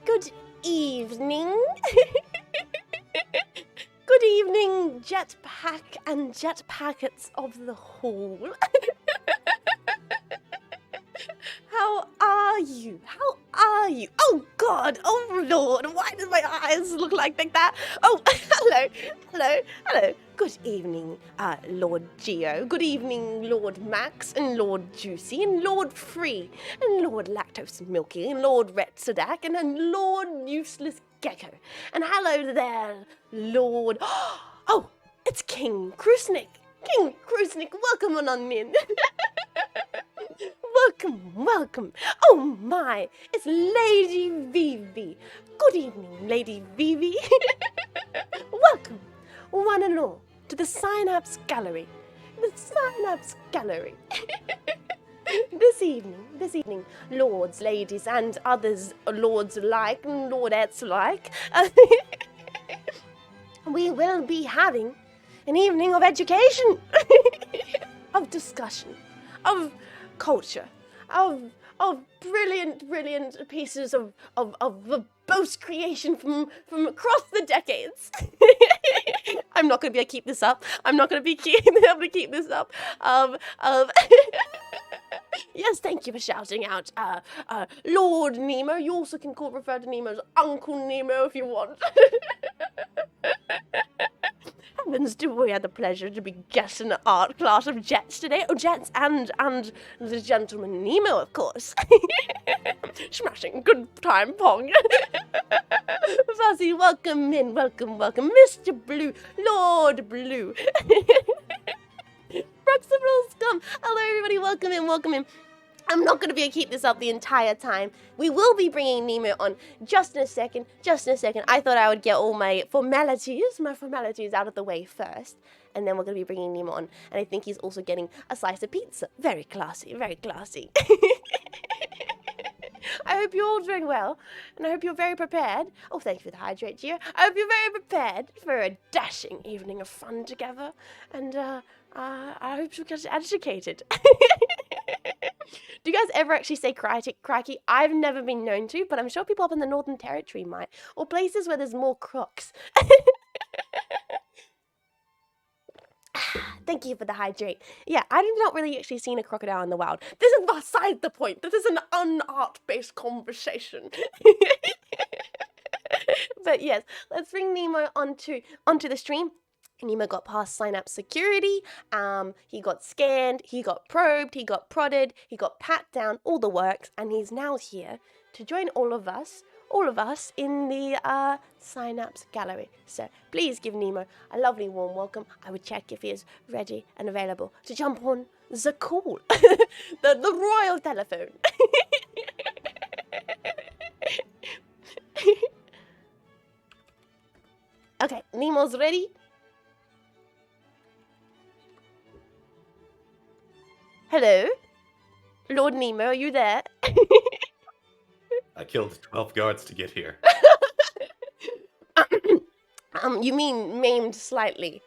Good evening. Good evening, jetpack and jetpackets of the hall. How are you? How are you? Oh God! Oh Lord! Why do my eyes look like that? Oh, hello. Good evening, Lord Geo. Good evening, Lord Max and Lord Juicy and Lord Free and Lord Lactose Milky and Lord Retsadak and then Lord Useless Gecko. And hello there, Lord. Oh, it's King Krusnik. King Krusnik, welcome on in. Welcome. Oh my, it's Lady Vivi. Good evening, Lady Vivi. Welcome, one and all, to the Synapse Gallery. The Synapse Gallery. This evening, lords, ladies, and others, lords alike, and lordettes alike, we will be having an evening of education, of discussion, of culture, of brilliant pieces of verbose creation from across the decades. I'm not going to be able to keep this up. Yes, thank you for shouting out, Lord Nemo. You also can refer to Nemo as Uncle Nemo if you want. Heavens, do we have the pleasure to be guests in the art class of Jets today? Oh, Jets and the gentleman Nemo, of course. Smashing, good time, Pong. Fuzzy, welcome in, welcome. Mr. Blue, Lord Blue. Proximal Scum. Hello, everybody, welcome in. I'm not going to be able to keep this up the entire time. We will be bringing Nemo on just in a second. I thought I would get all my formalities out of the way first. And then we're going to be bringing Nemo on. And I think he's also getting a slice of pizza. Very classy. I hope you're all doing well. And I hope you're very prepared. Oh, thank you for the hydrate, Gio. I hope you're very prepared for a dashing evening of fun together. And I hope you get educated. Do you guys ever actually say crikey? I've never been known to, but I'm sure people up in the Northern Territory might. Or places where there's more crocs. Thank you for the hydrate. Yeah, I've not really actually seen a crocodile in the wild. This is beside the point. This is an unart-based conversation. But yes, let's bring Nemo onto the stream. Nemo got past Synapse security, he got scanned, he got probed, he got prodded, he got pat down, all the works, and he's now here to join all of us in the Synapse Gallery. So please give Nemo a lovely warm welcome. I would check if he is ready and available to jump on the call, the royal telephone. Okay, Nemo's ready. Hello? Lord Nemo, are you there? I killed 12 guards to get here. You mean maimed slightly?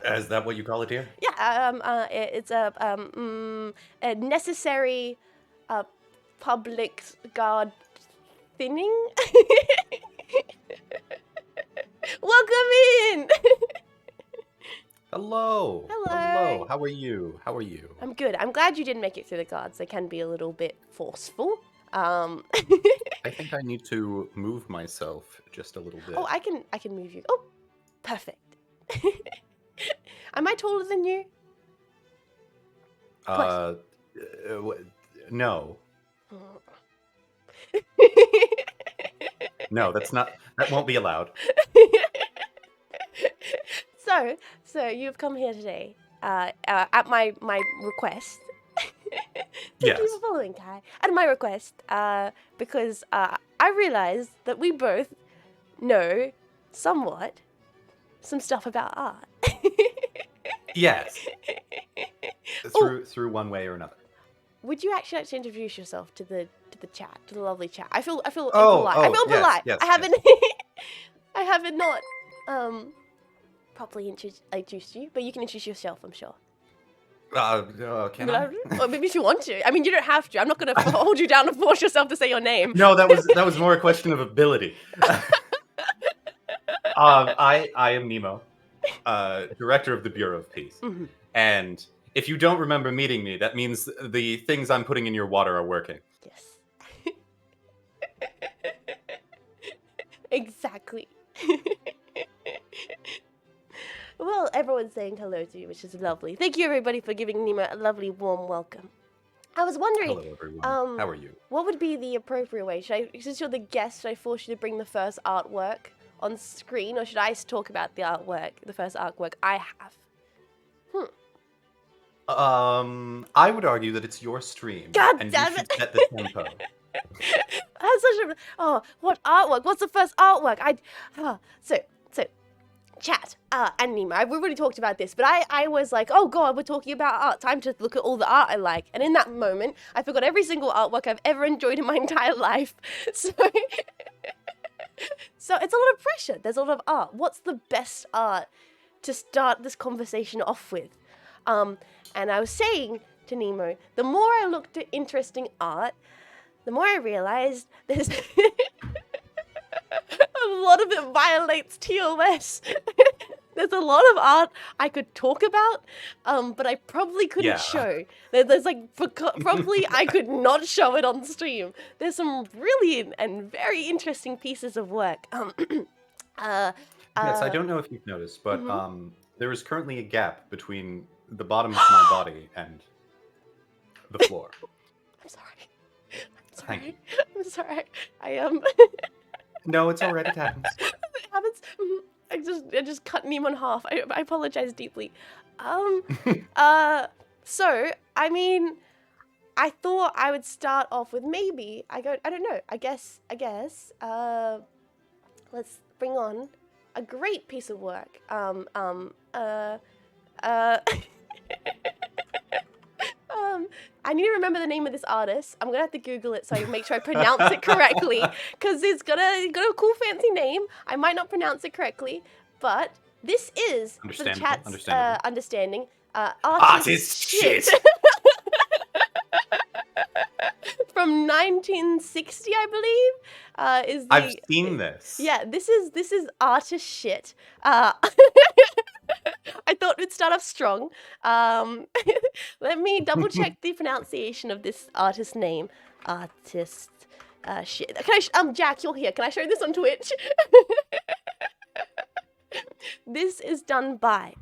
Is that what you call it here? Yeah, it's a necessary public guard thinning. Welcome in! Hello. How are you? I'm good. I'm glad you didn't make it through the guards. They can be a little bit forceful. I think I need to move myself just a little bit. Oh, I can move you. Oh, perfect. Am I taller than you? No. No, that won't be allowed. So you've come here today at my request. Thank you for following, Kai. At my request, because I realized that we both know somewhat some stuff about art. Yes. Through one way or another. Would you actually like to introduce yourself to the chat, to the lovely chat? I feel polite. I feel polite. Yes, I haven't not properly introduced you, but you can introduce yourself, I'm sure. Can I? Or maybe if you want to. I mean, you don't have to. I'm not going to hold you down and force yourself to say your name. No, that was more a question of ability. I am Nemo, director of the Bureau of Peace, Mhm. and if you don't remember meeting me, that means the things I'm putting in your water are working. Yes. Exactly. Well, everyone's saying hello to you, which is lovely. Thank you, everybody, for giving Nemo a lovely, warm welcome. I was wondering, Hello, everyone. How are you? what would be the appropriate way? Since you're the guest, should I force you to bring the first artwork on screen, or should I talk about the artwork, the first artwork I have? I would argue that it's your stream, God and damn you should it. set the tempo. That's such a... Oh, what artwork? What's the first artwork? So, chat, and Nemo, we've already talked about this, but I was like, oh god, we're talking about art, time to look at all the art I like. And in that moment, I forgot every single artwork I've ever enjoyed in my entire life. So, so it's a lot of pressure. There's a lot of art. What's the best art to start this conversation off with? And I was saying to Nemo, the more I looked at interesting art, the more I realized there's a lot of it violates TOS. There's a lot of art I could talk about, but I probably couldn't show. There's like, probably I could not show it on stream. There's some really and very interesting pieces of work. Yes, I don't know if you've noticed, but there is currently a gap between the bottom of my body and the floor. I'm sorry. Thank you. I'm sorry. I am. No, it's alright. It happens. It happens. I just cut Nemo in half. I apologize deeply. So I mean, I thought I would start off with maybe I don't know. I guess. Let's bring on a great piece of work. I need to remember the name of this artist. I'm gonna have to Google it so I make sure I pronounce it correctly, because it's got a cool fancy name. I might not pronounce it correctly, but this is for the chat's understanding. Artist shit. From 1960, I believe. Is the, I've seen this. Yeah, this is artist shit. I thought we'd start off strong. Let me double check the pronunciation of this artist's name. Artist shit. Can I Jack, you're here. Can I show this on Twitch? This is done by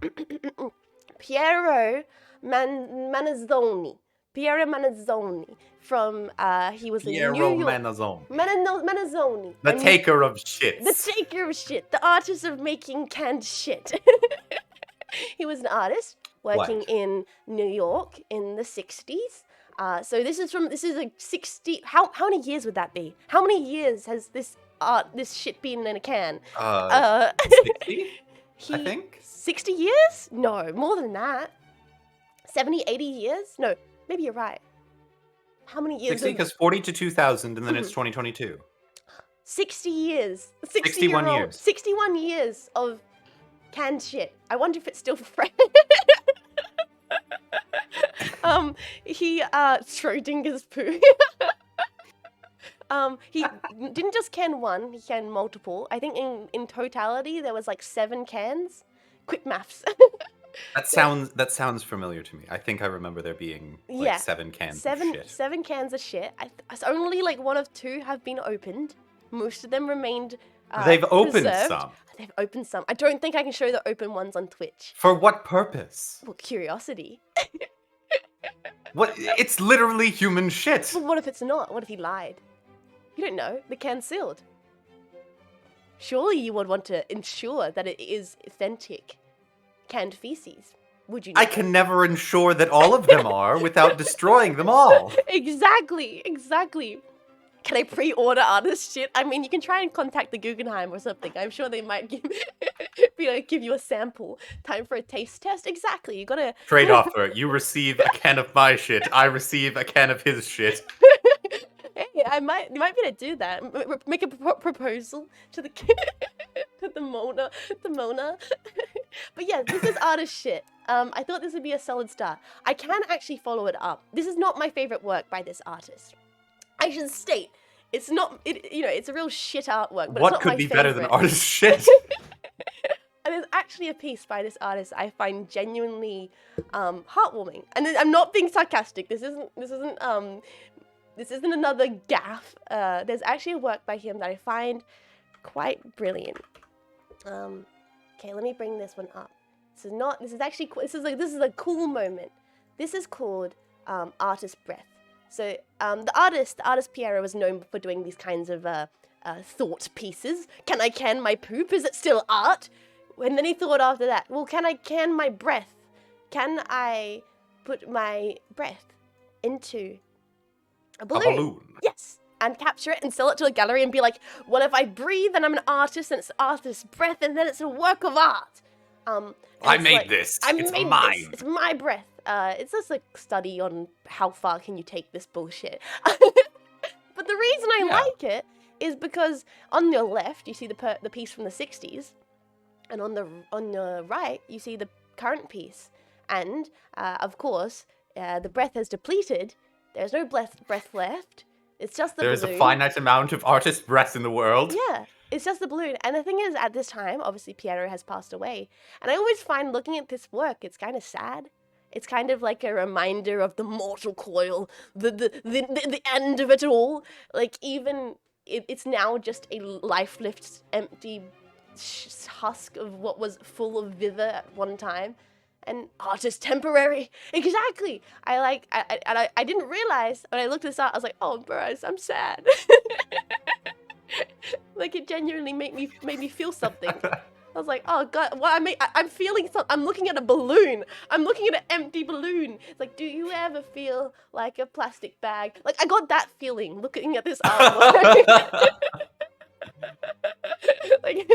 Piero Manazzoni. Piero Manazzoni from he was in New York. Piero Manazzoni. Manazzoni. The taker of shit. The taker of shit. The artist of making canned shit. He was an artist working in New York in the 60s. So this is like 60. How many years would that be? How many years has this shit been in a can? 60? I think 60 years? No, more than that. 70, 80 years? No, maybe you're right. How many years? 60, because 40 to 2000, and then it's 2022. 60 years. 61 years. 61 years of canned shit. I wonder if it's still fresh. He Schrodinger's poo. He didn't just can one, he canned multiple. I think in totality there was like 7 cans. Quick maths. That sounds familiar to me. I think I remember there being like 7 cans of shit. 7 cans of shit. Only like 1 of 2 have been opened. Most of them remained They've opened preserved. some. They've opened some. I don't think I can show the open ones on Twitch. For what purpose? Well, curiosity. What? It's literally human shit. But what if it's not? What if he lied? You don't know. The can's sealed. Surely you would want to ensure that it is authentic canned feces. Would you not? I can never ensure that all of them are without destroying them all. Exactly. Can I pre-order artist shit? I mean, you can try and contact the Guggenheim or something. I'm sure they might give you a sample. Time for a taste test? Exactly. You gotta... Trade offer. You receive a can of my shit. I receive a can of his shit. Hey, you might be able to do that. Make a proposal to the to the Mona. But yeah, this is artist shit. I thought this would be a solid start. I can actually follow it up. This is not my favorite work by this artist. I should state, it's not, it's a real shit artwork, but what it's not could my be favorite. better than artist shit? And there's actually a piece by this artist I find genuinely heartwarming. And I'm not being sarcastic. This isn't another gaffe. There's actually a work by him that I find quite brilliant. Okay, let me bring this one up. This is a cool moment. This is called Artist Breath. So the artist Piero was known for doing these kinds of thought pieces. Can I can my poop? Is it still art? And then he thought after that, well, can I can my breath? Can I put my breath into a balloon? Yes. And capture it and sell it to a gallery and be like, well, if I breathe and I'm an artist and it's artist's breath and then it's a work of art. I made this. It's mine. It's my breath. It's just a study on how far can you take this bullshit. But the reason I like it is because on your left, you see the piece from the 60s. And on the right, you see the current piece. And, of course, the breath has depleted. There's no breath left. It's just the balloon. There's a finite amount of artist breath in the world. Yeah, it's just the balloon. And the thing is, at this time, obviously, Piero has passed away. And I always find looking at this work, it's kind of sad. It's kind of like a reminder of the mortal coil, the end of it all. Like, even, it's now just a lifeless, empty husk of what was full of vigour at one time. And art is temporary. Exactly. I didn't realize when I looked this up. I was like, oh, bros, I'm sad. Like it genuinely made me feel something. I was like, oh god, I'm feeling something. I'm looking at a balloon. I'm looking at an empty balloon. It's like, do you ever feel like a plastic bag? Like I got that feeling looking at this artwork. Like,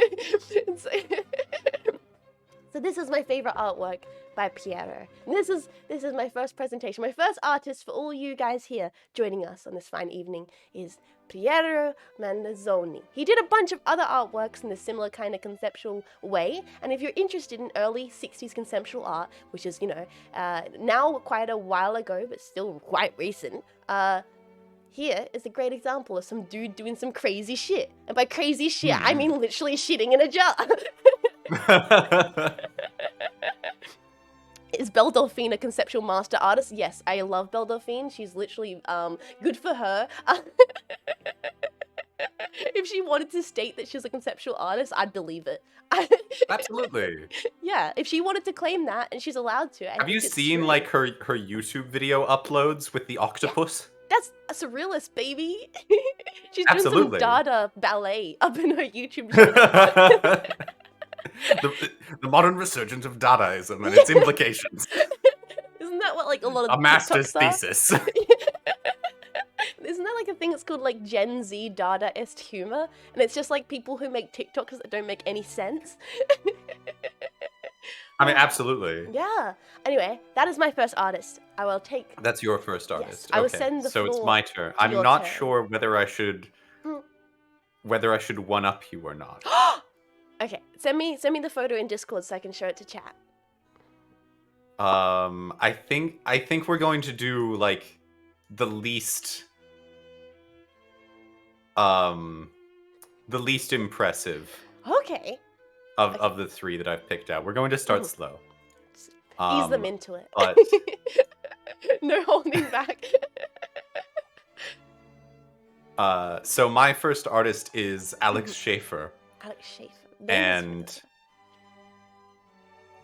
so this is my favorite artwork by Piero. And this is my first presentation. My first artist for all you guys here joining us on this fine evening is Piero Mandazzoni. He did a bunch of other artworks in a similar kind of conceptual way. And if you're interested in early 60s conceptual art, which is, now quite a while ago, but still quite recent, here is a great example of some dude doing some crazy shit. And by crazy shit, I mean literally shitting in a jar. Is Belle Delphine a conceptual master artist? Yes, I love Belle Delphine. She's literally good for her. If she wanted to state that she's a conceptual artist, I'd believe it. Absolutely. Yeah, if she wanted to claim that, and she's allowed to. Have you seen like her YouTube video uploads with the octopus? Yeah. That's a surrealist, baby. She's doing some Dada ballet up in her YouTube channel. The modern resurgence of Dadaism and its implications. Isn't that what like a lot of a master's thesis? Isn't that like a thing that's called like Gen Z Dadaist humor? And it's just like people who make TikToks that don't make any sense. I mean, absolutely. Yeah. Anyway, that is my first artist. I will take... That's your first artist. Yes, I will send the floor. So it's my turn. I'm not sure whether I should one-up you or not. Okay, send me the photo in Discord so I can show it to chat. I think we're going to do like the least impressive. Okay. Of the three that I've picked out. We're going to start slow. Ease them into it. But... no holding back. So my first artist is Alex Schaefer. Alex Schaefer. And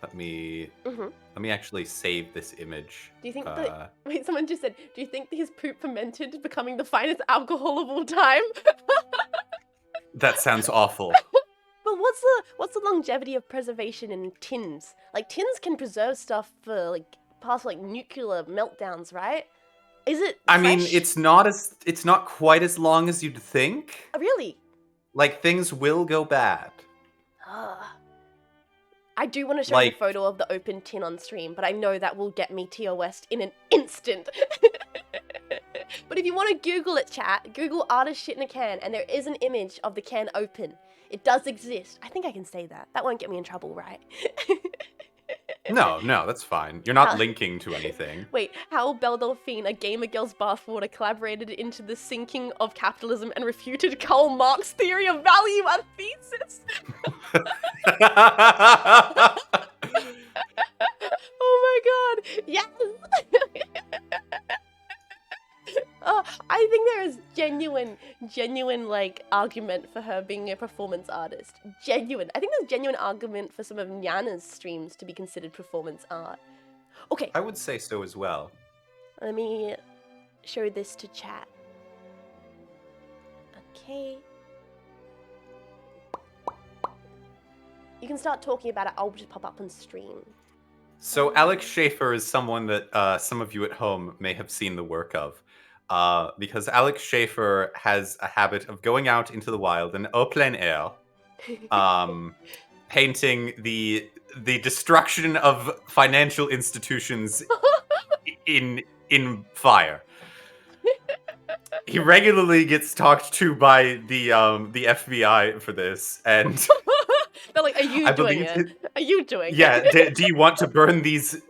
let me actually save this image. Do you think that... Wait, someone just said, do you think his poop fermented, becoming the finest alcohol of all time? That sounds awful. But what's the longevity of preservation in tins? Like, tins can preserve stuff for, like, past, like, nuclear meltdowns, right? Is it fresh? I mean, it's not quite as long as you'd think. Oh, really? Like, things will go bad. I do want to show you a photo of the open tin on stream, but I know that will get me TOS in an instant. But if you want to Google it, chat, Google artist shit in a can, and there is an image of the can open. It does exist. I think I can say that. That won't get me in trouble, right? No, that's fine. You're not linking to anything. Wait, how Belle Delphine, a gamer girl's bathwater, collaborated into the sinking of capitalism and refuted Karl Marx's theory of value and thesis. Oh my god, yes! I think there is genuine like argument for her being a performance artist. Genuine. I think there's genuine argument for some of Nyana's streams to be considered performance art. Okay. I would say so as well. Let me show this to chat. Okay. You can start talking about it. I'll just pop up on stream. So Alex Schaefer is someone that some of you at home may have seen the work of. Because Alex Schaefer has a habit of going out into the wild in au plein air, painting the destruction of financial institutions in fire. He regularly gets talked to by the FBI for this, and they're like, "Are you doing it? Are you doing it?" Yeah. Do you want to burn these?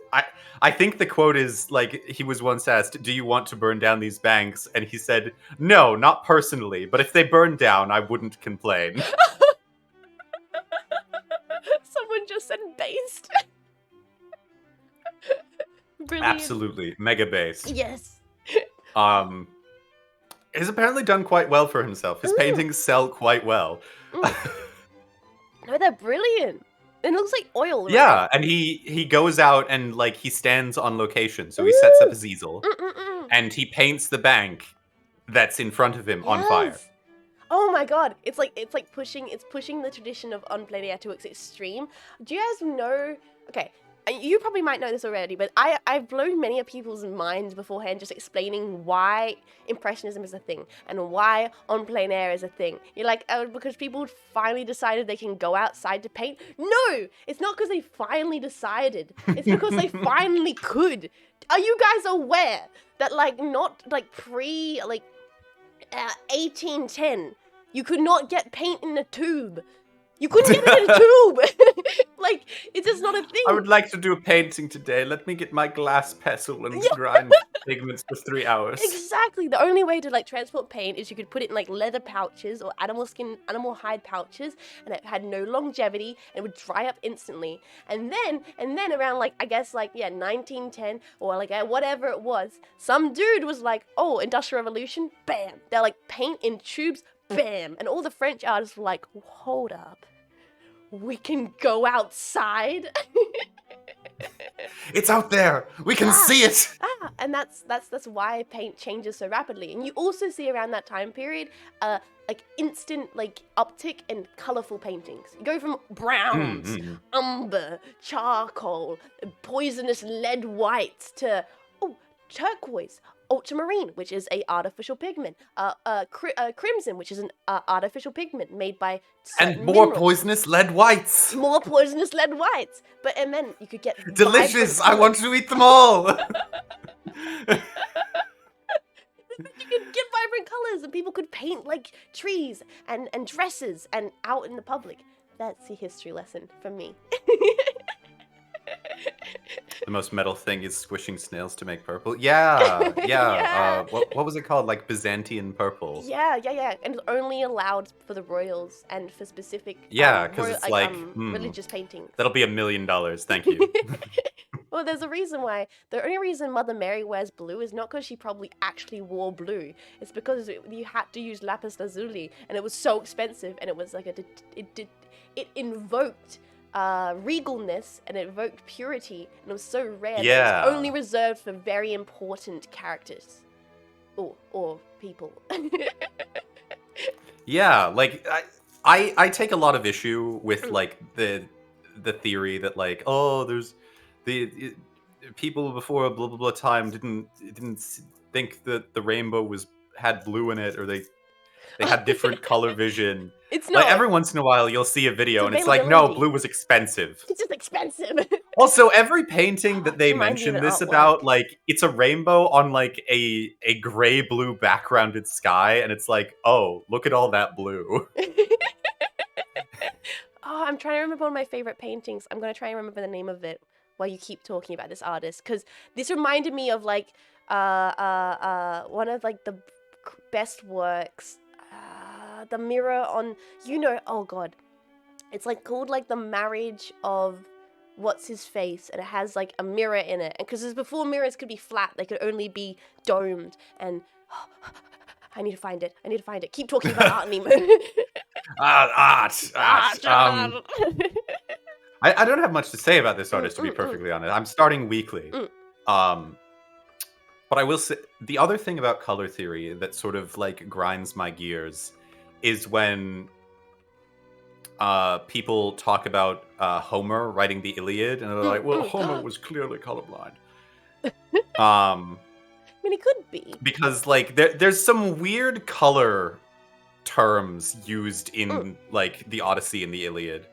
I think the quote is like, he was once asked, "Do you want to burn down these banks?" And he said, "No, not personally, but if they burn down, I wouldn't complain." Someone just said based. Brilliant. Absolutely, mega based. Yes. He's apparently done quite well for himself. His paintings sell quite well. No, they're brilliant. It looks like oil. Right? Yeah, and he goes out and like he stands on location. So he sets up his easel and he paints the bank that's in front of him on fire. Oh my god, it's pushing the tradition of on plein air to its extreme. Do you guys know? Okay, you probably might know this already, but I've blown many of people's minds beforehand just explaining why Impressionism is a thing and why on plein air is a thing. You're like, oh, because people finally decided they can go outside to paint? No! It's not because they finally decided. It's because they finally could. Are you guys aware that, like, not, like, pre, like, 1810, you could not get paint in a tube? You couldn't get it in a tube! Like, it's just not a thing. I would like to do a painting today. Let me get my glass pestle and grind pigments for 3 hours. Exactly. The only way to, like, transport paint is you could put it in, like, leather pouches or animal hide pouches, and it had no longevity, and it would dry up instantly. And then around, like, I guess, like, 1910, or, like, whatever it was, some dude was like, oh, Industrial Revolution, bam. They're like, paint in tubes, bam. And all the French artists were like, hold up. We can go outside. It's out there. We can see it. And that's why paint changes so rapidly. And you also see around that time period, like instant like uptick in colorful paintings. You go from browns, umber, charcoal, poisonous lead whites to turquoise, ultramarine, which is a artificial pigment, crimson, which is an artificial pigment made by and more poisonous lead whites. More poisonous lead whites. And then you could get delicious. I want to eat them all. You could get vibrant colors, and people could paint like trees and dresses and out in the public. That's a history lesson from me. The most metal thing is squishing snails to make purple. Yeah. What was it called? Like Byzantine purple. Yeah. And it's only allowed for the royals and for specific because it's like religious paintings. That'll be $1 million. Thank you. Well, there's a reason why. The only reason Mother Mary wears blue is not because she probably actually wore blue. It's because you had to use lapis lazuli, and it was so expensive, and it was like it invoked regalness, and it evoked purity, and it was so rare that it was only reserved for very important characters or people. Yeah, like I take a lot of issue with like the theory that like, oh, there's the people before blah blah blah time didn't think that the rainbow had blue in it, or they had different color vision. It's not. Like every once in a while you'll see a video and it's like, no, blue was expensive. It's just expensive. Also, every painting that they mention this about, like, it's a rainbow on like a gray blue backgrounded sky, and it's like, oh, look at all that blue. Oh, I'm trying to remember one of my favorite paintings. I'm gonna try and remember the name of it while you keep talking about this artist, because this reminded me of like one of like the best works, the mirror on, oh god, it's like called like the marriage of what's his face, and it has like a mirror in it, and because before mirrors could be flat, they could only be domed, and I need to find it. Keep talking about art, Nemo. Art. Art. I don't have much to say about this artist, to be perfectly honest. I'm starting weekly. But I will say, the other thing about color theory that sort of like grinds my gears is when people talk about Homer writing the Iliad, and they're like, well, Homer was clearly colorblind. I mean, it could be. Because like there's some weird color terms used in like the Odyssey and the Iliad.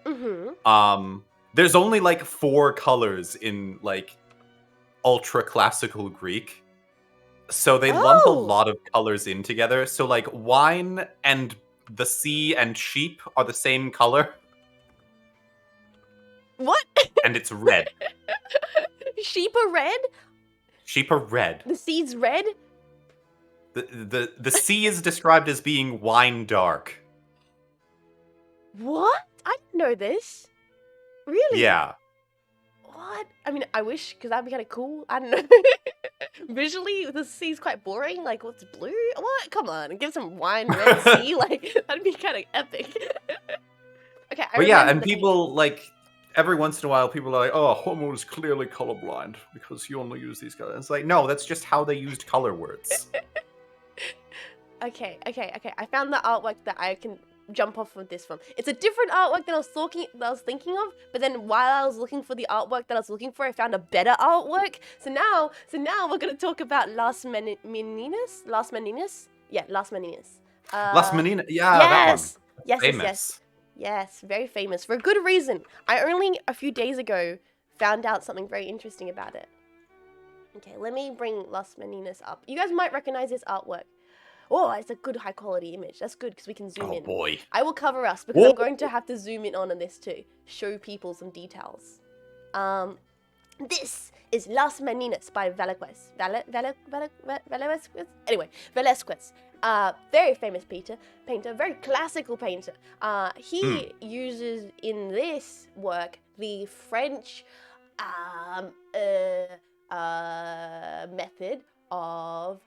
There's only like 4 colors in like ultra classical Greek. So they lump a lot of colors in together. So like wine and the sea and sheep are the same color. What? And it's red. Sheep are red? Sheep are red. The sea's red? The sea is described as being wine dark. What? I didn't know this. Really? Yeah. What? I mean, I wish, because that'd be kind of cool. I don't know. Visually, the sea's quite boring. Like, what's blue? What? Come on, give some wine red sea. Like, that'd be kind of epic. Okay, But yeah, and people, like, every once in a while, people are like, oh, Homer is clearly colorblind because he only used these colors. It's like, no, that's just how they used color words. Okay. I found the artwork that I can jump off of this from. It's a different artwork that I was thinking of, but then while I was looking for the artwork that I was looking for, I found a better artwork. So now we're gonna talk about Las Meninas. Yeah, Las Meninas. Las Meninas, yeah, yes! That one. Famous. Yes, very famous for a good reason. I only a few days ago found out something very interesting about it. Okay, let me bring Las Meninas up. You guys might recognize this artwork. Oh, it's a good high quality image. That's good because we can zoom in. Oh boy. I will cover us because I'm going to have to zoom in on this too. Show people some details. This is Las Meninas by Velázquez. Anyway, Velázquez. Very famous painter, very classical painter. He uses in this work the French method of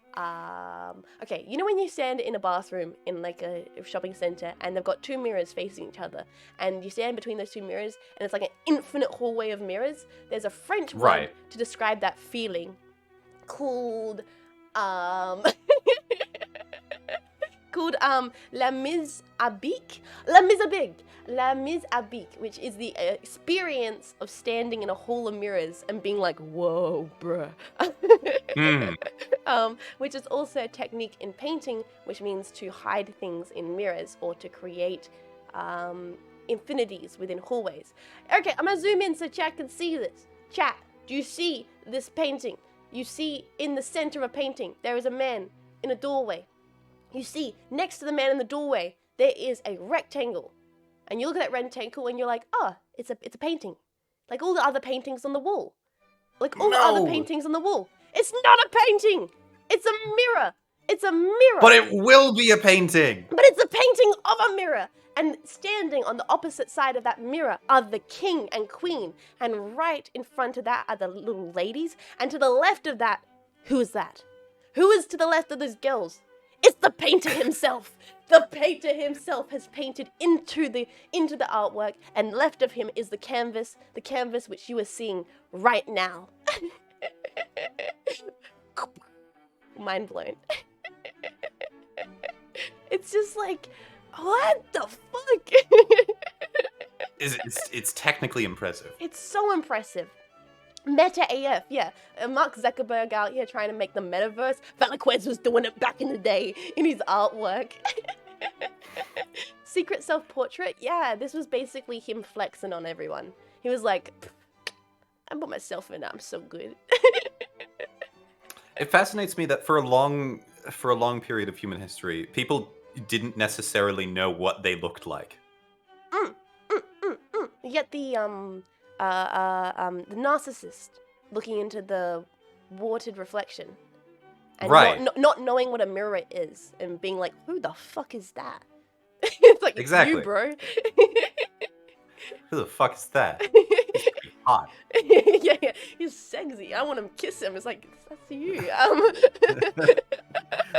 okay, you know when you stand in a bathroom in like a shopping center and they've got 2 mirrors facing each other, and you stand between those 2 mirrors and it's like an infinite hallway of mirrors? There's a French word to describe that feeling called la mise à bic, which is the experience of standing in a hall of mirrors and being like, whoa, bruh. Which is also a technique in painting, which means to hide things in mirrors or to create infinities within hallways. Okay, I'm gonna zoom in so chat can see this. Chat, do you see this painting? You see in the center of a painting, there is a man in a doorway. You see, next to the man in the doorway, there is a rectangle. And you look at that rectangle and you're like, oh, it's a painting. Like all the other paintings on the wall. Like all the other paintings on the wall. It's not a painting! It's a mirror! It's a mirror! But it will be a painting! But it's a painting of a mirror! And standing on the opposite side of that mirror are the king and queen. And right in front of that are the little ladies. And to the left of that, who is that? Who is to the left of those girls? It's the painter himself. The painter himself has painted into the artwork, and left of him is the canvas which you are seeing right now. Mind blown. It's just like, what the fuck? It's technically impressive. It's so impressive. Meta AF, yeah. Mark Zuckerberg out here trying to make the metaverse. Velázquez was doing it back in the day in his artwork. Secret self-portrait, yeah, this was basically him flexing on everyone. He was like, I put myself in it, I'm so good. It fascinates me that for a long period of human history, people didn't necessarily know what they looked like. You get the the narcissist looking into the watered reflection, and Right. not knowing what a mirror is, and being like, "Who the fuck is that?" It's like, it's you, Exactly. bro. Who the fuck is that? He's pretty hot. Yeah, he's sexy. I want to kiss him. It's like, that's you.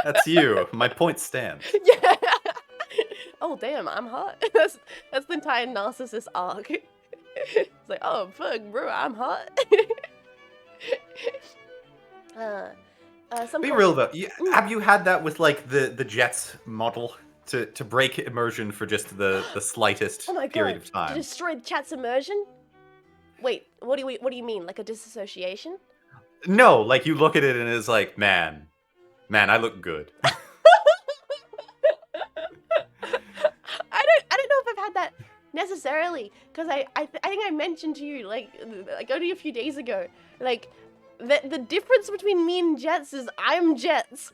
That's you. My point stands. Yeah. Oh damn, I'm hot. That's the entire narcissist arc. It's like, oh fuck, bro, I'm hot. Be real though. Have you had that with like the Jets model to break immersion for just the slightest period of time? To destroy the chat's immersion? Wait, what do you mean? Like a disassociation? No, like you look at it and it's like, man, I look good. I don't know if I've had that necessarily, because I think I mentioned to you like only a few days ago, like the difference between me and Jets is I'm Jets.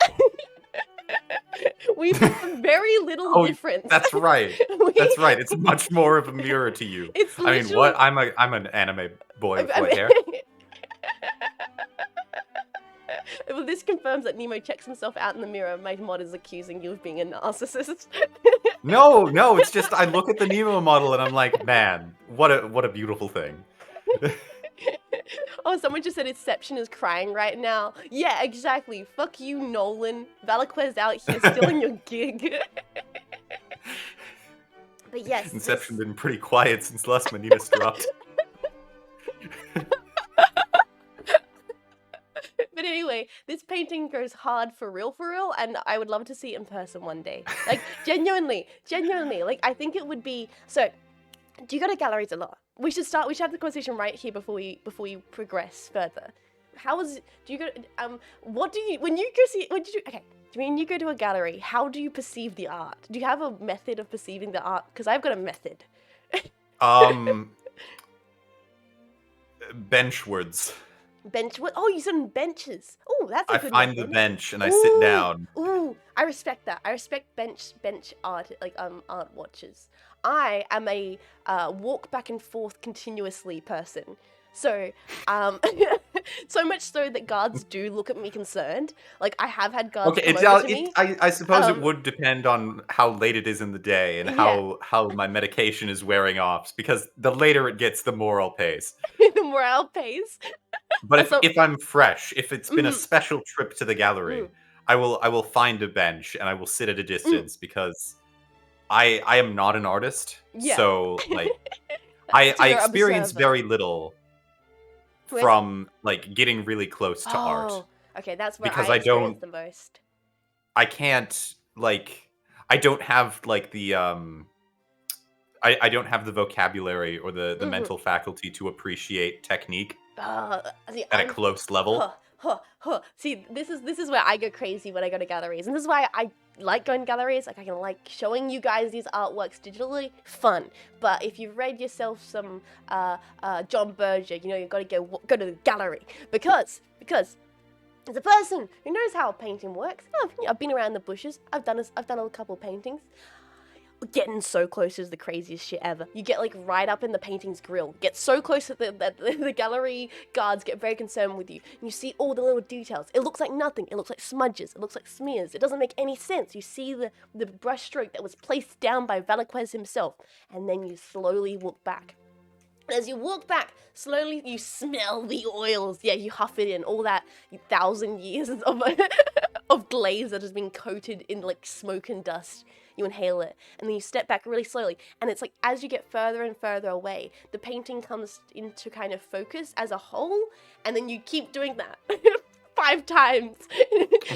We've very little difference. That's right. That's right. It's much more of a mirror to you. It's I mean, what? I'm an anime boy with white hair. Well, this confirms that Nemo checks himself out in the mirror. My mod is accusing you of being a narcissist. No, it's just I look at the Nemo model and I'm like, man, what a beautiful thing. Oh, someone just said Inception is crying right now. Yeah, exactly. Fuck you, Nolan. Valaquez out here stealing your gig. But yes, Inception's been pretty quiet since Las Meninas dropped. But anyway, this painting goes hard for real, and I would love to see it in person one day. Like, genuinely, like, I think it would be... So, do you go to galleries a lot? We should have the conversation right here before we progress further. Do you go, when you go to a gallery, how do you perceive the art? Do you have a method of perceiving the art? Because I've got a method. Benchwards. Oh, you sit on benches. Oh, that's a good I find method. the bench and I sit down. Ooh, I respect that. I respect bench art, like art watchers. I am a walk back and forth continuously person. So, so much so that guards do look at me concerned. Like, I have had guards come over to me. I suppose it would depend on how late it is in the day and how my medication is wearing off. Because the later it gets, the more I'll pace. The more I'll pace. But if I'm fresh, if it's been a special trip to the gallery, I will find a bench and I will sit at a distance because I am not an artist. Yeah. So like I experience very little from like getting really close to art. Okay, that's where because I experience the most. I can't like I don't have like the I don't have the vocabulary or the mental faculty to appreciate technique at a close level. See, this is where I go crazy when I go to galleries, and this is why I like going to galleries. Like, I can like showing you guys these artworks digitally, fun. But if you've read yourself some John Berger, you know you've got to go to the gallery because as a person who knows how a painting works, I've been around the bushes. I've done a couple paintings. Getting so close is the craziest shit ever. You get like right up in the painting's grill. Get so close that the gallery guards get very concerned with you. And you see all the little details. It looks like nothing. It looks like smudges. It looks like smears. It doesn't make any sense. You see the brush stroke that was placed down by Valaquez himself. And then you slowly walk back. And as you walk back, slowly you smell the oils. Yeah, you huff it in. All that 1,000 years of glaze that has been coated in like smoke and dust. You inhale it, and then you step back really slowly. And it's like, as you get further and further away, the painting comes into kind of focus as a whole, and then you keep doing that 5 times.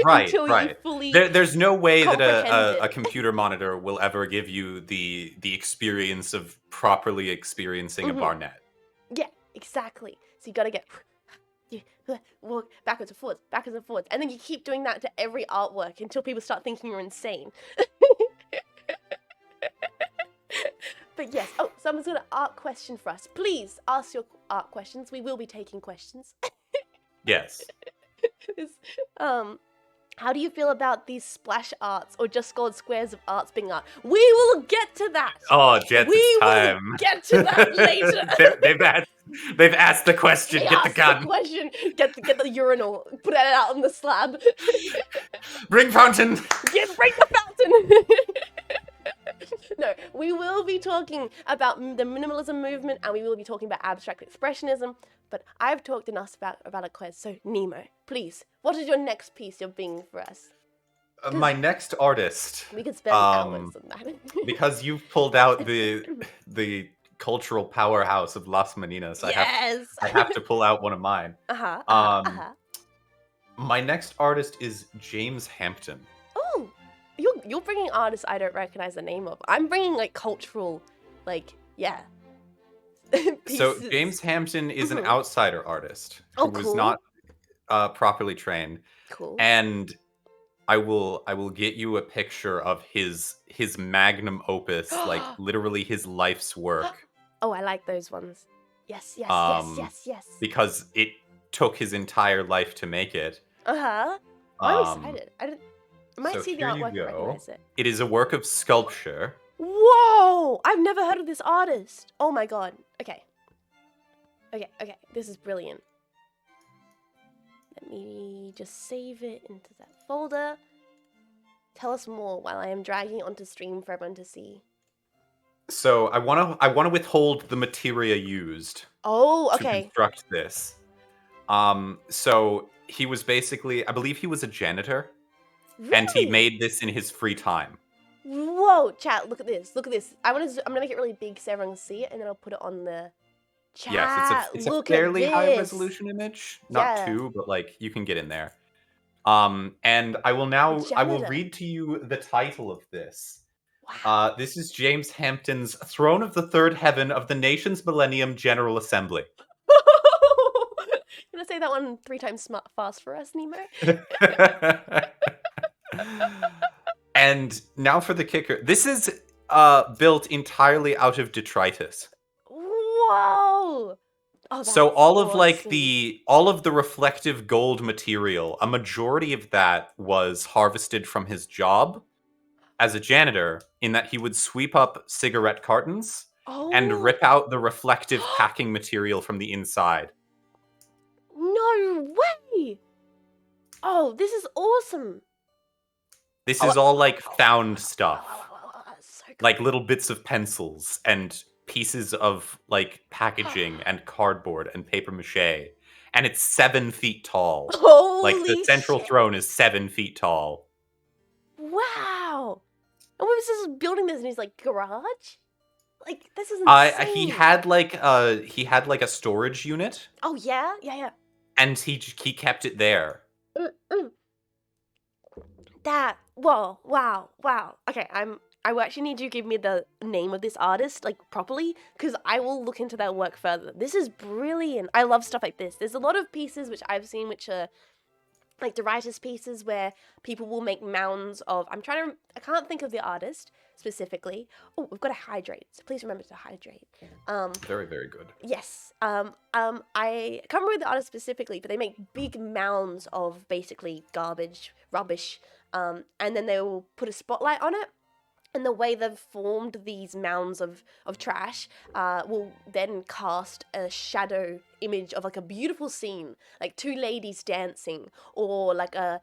Until you fully There's no way that a computer monitor will ever give you the experience of properly experiencing a barnet. Yeah, exactly. So you gotta get... walk backwards and forwards, and then you keep doing that to every artwork until people start thinking you're insane. But yes, someone's got an art question for us. Please ask your art questions. We will be taking questions. Yes. How do you feel about these splash arts or just called squares of arts being art? We will get to that. Oh, Jets, it's time. We will get to that later. They've asked the question. They Get the asked gun. the question. Get the urinal. Put it out on the slab. Bring fountain. Bring the fountain. No, we will be talking about the minimalism movement, and we will be talking about abstract expressionism. But I've talked enough about a quiz. So Nemo, please, what is your next piece you're bringing for us? My next artist. We could spend hours on that. Because you've pulled out the cultural powerhouse of Las Meninas, Yes. I have to pull out one of mine. My next artist is James Hampton. Oh, you're bringing artists I don't recognize the name of. I'm bringing like cultural, like So James Hampton is an outsider artist who was not properly trained. Cool. And I will get you a picture of his magnum opus, like literally his life's work. Oh, I like those ones. Yes. Because it took his entire life to make it. I'm excited. I might see the artwork and recognize it. It is a work of sculpture. Whoa! I've never heard of this artist. Oh my god. Okay. This is brilliant. Let me just save it into that folder. Tell us more while I am dragging it onto stream for everyone to see. So I want to withhold the materia used. Oh, okay. To construct this. So he was basically, I believe he was a janitor. Really? And he made this in his free time. Whoa, chat! Look at this. I'm gonna make it really big so everyone can see it, and then I'll put it on the chat. Yes, it's a fairly high resolution image. Not too, but like you can get in there. And I will read to you the title of this. Wow. This is James Hampton's Throne of the Third Heaven of the Nation's Millennium General Assembly. You gonna say that one 3 times fast for us, Nemo? And now for the kicker. This is built entirely out of detritus. Whoa! Oh, so all of all of the reflective gold material, a majority of that was harvested from his job as a janitor, in that he would sweep up cigarette cartons and rip out the reflective packing material from the inside. No way! Oh, this is awesome. This is all like found stuff. So cool. Like little bits of pencils and pieces of like packaging and cardboard and paper mache. And it's 7 feet tall. Holy like the central throne is 7 feet tall. Wow. And what was this building this in his like garage? Like this is insane. He had like a storage unit. Oh yeah? And he kept it there. That wow. Okay, I will actually need you to give me the name of this artist like properly, because I will look into their work further. This is brilliant. I love stuff like this. There's a lot of pieces which I've seen which are like detritus pieces where people will make mounds of. I can't think of the artist specifically. Oh, we've got to hydrate. So please remember to hydrate. Very, very good. Yes. I can't remember the artist specifically, but they make big mounds of basically garbage, rubbish, and then they will put a spotlight on it. And the way they've formed these mounds of trash will then cast a shadow image of like a beautiful scene, like 2 ladies dancing, or like a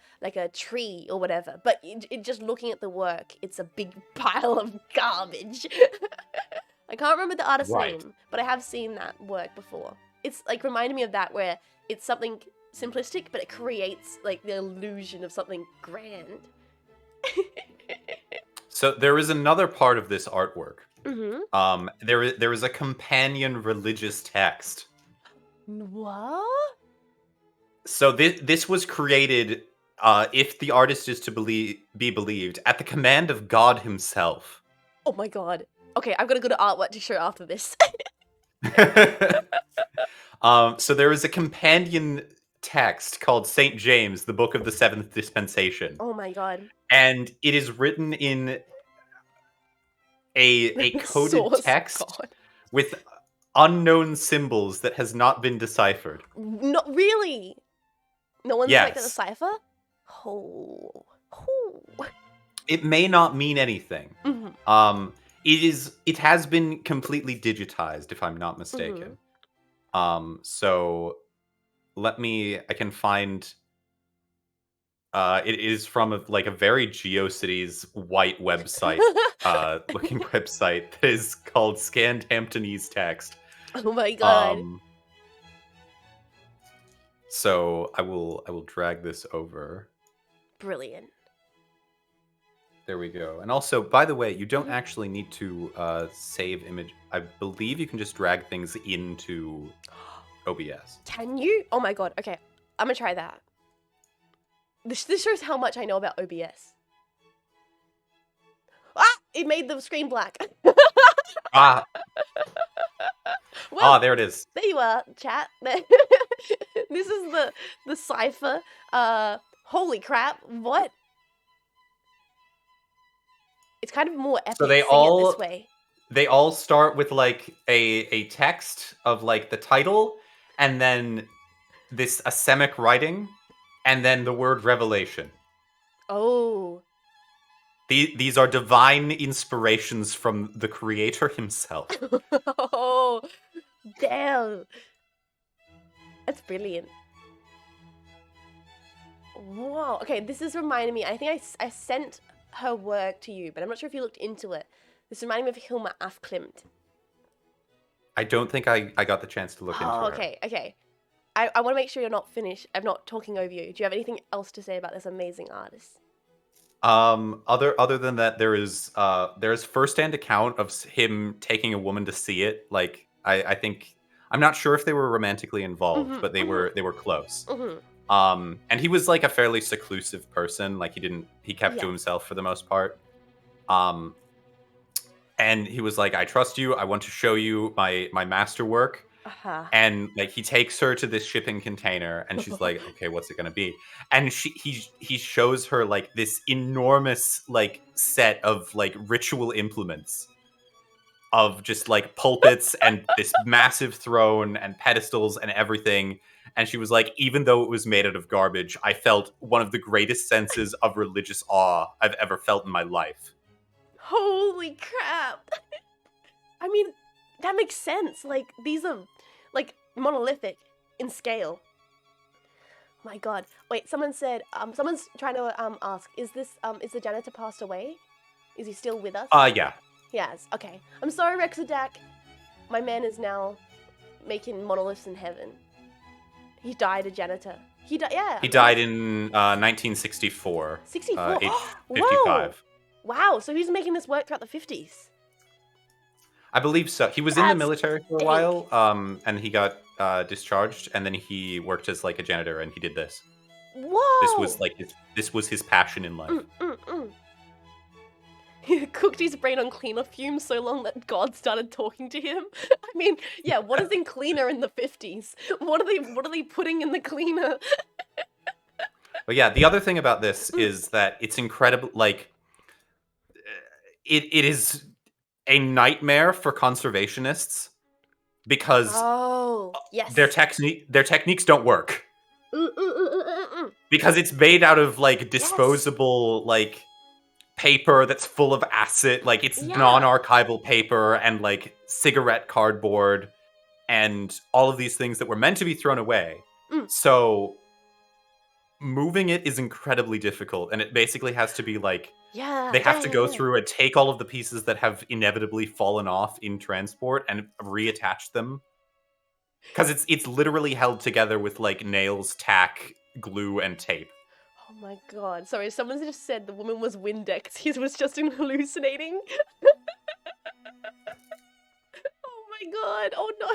tree or whatever. But it just looking at the work, it's a big pile of garbage. I can't remember the artist's name, but I have seen that work before. It's like reminded me of that, where it's something simplistic, but it creates like the illusion of something grand. So there is another part of this artwork. Mm-hmm. There is a companion religious text. What? So this was created, if the artist is to be believed, at the command of God himself. Oh my god. Okay, I've got a good artwork to show after this. So there is a companion text called St. James, the Book of the Seventh Dispensation. Oh my god. And it is written in a coded text with unknown symbols that has not been deciphered. Not really. No one's like the cipher? Oh. It may not mean anything. Mm-hmm. It has been completely digitized, if I'm not mistaken. So I can find. It is from like a very GeoCities white website, looking website that is called Scanned Hamptonese Text. Oh my god. Um, so I will drag this over. Brilliant. There we go. And also, by the way, you don't Mhm. actually need to save image. I believe you can just drag things into OBS. Can you? Oh my god. Okay, I'm gonna try that. This shows how much I know about OBS. Ah! It made the screen black. Ah, Well, there it is. there you are, chat. This is the cipher. Holy crap! What? It's kind of more epic So they seeing it this all way. they all start with like a text of like the title, and then this asemic writing, and then the word revelation. Oh. These are divine inspirations from the creator himself. Oh, damn. That's brilliant. Whoa. Okay, this is reminding me. I think I sent her work to you, but I'm not sure if you looked into it. This reminded me of Hilma af Klimt. I don't think I got the chance to look into her. Okay, okay. I want to make sure you're not finished. I'm not talking over you. Do you have anything else to say about this amazing artist? Other than that, there's first-hand account of him taking a woman to see it. Like I think I'm not sure if they were romantically involved, but they were close. And he was like a fairly seclusive person. Like he kept to himself for the most part. And he was like, I trust you. I want to show you my masterwork. And like he takes her to this shipping container, and she's like, okay, what's it gonna be? And he shows her like this enormous like set of like ritual implements of just like pulpits and this massive throne and pedestals and everything. And she was like, even though it was made out of garbage, I felt one of the greatest senses of religious awe I've ever felt in my life. Holy crap. I mean, that makes sense. Like, these are, like, monolithic in scale. My god. Wait, someone said, someone's trying to, ask, is the janitor passed away? Is he still with us? Yeah. Yes, okay. I'm sorry, Rexadak. My man is now making monoliths in heaven. He died a janitor. He died in 1964. 64? Age Whoa! 55. Wow, so he was making this work throughout the 50s. I believe so. He was in the military for a while, and he got discharged, and then he worked as like a janitor, and he did this. Whoa! This was his passion in life. He cooked his brain on cleaner fumes so long that God started talking to him. I mean, yeah, what is in cleaner in the 50s? What are they putting in the cleaner? But yeah, the other thing about this is that it's incredible. Like, it is a nightmare for conservationists because their techniques don't work. Because it's made out of like disposable like paper that's full of acid, like it's non-archival paper and like cigarette cardboard and all of these things that were meant to be thrown away. So moving it is incredibly difficult, and it basically has to be like they have to go through and take all of the pieces that have inevitably fallen off in transport and reattach them, because it's literally held together with like nails, tack, glue, and tape. Oh my god. Sorry, someone just said the woman was Windex. He was just hallucinating. Oh my god. Oh no.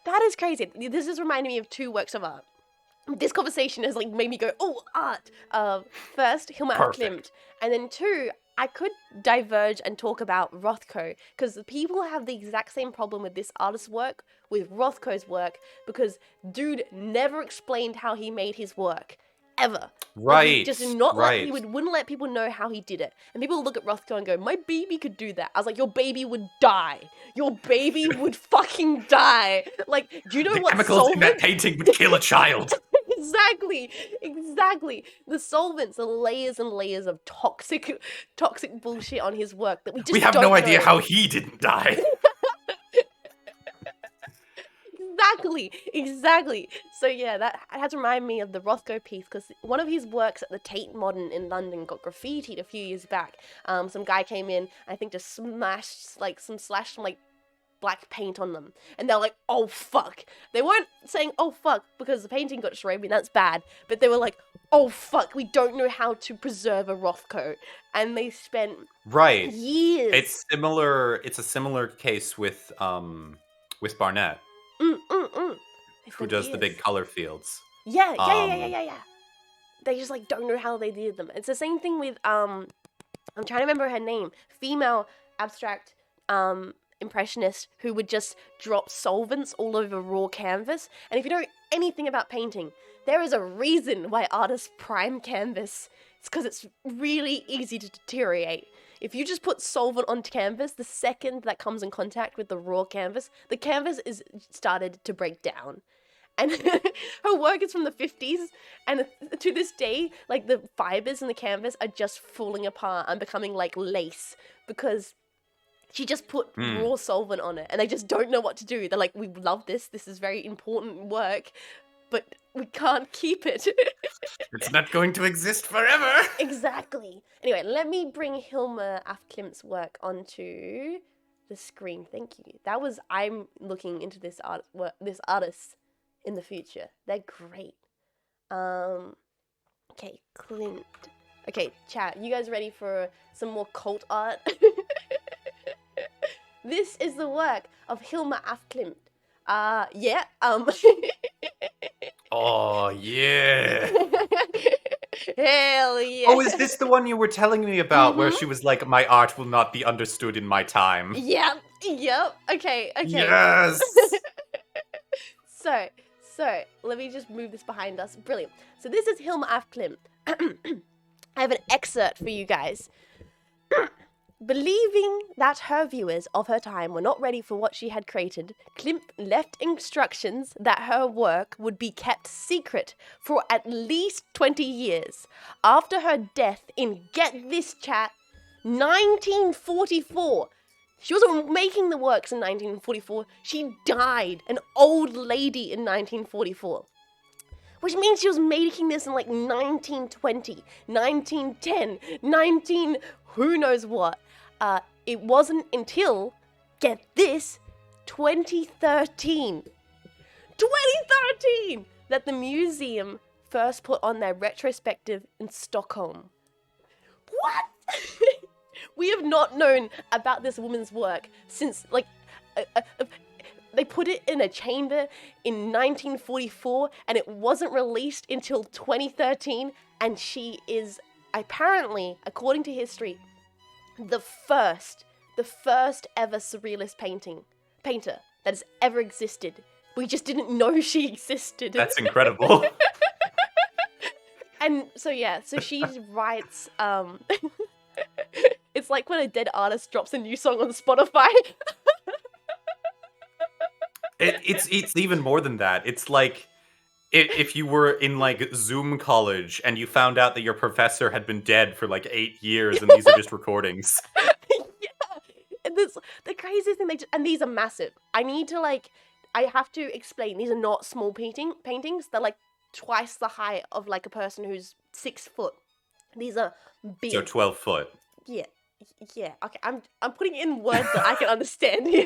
That is crazy. This is reminding me of two works of art. This conversation has like made me go, oh, art. First, Hilma af Klimt. And then two, I could diverge and talk about Rothko, because people have the exact same problem with this artist's work with Rothko's work, because dude never explained how he made his work. Ever. Right. He just wouldn't let people know how he did it. And people look at Rothko and go, my baby could do that. I was like, your baby would die. Your baby would fucking die. Like, do you know what chemicals in that painting would kill a child? Exactly. The solvents, the layers and layers of toxic bullshit on his work that we have no idea how he didn't die. exactly. So yeah, that has reminded me of the Rothko piece because one of his works at the Tate Modern in London got graffitied a few years back. Some guy came in, I think, just slashed some like black paint on them, and they're like, "Oh fuck!" They weren't saying "Oh fuck" because the painting got destroyed, and that's bad. But they were like, "Oh fuck, we don't know how to preserve a Rothko," and they spent years. It's similar. It's a similar case with Barnett, who does the big color fields. Yeah. They just like don't know how they did them. It's the same thing with I'm trying to remember her name, female abstract impressionist who would just drop solvents all over raw canvas. And if you know anything about painting, there is a reason why artists prime canvas. It's because it's really easy to deteriorate. If you just put solvent on canvas, the second that comes in contact with the raw canvas, the canvas is started to break down. And her work is from the 50s, and to this day, like, the fibers in the canvas are just falling apart and becoming like lace because she just put raw solvent on it, and they just don't know what to do. They're like, "We love this. This is very important work, but we can't keep it." It's not going to exist forever. Exactly. Anyway, let me bring Hilma af Klimt's work onto the screen. Thank you. I'm looking into this artist in the future. They're great. Okay, Klimt. Okay, chat. You guys ready for some more cult art? This is the work of Hilma af Klimt. Yeah. Oh yeah. Hell yeah. Oh, is this the one you were telling me about where she was like, "My art will not be understood in my time"? Yep. Okay. Yes. So, let me just move this behind us. Brilliant. So this is Hilma af Klimt. I have an excerpt for you guys. Believing that her viewers of her time were not ready for what she had created, Klimt left instructions that her work would be kept secret for at least 20 years. After her death in, get this chat, 1944. She wasn't making the works in 1944. She died, an old lady, in 1944. Which means she was making this in like 1920, 1910, who knows what. It wasn't until, get this, 2013, that the museum first put on their retrospective in Stockholm. What? We have not known about this woman's work since, like, they put it in a chamber in 1944, and it wasn't released until 2013, and she is apparently, according to history, the first ever surrealist painter that has ever existed. We just didn't know she existed. That's incredible. And so she writes, it's like when a dead artist drops a new song on Spotify. It's even more than that. It's like if you were in like Zoom college and you found out that your professor had been dead for like 8 years and these are just recordings. Yeah. And the craziest thing, and these are massive. I have to explain, these are not small paintings. They're like twice the height of like a person who's 6 foot. These are big. So 12 foot. Yeah. Okay, I'm putting in words that I can understand here.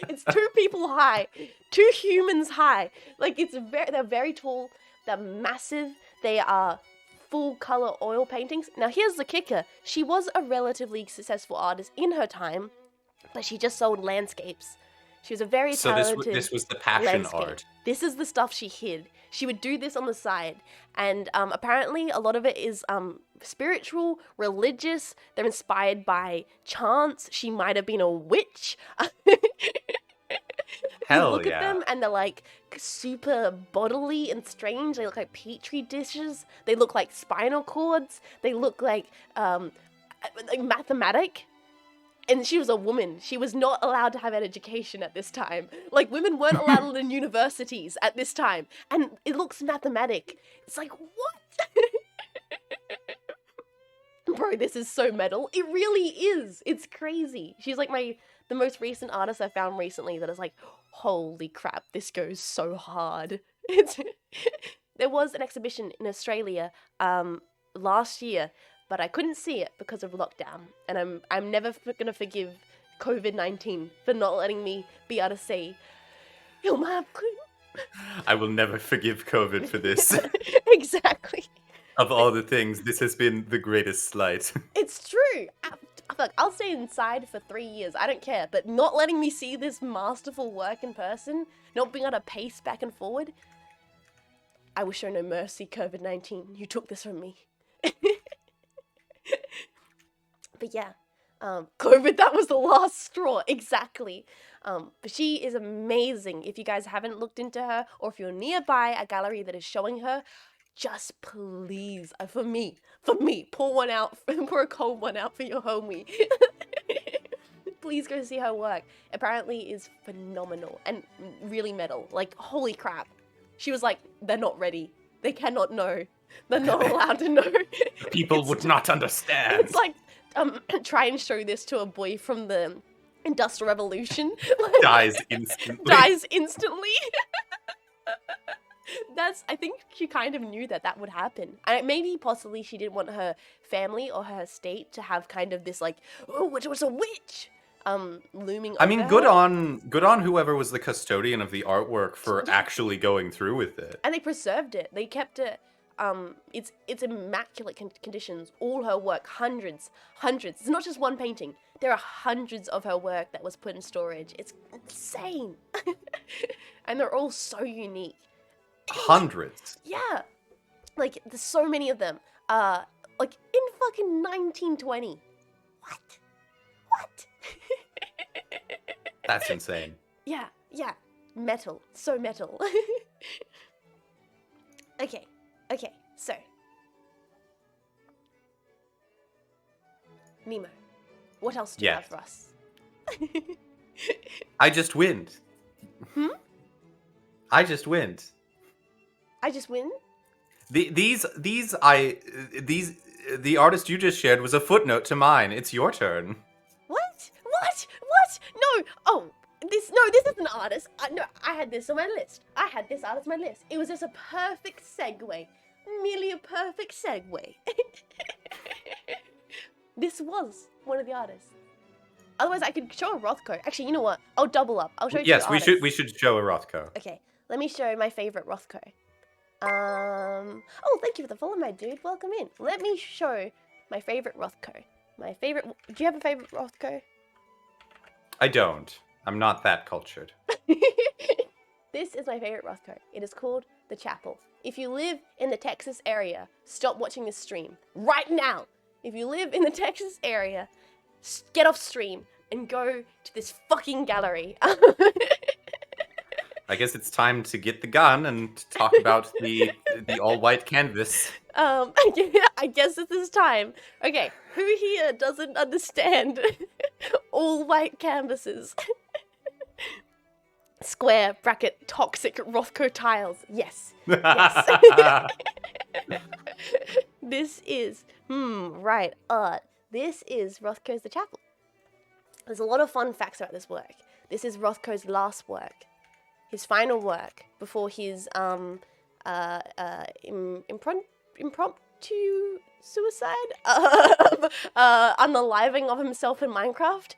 It's 2 people high, 2 humans high. Like, they're very tall, they're massive, they are full color oil paintings. Now here's the kicker, she was a relatively successful artist in her time, but she just sold landscapes. She was a very talented. So this was the passion landscape. art. This is the stuff she hid. She would do this on the side, and apparently a lot of it is spiritual, religious. They're inspired by chants. She might have been a witch. Hell you look yeah. at them and they're like super bodily and strange. They look like petri dishes. They look like spinal cords. They look like mathematic. And she was a woman. She was not allowed to have an education at this time. Like, women weren't allowed in universities at this time. And it looks mathematic. It's like, what? Bro, this is so metal. It really is. It's crazy. She's like the most recent artist I found recently that is like, holy crap, this goes so hard. It's there was an exhibition in Australia last year, but I couldn't see it because of lockdown, and I'm never gonna forgive COVID-19 for not letting me be able to see I will never forgive COVID for this. Exactly. Of all the things, this has been the greatest slight. It's true. Look, I'll stay inside for 3 years. I don't care. But not letting me see this masterful work in person, not being able to pace back and forward, I will show no mercy, COVID-19. You took this from me. But yeah, COVID, that was the last straw. Exactly. But she is amazing. If you guys haven't looked into her, or if you're nearby a gallery that is showing her, just please, for me, pour a cold one out for your homie. Please go see her work. Apparently is phenomenal and really metal. Like, holy crap. She was like, they're not ready. They cannot know. They're not allowed to know. People would not understand. It's like, try and show this to a boy from the Industrial Revolution. Dies instantly. Dies instantly. I think she kind of knew that would happen. Maybe possibly she didn't want her family or her estate to have kind of this like, oh, it was a witch looming over I mean, her. good on whoever was the custodian of the artwork for actually going through with it. And they preserved it. They kept it. It's immaculate conditions. All her work, hundreds. It's not just one painting. There are hundreds of her work that was put in storage. It's insane. And they're all so unique. Hundreds. Yeah. Like, there's so many of them. Like, in fucking 1920. What? That's insane. Yeah. Metal. So metal. Okay, so. Nemo, what else do you have for us? I just win. I just win. The artist you just shared was a footnote to mine. It's your turn. What? No. Oh, this isn't an artist. No, I had this on my list. I had this artist on my list. It was just a perfect segue. Merely a perfect segue. This was one of the artists. Otherwise, I could show a Rothko. Actually, you know what? I'll double up. I'll show you. Yes, we should show a Rothko. Okay, let me show my favorite Rothko. Oh, thank you for the follow, my dude. Welcome in. Let me show my favorite Rothko. Do you have a favorite Rothko? I don't. I'm not that cultured. This is my favorite Rothko. It is called The Chapel. If you live in the Texas area, stop watching this stream right now. If you live in the Texas area, get off stream and go to this fucking gallery. I guess it's time to get the gun and talk about the all-white canvas. I guess this is time. Okay, who here doesn't understand all-white canvases? Square, bracket, toxic Rothko tiles. Yes. This is, right, this is Rothko's The Chapel. There's a lot of fun facts about this work. This is Rothko's last work. His final work before his impromptu suicide, unaliving of himself in Minecraft.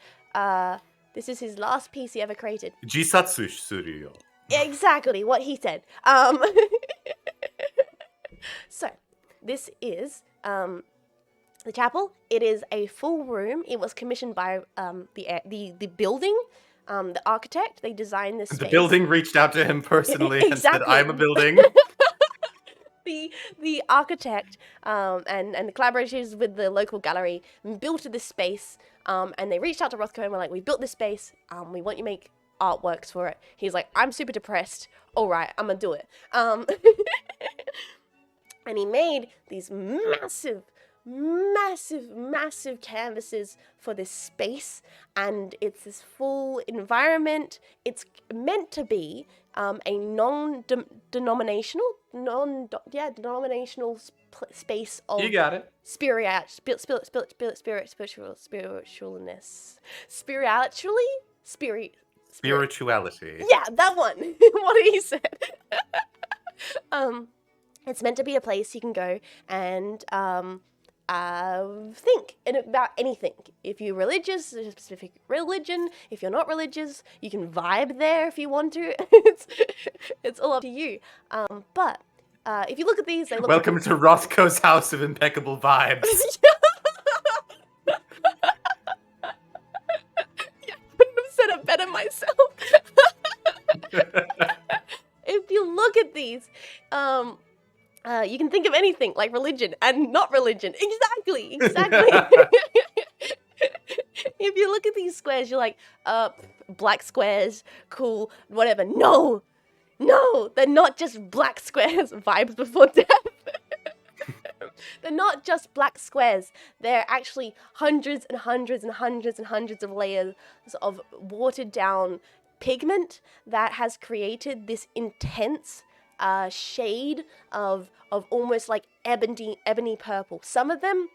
This is his last piece he ever created. Jisatsu suru yo. Exactly what he said. So, this is The Chapel. It is a full room. It was commissioned by the building. The architect, they designed this space. The building reached out to him personally and said, I'm a building. The architect and the collaborations with the local gallery built this space, and they reached out to Rothko and were like, we built this space, we want you to make artworks for it. He's like, I'm super depressed. All right, I'm gonna do it. And he made these massive canvases for this space, and it's this full environment. It's meant to be a denominational space of You got it. spiritualness. Spirituality. Yeah, that one. What he said. It's meant to be a place you can go and think about anything. If you're religious, there's a specific religion. If you're not religious, you can vibe there if you want to. It's all up to you. But if you look at these, they look. Welcome to Rothko's House of Impeccable Vibes. Yeah, I couldn't have said it better myself. If you look at these, you can think of anything like religion and not religion. Exactly. If you look at these squares, you're like, black squares, cool, whatever. No, they're not just black squares. Vibes before death. They're not just black squares. They're actually hundreds and hundreds and hundreds and hundreds of layers of watered down pigment that has created this intense shade of almost like ebony purple. Some of them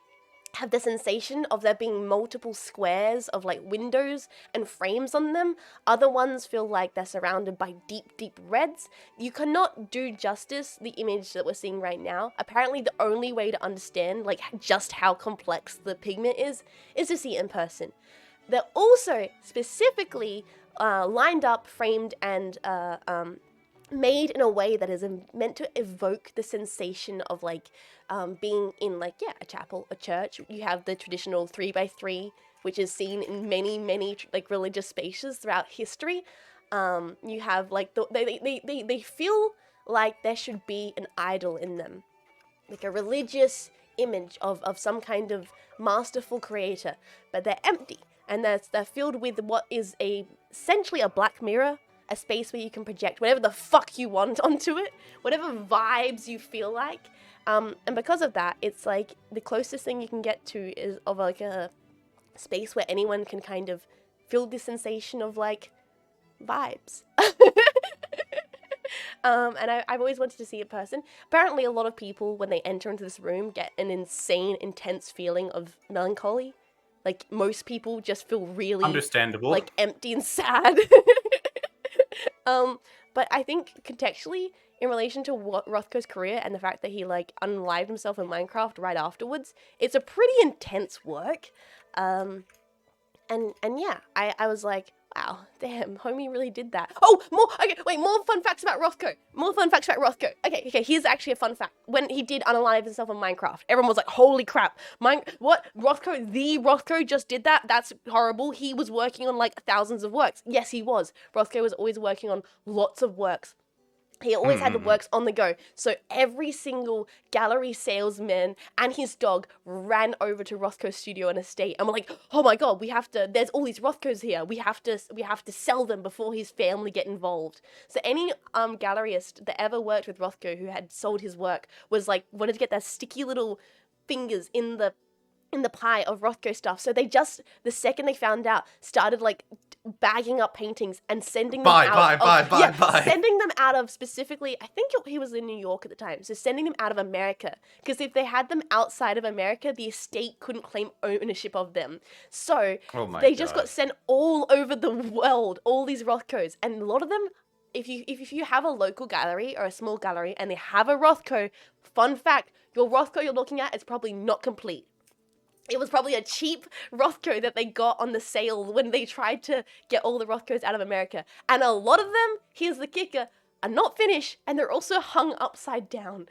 have the sensation of there being multiple squares of like windows and frames on them. Other ones feel like they're surrounded by deep reds. You cannot do justice the image that we're seeing right now. Apparently the only way to understand like just how complex the pigment is to see it in person. They're also specifically lined up, framed, and made in a way that is meant to evoke the sensation of like being in like a chapel, a church. You have the traditional 3x3, which is seen in many like religious spaces throughout history. You have like they feel like there should be an idol in them, like a religious image of some kind of masterful creator, but they're empty and they're filled with what is essentially a black mirror. A space where you can project whatever the fuck you want onto it, whatever vibes you feel like. And because of that, it's like the closest thing you can get to is of like a space where anyone can kind of feel the sensation of like vibes. And I've always wanted to see a person. Apparently a lot of people, when they enter into this room, get an insane, intense feeling of melancholy. Like most people just feel really understandable, like empty and sad. But I think contextually, in relation to what Rothko's career and the fact that he like unalived himself in Minecraft right afterwards, it's a pretty intense work. And yeah, I was like, wow, damn, homie really did that. Oh, more fun facts about Rothko. Okay, here's actually a fun fact. When he did unalive himself in Minecraft, everyone was like, holy crap, what? Rothko just did that? That's horrible. He was working on like thousands of works. Yes, he was. Rothko was always working on lots of works. He always had the works on the go. So every single gallery salesman and his dog ran over to Rothko's studio and estate and were like, oh my god, there's all these Rothkos here. We have to sell them before his family get involved. So any galleryist that ever worked with Rothko who had sold his work was like, wanted to get their sticky little fingers in the pie of Rothko stuff. So they just, the second they found out, started like bagging up paintings and sending them sending them out of specifically, I think he was in New York at the time, so sending them out of America, because if they had them outside of America, the estate couldn't claim ownership of them. So they just got sent all over the world, all these Rothkos, and a lot of them, if you have a local gallery or a small gallery and they have a Rothko, fun fact, your Rothko you're looking at is probably not complete. It was probably a cheap Rothko that they got on the sale when they tried to get all the Rothkos out of America. And a lot of them, here's the kicker, are not finished, and they're also hung upside down.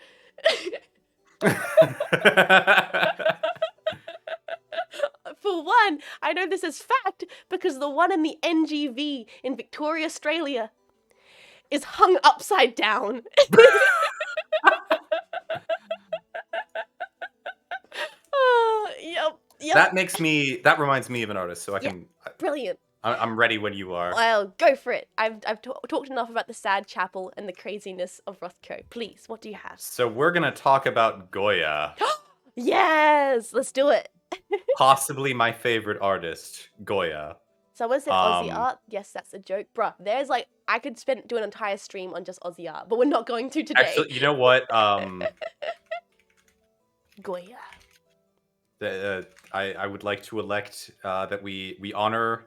For one, I know this is fact because the one in the NGV in Victoria, Australia is hung upside down. Yep. That reminds me of an artist, so I can. Brilliant. I'm ready when you are. Well, go for it. I've talked enough about the sad chapel and the craziness of Rothko. Please, what do you have? So we're gonna talk about Goya. Yes, let's do it. Possibly my favorite artist, Goya. Someone said Aussie art. Yes, that's a joke, bruh. There's like I could do an entire stream on just Aussie art, but we're not going to today. Actually, you know what? Goya. I would like to elect that we honor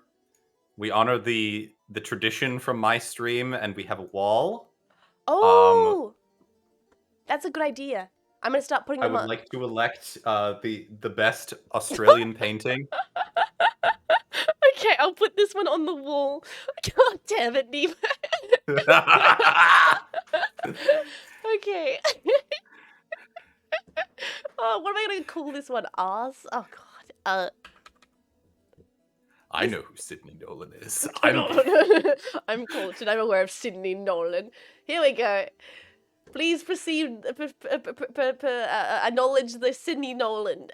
We honor the tradition from my stream, and we have a wall. Oh, that's a good idea. I'm gonna start putting I them would up. like to elect the best Australian painting. Okay, I'll put this one on the wall. God damn it, Nemo. Okay. Oh, what am I gonna call this one? Arse? Oh god. I know who Sydney Nolan is. I'm cultured. I'm aware of Sydney Nolan. Here we go. Please proceed. Acknowledge the Sydney Nolan.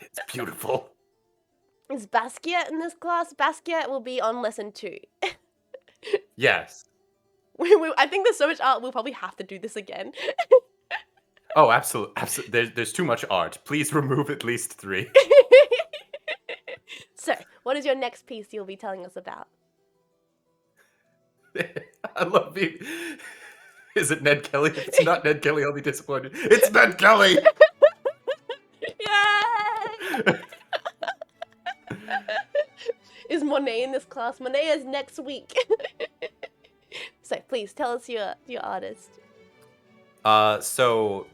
It's beautiful. Is Basquiat in this class? Basquiat will be on lesson 2. Yes. I think there's so much art. We'll probably have to do this again. Oh, absolutely. There's too much art. Please remove at least 3. So, what is your next piece you'll be telling us about? I love you. Is it Ned Kelly? If it's not Ned Kelly, I'll be disappointed. It's Ned Kelly! Yay! Is Monet in this class? Monet is next week. So, please tell us your artist. So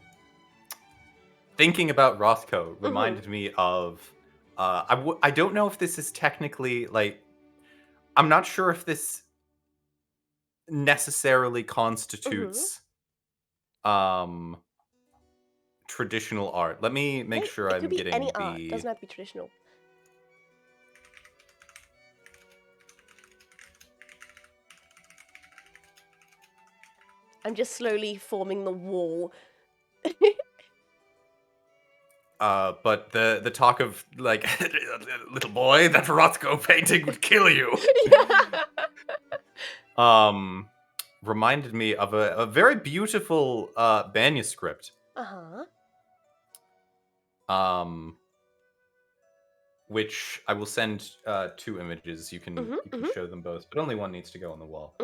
thinking about Rothko reminded me of I don't know if this is technically like, I'm not sure if this necessarily constitutes traditional art. Let me make sure it I'm could be getting any the art. Doesn't have to be traditional. I'm just slowly forming the wall. But the talk of like, little boy, that Rothko painting would kill you. Reminded me of a very beautiful manuscript. Which I will send 2 images. You can show them both, but only one needs to go on the wall.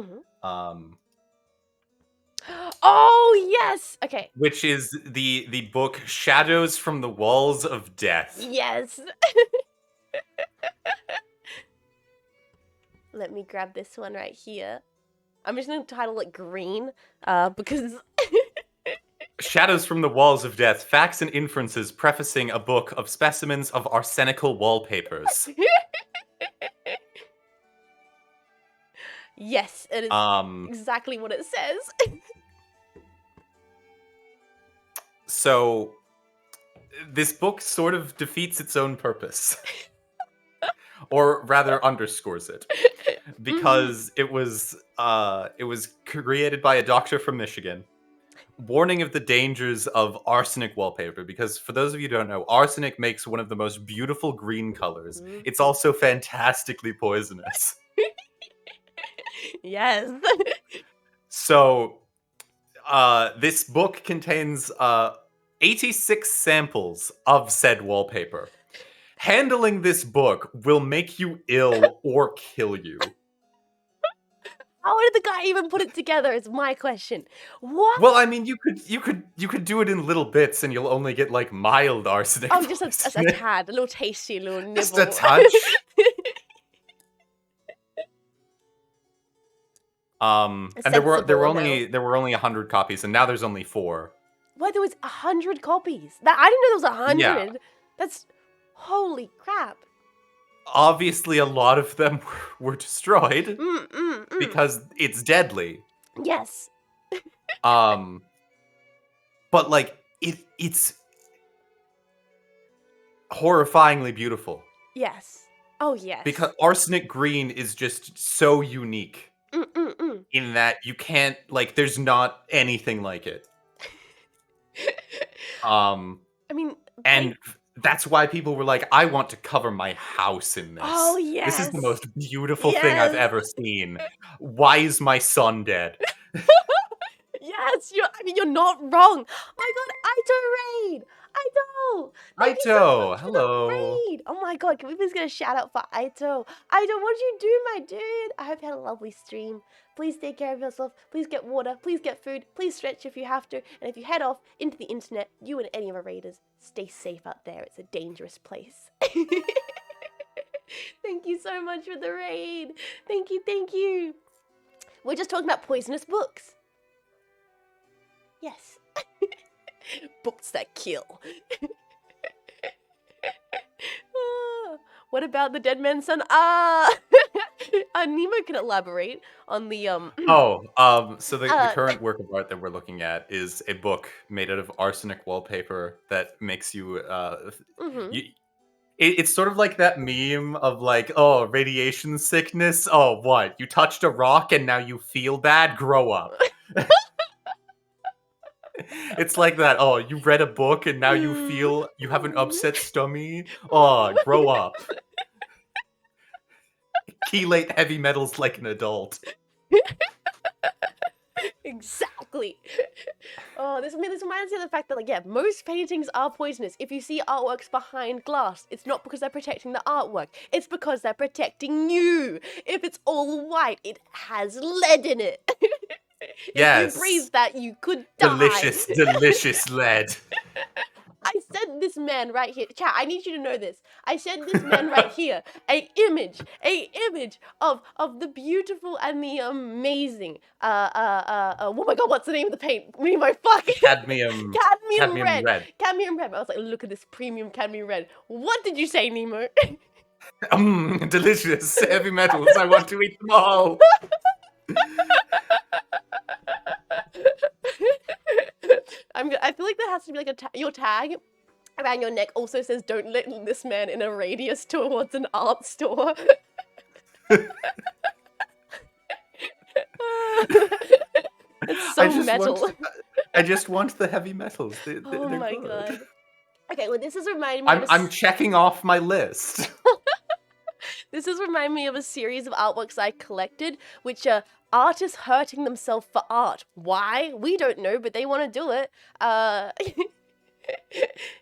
Oh yes. Okay. Which is the book Shadows from the Walls of Death. Yes. Let me grab this one right here. I'm just gonna title it green, because Shadows from the Walls of Death, Facts and Inferences Prefacing a Book of Specimens of Arsenical Wallpapers. Yes, it is exactly what it says. So, this book sort of defeats its own purpose. Or rather underscores it. Because it was created by a doctor from Michigan, warning of the dangers of arsenic wallpaper. Because for those of you who don't know, arsenic makes one of the most beautiful green colors. It's also fantastically poisonous. Yes. So, this book contains 86 samples of said wallpaper. Handling this book will make you ill or kill you. How did the guy even put it together? Is my question. What? Well, I mean, you could do it in little bits, and you'll only get like mild arsenic. Oh, just a tad, a little tasty, a little nibble. Just a touch. And there were only 100 copies, and now there's only 4. What? There was 100 copies. I didn't know there was 100. Yeah. That's holy crap. Obviously, a lot of them were destroyed because it's deadly. Yes. But like it's horrifyingly beautiful. Yes. Oh yes. Because arsenic green is just so unique. In that you can't, like, there's not anything like it. I mean, and that's why people were like, I want to cover my house in this. Oh yes. This is the most beautiful thing I've ever seen. Why is my son dead? Yes, you're not wrong. My god, Ito Raid! Ito! Ito, hello. Raid. Oh my god, can we please get a shout out for Ito? Ito, what did you do, my dude? I hope you had a lovely stream. Please take care of yourself. Please get water. Please get food. Please stretch if you have to. And if you head off into the internet, you and any of our raiders, stay safe out there. It's a dangerous place. Thank you so much for the raid. Thank you, thank you. We're just talking about poisonous books. Yes. Books that kill. What about the Dead Man's Son? Nemo can elaborate on the So the current work of art that we're looking at is a book made out of arsenic wallpaper that makes you it's sort of like that meme of like, oh, radiation sickness. Oh, what? You touched a rock and now you feel bad? Grow up. It's like that. Oh, you read a book and now you feel you have an upset stomach. Oh, grow up. Chelate heavy metals like an adult. Exactly. Oh, this reminds me of the fact that, like, yeah, most paintings are poisonous. If you see artworks behind glass, it's not because they're protecting the artwork. It's because they're protecting you. If it's all white, it has lead in it. Yes. If you breathe that, you could die. Delicious lead. I sent this man right here. Chat, I need you to know this. I sent this man right here a image of the beautiful and the amazing oh my god, what's the name of the paint? My fuck. Cadmium red. Cadmium red. I was like, look at this premium cadmium red. What did you say, Nemo? Delicious heavy metals. I want to eat them all. I feel like there has to be like your tag around your neck also says, don't let this man in a radius towards an art store. It's so metal. I just want the heavy metals. Oh my god. Okay, well, this is reminding me I'm checking off my list. This is reminding me of a series of artworks I collected, which are artists hurting themselves for art. Why? We don't know, but they want to do it.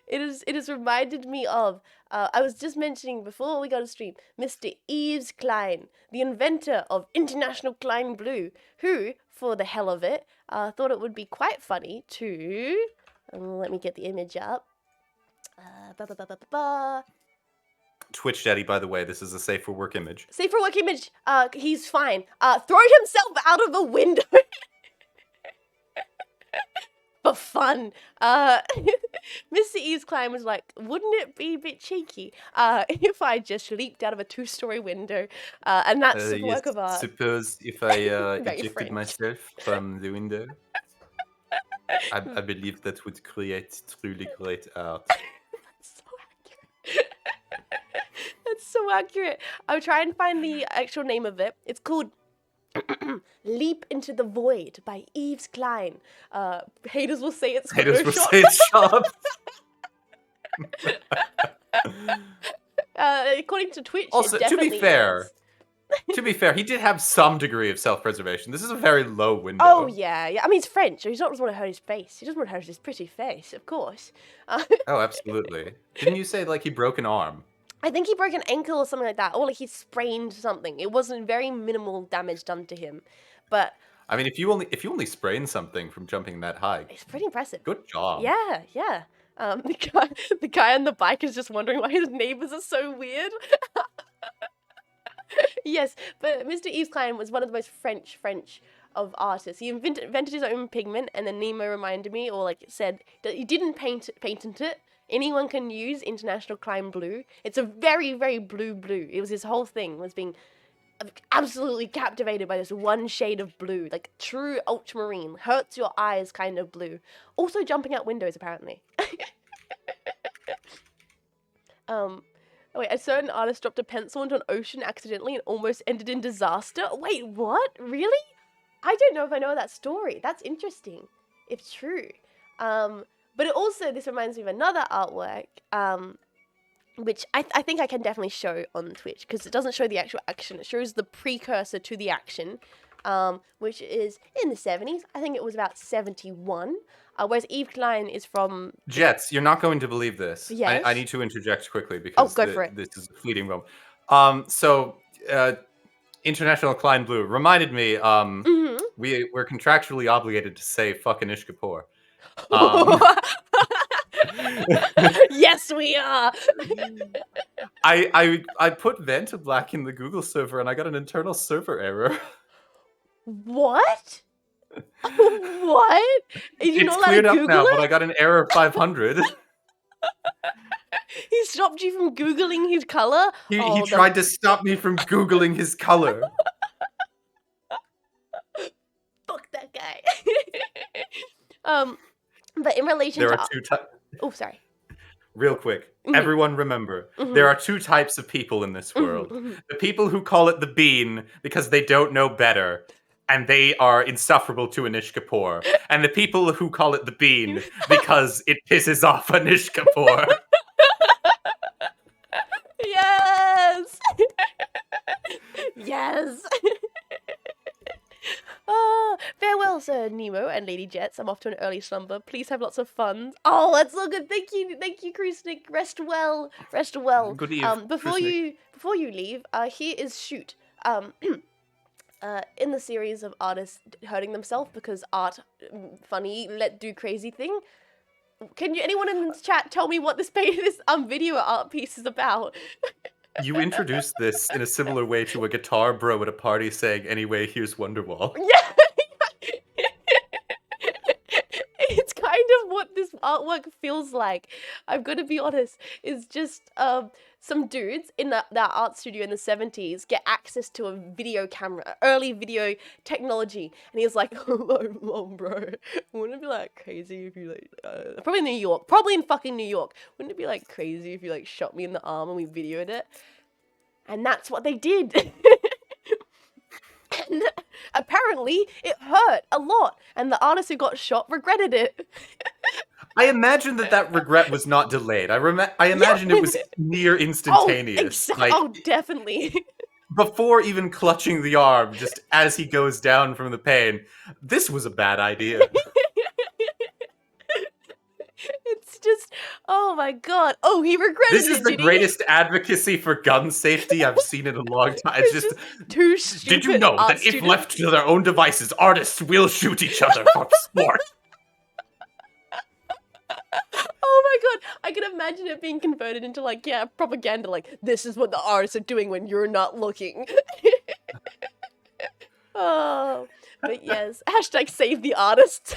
It has reminded me of, I was just mentioning before we got to stream, Mr. Yves Klein, the inventor of International Klein Blue, who, for the hell of it, thought it would be quite funny to, let me get the image up. Twitch Daddy, by the way, this is a safe for work image. Safe for work image. He's fine. Throw himself out of a window. For fun. Mr. Yves Klein was like, wouldn't it be a bit cheeky if I just leaped out of a 2-story window? And that's the work of art. Suppose if I ejected myself from the window, I believe that would create truly great art. That's so accurate. I'll try and find the actual name of it. It's called Leap into the Void by Yves Klein. Haters will say it's Haters will say it's sharp. According to Twitch, also, it definitely to be fair, he did have some degree of self-preservation. This is a very low window. Oh, yeah. I mean, he's French, so he doesn't want to hurt his face. He doesn't want to hurt his pretty face, of course. Oh, absolutely. Didn't you say, like, he broke an arm? I think he broke an ankle or something like that, or like he sprained something. It wasn't very minimal damage done to him, but I mean, if you only sprain something from jumping that high, it's pretty impressive. Good job. Yeah, yeah. The guy on the bike is just wondering why his neighbors are so weird. Yes, but Mr. Yves Klein was one of the most French of artists. He invented his own pigment, and then Nemo reminded me, or like said, that he didn't patent it. Anyone can use International Klein Blue. It's a very, very blue. It was his whole thing, was being absolutely captivated by this one shade of blue, like true ultramarine, hurts your eyes kind of blue. Also jumping out windows, apparently. Wait, a certain artist dropped a pencil into an ocean accidentally and almost ended in disaster? Wait, what? Really? I don't know if I know that story. That's interesting, if true. But it also, this reminds me of another artwork, which I think I can definitely show on Twitch, because it doesn't show the actual action. It shows the precursor to the action, which is in the 70s. I think it was about 71. Whereas Yves Klein is from... Jets, you're not going to believe this. Yes? I need to interject quickly because go for it. This is a fleeting moment. International Klein Blue reminded me, we're contractually obligated to say fucking Ish Kapoor. Yes, we are. I put Vanta Black in the Google server and I got an internal server error. What? What? Are you It's not allowed to cleared up Google now, but I it? got an error of 500. He stopped you from Googling his color? He tried to stop me from Googling his color. Fuck that guy. But in relation There to... are two types. Oh, sorry. Real quick, Mhm. everyone remember, Mhm. there are two types of people in this world. Mhm. The people who call it the bean because they don't know better, and they are insufferable to Anish Kapoor. And the people who call it the bean because it pisses off Anish Kapoor. Yes! Yes! Farewell, Sir Nemo and Lady Jets. I'm off to an early slumber. Please have lots of fun. Oh, that's so good. Thank you, Krusnik. Rest well. Rest well. Good eve, Before Krusnik. you leave, here is Shoot. In the series of artists hurting themselves because art, funny, let do crazy thing. Can anyone in the chat tell me what this video art piece is about? You introduced this in a similar way to a guitar bro at a party saying, "Anyway, here's Wonderwall." Yeah. It's kind of what this artwork feels like. I'm gonna be honest. It's just some dudes in that art studio in the 70s get access to a video camera, early video technology, and he's like, "Oh, bro, wouldn't it be like crazy if you like probably in New York, probably in fucking New York, wouldn't it be like crazy if you like shot me in the arm and we videoed it?" And that's what they did. And apparently it hurt a lot, and the artist who got shot regretted it. I imagine that regret was not delayed. I imagine it was near instantaneous. Oh, definitely. Before even clutching the arm, just as he goes down from the pain, this was a bad idea. It's just, oh my god. Oh, he regretted it. This is the greatest advocacy for gun safety I've seen in a long time. It's just too stupid. Did you know that if left to their own devices, artists will shoot each other for sport? Oh my god, I can imagine it being converted into like, yeah, propaganda, like, this is what the artists are doing when you're not looking. Oh, but yes, hashtag save the artists.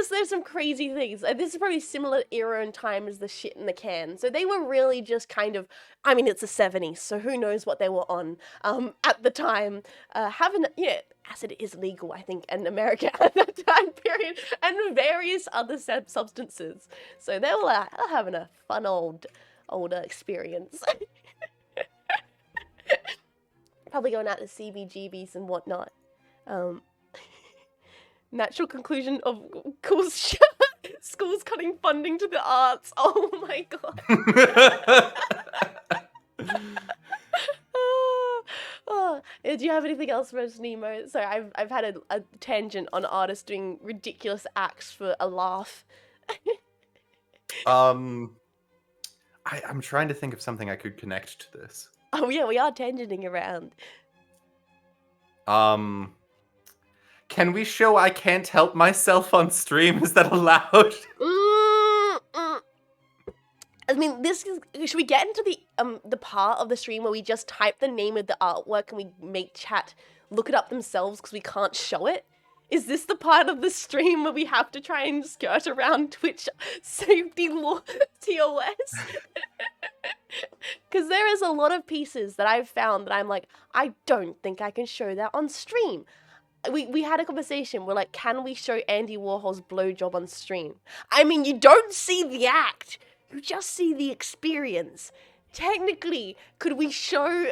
There's some crazy things. This is probably similar era and time as the shit in the can. So they were really just kind of, I mean, it's the 70s, so who knows what they were on at the time. Acid is legal, I think, in America at that time period, and various other substances. So they were having a fun old experience. Probably going out to CBGBs and whatnot. Natural conclusion of schools cutting funding to the arts. Oh my god. Do you have anything else for us, Nemo? Sorry, I've had a tangent on artists doing ridiculous acts for a laugh. I'm trying to think of something I could connect to this. Oh yeah, we are tangenting around. Can we show I can't help myself on stream? Is that allowed? I mean, should we get into the part of the stream where we just type the name of the artwork and we make chat look it up themselves because we can't show it? Is this the part of the stream where we have to try and skirt around Twitch safety law TOS? Because there is a lot of pieces that I've found that I'm like, I don't think I can show that on stream. We had a conversation. We're like, can we show Andy Warhol's blowjob on stream? I mean, you don't see the act. You just see the experience. Technically, could we show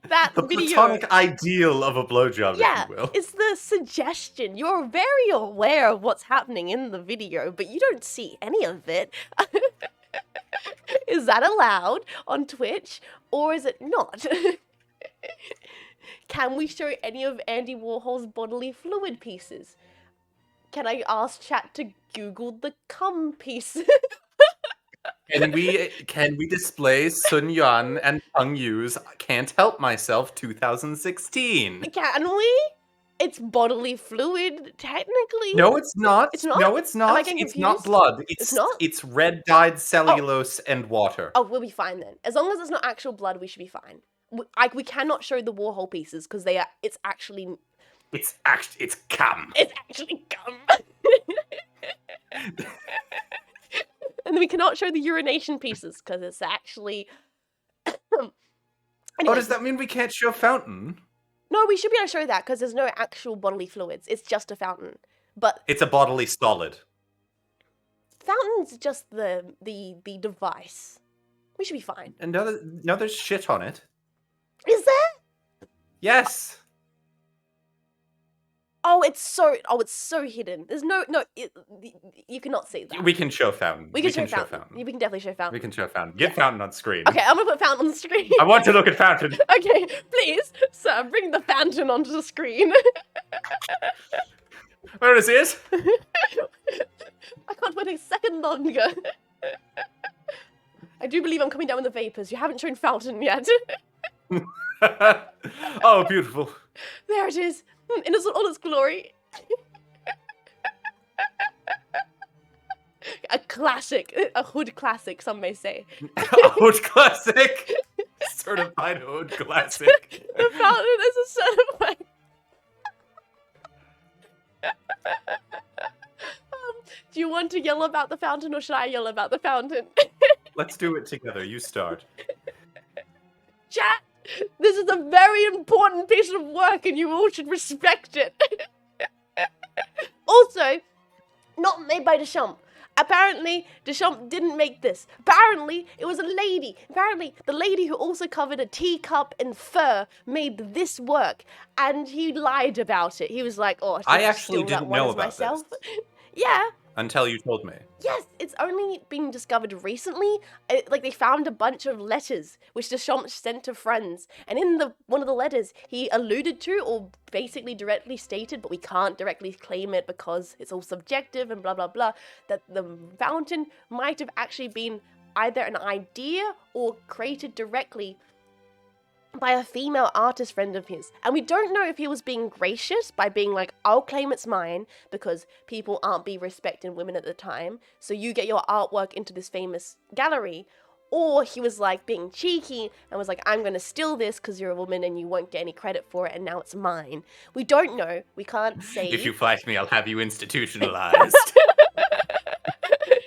that the video? The platonic ideal of a blowjob, yeah, if you will. It's the suggestion. You're very aware of what's happening in the video, but you don't see any of it. Is that allowed on Twitch, or is it not? Can we show any of Andy Warhol's bodily fluid pieces? Can I ask chat to Google the cum piece? Can we display Sun Yuan and Peng Yu's Can't Help Myself 2016? Can we? It's bodily fluid, technically. No, it's not. It's not? No, it's Am I not. getting It's not confused? blood. It's not? It's red dyed cellulose and water. Oh, we'll be fine then. As long as it's not actual blood, we should be fine. We cannot show the Warhol pieces because it's actually cum. It's actually gum. And then we cannot show the urination pieces because it's actually. Oh, does that mean we can't show fountain? No, we should be able to show that because there's no actual bodily fluids. It's just a fountain. But it's a bodily solid. Fountain's just the device. We should be fine. And no, there's shit on it. Is there? Yes. Oh, it's so hidden. There's no, you cannot see that. We can show fountain. We can show fountain. We can definitely show fountain. We can show fountain. Get fountain on screen. Okay, I'm gonna put fountain on the screen. I want to look at fountain. Okay, please, sir, bring the fountain onto the screen. Where is it? I can't wait a second longer. I do believe I'm coming down with the vapors. You haven't shown fountain yet. Oh, beautiful. There it is, in all its glory. A classic, a hood classic, some may say. A hood classic? Certified hood classic. The fountain is a certified... Do you want to yell about the fountain or should I yell about the fountain? Let's do it together. You start. Chat! This is a very important piece of work and you all should respect it. Also, not made by Deschamps. Apparently, Deschamps didn't make this. Apparently, it was a lady. Apparently, the lady who also covered a teacup in fur made this work. And he lied about it. He was like, oh, I actually didn't know about this. Yeah. Until you told me. Yes, it's only been discovered recently. Like, they found a bunch of letters which Deschamps sent to friends. And in one of the letters, he alluded to, or basically directly stated, but we can't directly claim it because it's all subjective and blah, blah, blah, that the fountain might have actually been either an idea or created directly by a female artist friend of his. And we don't know if he was being gracious by being like, I'll claim it's mine because people aren't be respecting women at the time, so you get your artwork into this famous gallery, or he was like being cheeky and was like, I'm gonna steal this because you're a woman and you won't get any credit for it and now it's mine. We don't know. We can't say. If you fight me, I'll have you institutionalized.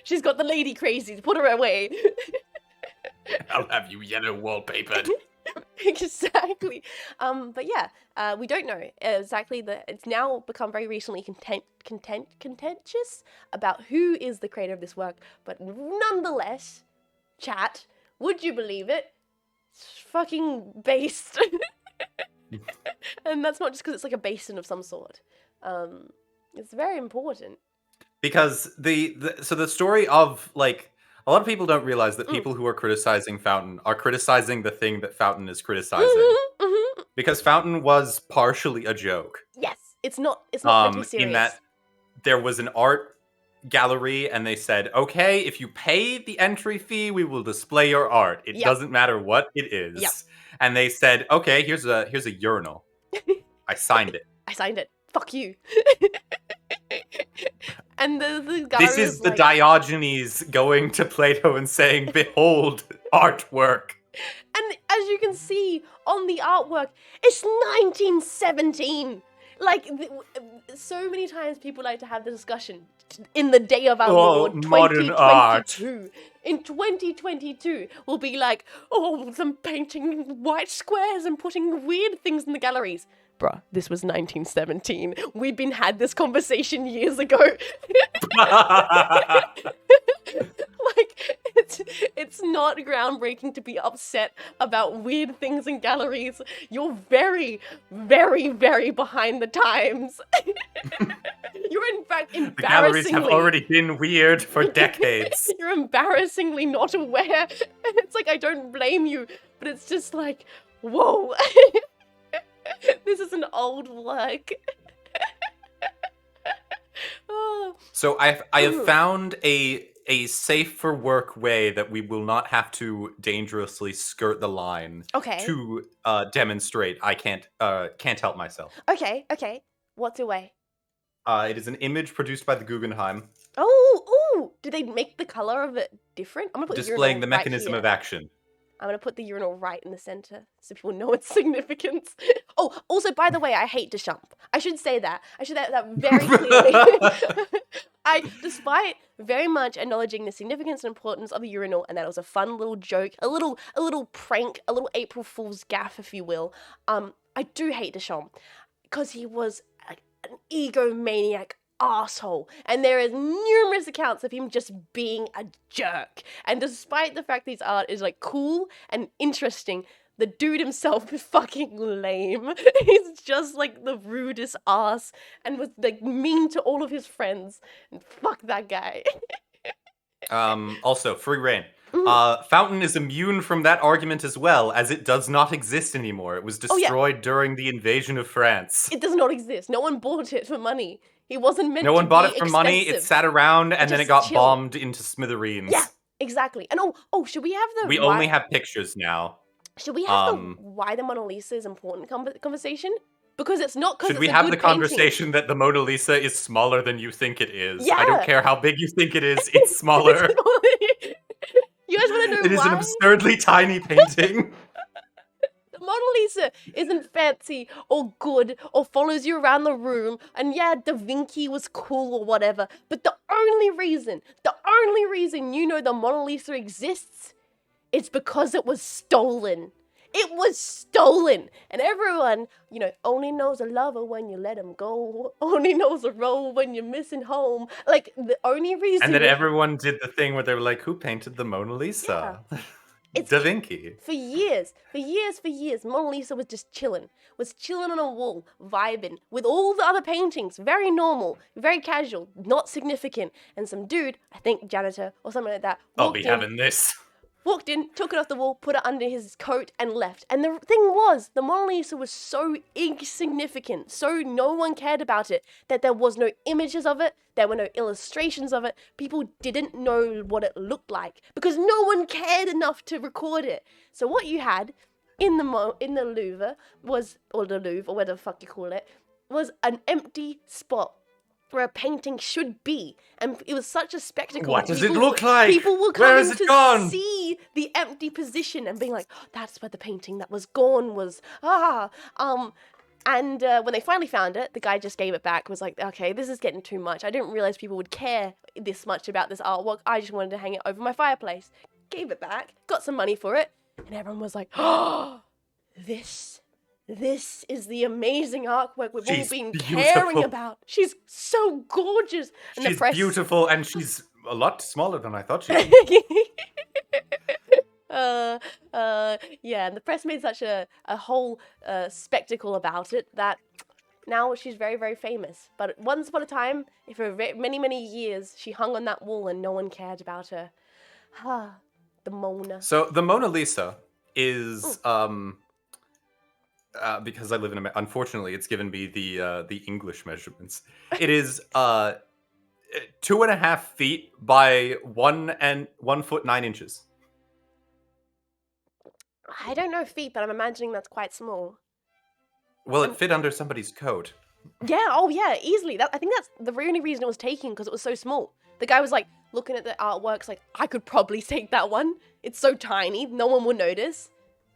She's got the lady crazy. Put her away. I'll have you yellow wallpapered. Exactly. But yeah, we don't know exactly. It's now become very recently contentious about who is the creator of this work. But nonetheless, chat, would you believe it? It's fucking based. And that's not just because it's like a basin of some sort. It's very important. Because the story of, like, a lot of people don't realize that people who are criticizing Fountain are criticizing the thing that Fountain is criticizing. Because Fountain was partially a joke. Yes, it's not meant to be serious. In that there was an art gallery and they said, okay, if you pay the entry fee, we will display your art. It doesn't matter what it is. Yep. And they said, okay, here's a urinal. I signed it. I signed it. Fuck you. And the gallery this is the Diogenes going to Plato and saying, behold, artwork. And as you can see on the artwork, it's 1917. Like, so many times people like to have the discussion in the day of our Lord, 2022. In 2022, we'll be like, oh, them painting white squares and putting weird things in the galleries. Bruh, this was 1917. We've had this conversation years ago. Like, it's not groundbreaking to be upset about weird things in galleries. You're very, very, very behind the times. You're in fact embarrassingly... The galleries have already been weird for decades. You're embarrassingly not aware. It's like, I don't blame you, but it's just like, whoa. This is an old work. Oh. So I have found a safe for work way that we will not have to dangerously skirt the line. Okay. To demonstrate I can't help myself. Okay. What's away? It is an image produced by the Guggenheim, Oh, did they make the color of it different? I'm gonna put the displaying urinal the right mechanism here. of action. I'm gonna put the urinal right in the center so people know its significance. Oh, also, by the way, I hate Deschamps. I should say that. I should say that very clearly. Despite very much acknowledging the significance and importance of the urinal, and that it was a fun little joke, a little prank, a little April Fool's gaff, if you will. I do hate Deschamps because he was an egomaniac asshole, and there is numerous accounts of him just being a jerk. And despite the fact that his art is like cool and interesting, the dude himself is fucking lame. He's just like the rudest ass and was like mean to all of his friends. And fuck that guy. Also, free reign. Fountain is immune from that argument as well, as it does not exist anymore. It was destroyed during the invasion of France. It does not exist. No one bought it for money. He wasn't meant to be No one bought it for money. It expensive. sat around and then it just got chilled. bombed into smithereens. Yeah, exactly. And should we have the We only have pictures now. Should we have the why the Mona Lisa is important conversation? Because it's not because Should we have the conversation that the Mona Lisa is smaller than you think it is? Yeah. I don't care how big you think it is, it's smaller. You guys want to know why? It is an absurdly tiny painting. The Mona Lisa isn't fancy or good or follows you around the room, and yeah, Da Vinci was cool or whatever, but the only reason you know the Mona Lisa exists is because it was stolen. It was stolen. And everyone, only knows a lover when you let him go. Only knows a road when you're missing home. Like, the only reason... And then everyone did the thing where they were like, who painted the Mona Lisa? Yeah. Da Vinci. For years, Mona Lisa was just chilling on a wall, vibing with all the other paintings. Very normal, very casual, not significant. And some dude, I think janitor or something like that, I'll be having this. Walked in, took it off the wall, put it under his coat, and left. And the thing was, the Mona Lisa was so insignificant, so no one cared about it, that there was no images of it, there were no illustrations of it. People didn't know what it looked like, because no one cared enough to record it. So what you had in the Louvre was, or the Louvre, or whatever the fuck you call it, was an empty spot where a painting should be, and it was such a spectacle. What does it look like? People were Where coming is it to gone? see the empty position and being like, oh, that's where the painting that was gone was. And when they finally found it, the guy just gave it back. Was like, okay, this is getting too much. I didn't realize people would care this much about this artwork. I just wanted to hang it over my fireplace. Gave it back, got some money for it, and everyone was like, oh, this is the amazing artwork we've all been caring about. She's so gorgeous. And She's beautiful, and she's a lot smaller than I thought she was. Yeah, and the press made such a whole spectacle about it that now she's very, very famous. But once upon a time, for many, many years, she hung on that wall and no one cared about her. The Mona. So the Mona Lisa is... because I live in America, unfortunately, it's given me the English measurements. It is 2.5 feet by 1 foot 9 inches. I don't know feet, but I'm imagining that's quite small. Well, it fit under somebody's coat. Yeah, easily. I think that's the only reason it was taken, because it was so small. The guy was like looking at the artworks, like, I could probably take that one. It's so tiny, no one will notice.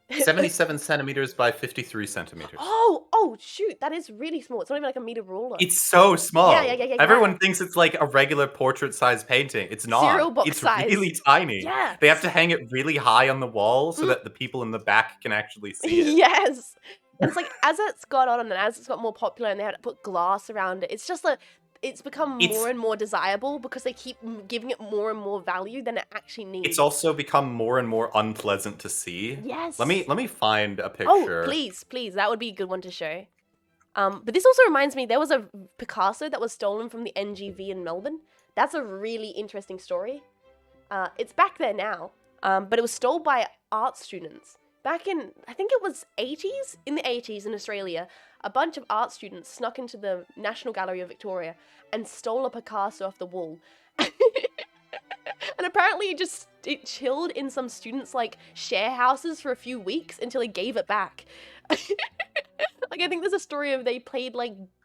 77 centimeters by 53 centimeters. Oh, shoot, that is really small. It's not even like a meter ruler. It's so small. Yeah. Everyone thinks it's like a regular portrait-sized painting. It's not. Cereal box it's size. Really tiny. Yeah. They have to hang it really high on the wall so that the people in the back can actually see it. Yes. It's like, as it's got on and as it's got more popular and they had to put glass around it, it's just like, it's become more and more desirable because they keep giving it more and more value than it actually needs. It's also become more and more unpleasant to see. Yes. Let me find a picture. Oh, please, that would be a good one to show. But this also reminds me, there was a Picasso that was stolen from the NGV in Melbourne. That's a really interesting story. It's back there now, but it was stolen by art students. Back in, I think it was in the 80s in Australia, a bunch of art students snuck into the National Gallery of Victoria and stole a Picasso off the wall. And apparently it chilled in some students' like share houses for a few weeks until he gave it back. Like, I think there's a story of they played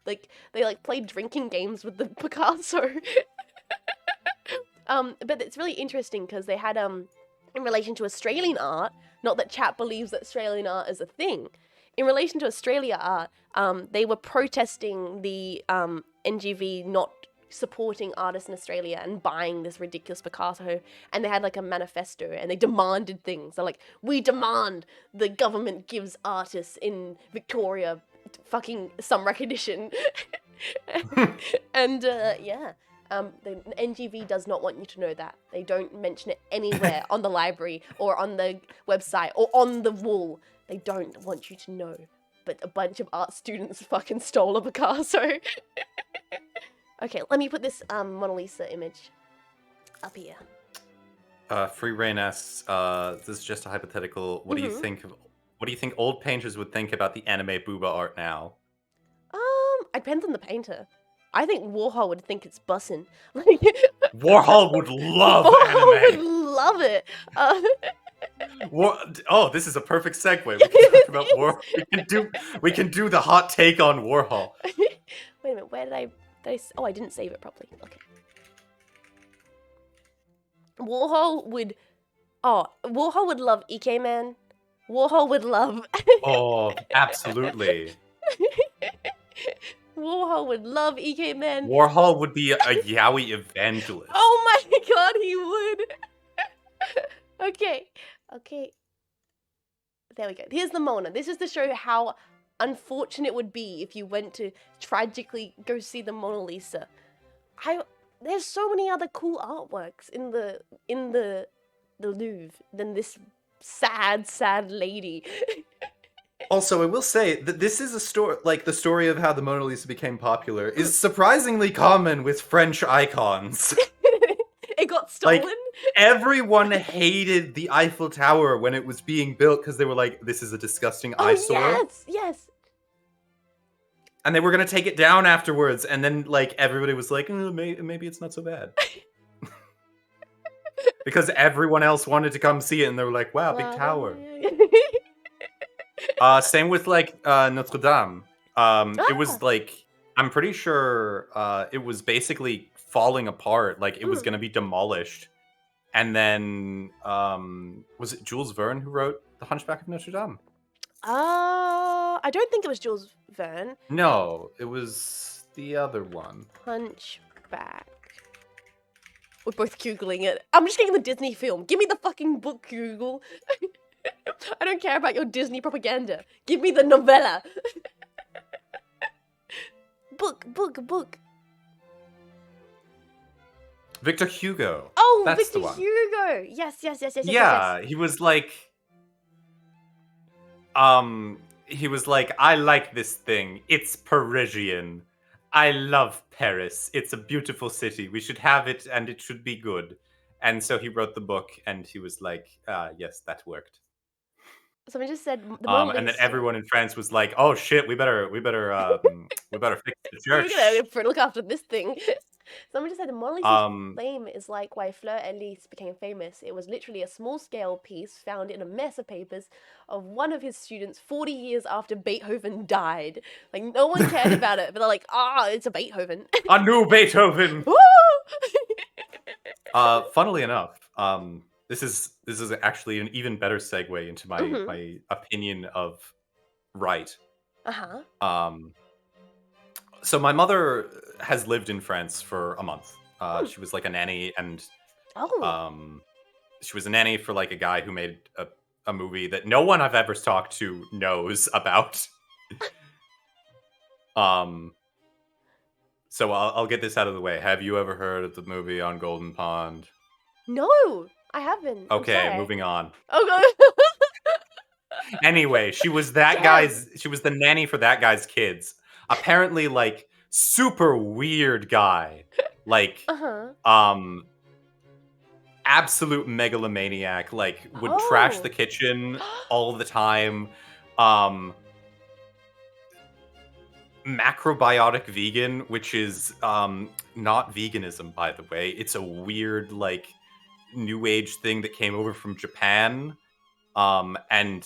they played drinking games with the Picasso. But it's really interesting because they had in relation to Australian art, not that chat believes that Australian art is a thing. In relation to Australia art, they were protesting the NGV not supporting artists in Australia and buying this ridiculous Picasso, and they had like a manifesto and they demanded things. They're like, we demand the government gives artists in Victoria fucking some recognition. And yeah. The NGV does not want you to know that. They don't mention it anywhere on the library or on the website or on the wall. They don't want you to know. But a bunch of art students fucking stole a Picasso. Okay, let me put this Mona Lisa image up here. Free Rain asks, this is just a hypothetical. What do you think of? What do you think old painters would think about the anime booba art now? It depends on the painter. I think Warhol would think it's bussin'. Warhol would love Warhol anime. would love it. Oh, this is a perfect segue. We can talk about Warhol. We can do the hot take on Warhol. Wait a minute, where did I? Oh, I didn't save it properly. Okay. Warhol would love Ike Man. Warhol would love. Oh, absolutely. Warhol would love Ike Man. Warhol would be a yaoi evangelist. Oh my god, he would. Okay. There we go. Here's the Mona. This is to show how unfortunate it would be if you went to tragically go see the Mona Lisa. There's so many other cool artworks in the Louvre than this sad lady. Also, I will say that this is a story, like the story of how the Mona Lisa became popular, is surprisingly common with French icons. It got stolen? Like, everyone hated the Eiffel Tower when it was being built because they were like, this is a disgusting eyesore. Yes. And they were going to take it down afterwards, and then, like, everybody was like, maybe it's not so bad. Because everyone else wanted to come see it, and they were like, wow, big tower. Same with, like, Notre Dame. It was, like, I'm pretty sure it was basically falling apart. Like, it was going to be demolished. And then, was it Jules Verne who wrote The Hunchback of Notre Dame? I don't think it was Jules Verne. No, it was the other one. Hunchback. We're both Googling it. I'm just getting the Disney film. Give me the fucking book, Google. I don't care about your Disney propaganda. Give me the novella. Book. Victor Hugo. Oh, That's Victor the one. Hugo. Yes. Yeah, he was like, I like this thing. It's Parisian. I love Paris. It's a beautiful city. We should have it, and it should be good. And so he wrote the book, and he was like, yes, that worked. Someone just said the and then everyone in France was like, "Oh shit, we better fix the church. We're gonna look after this thing." Someone just said the Mona Lisa's fame is like why Fleur Elise became famous. It was literally a small-scale piece found in a mess of papers of one of his students 40 years after Beethoven died. Like, no one cared about it, but they're like, it's a Beethoven. A new Beethoven! Funnily enough, this is actually an even better segue into my opinion of right. So my mother has lived in France for a month. She was like a nanny, and she was a nanny for like a guy who made a movie that no one I've ever talked to knows about. So I'll get this out of the way. Have you ever heard of the movie on Golden Pond? No, I haven't. Okay, moving on. Oh god. Anyway, she was the nanny for that guy's kids. Apparently, like, super weird guy. Like, absolute megalomaniac. Like, would trash the kitchen all the time. Macrobiotic vegan, which is not veganism, by the way. It's a weird, like, new age thing that came over from Japan. And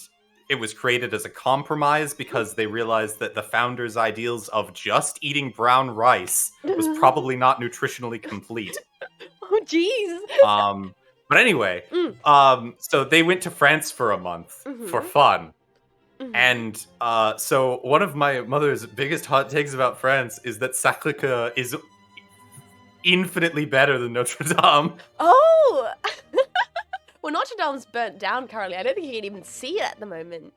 it was created as a compromise because they realized that the founders' ideals of just eating brown rice was probably not nutritionally complete. Oh, jeez. But anyway, so they went to France for a month for Mhm. fun. Mhm. And so one of my mother's biggest hot takes about France is that Sacré-Cœur is infinitely better than Notre Dame. Oh! Well, Notre Dame's burnt down currently. I don't think you can even see it at the moment.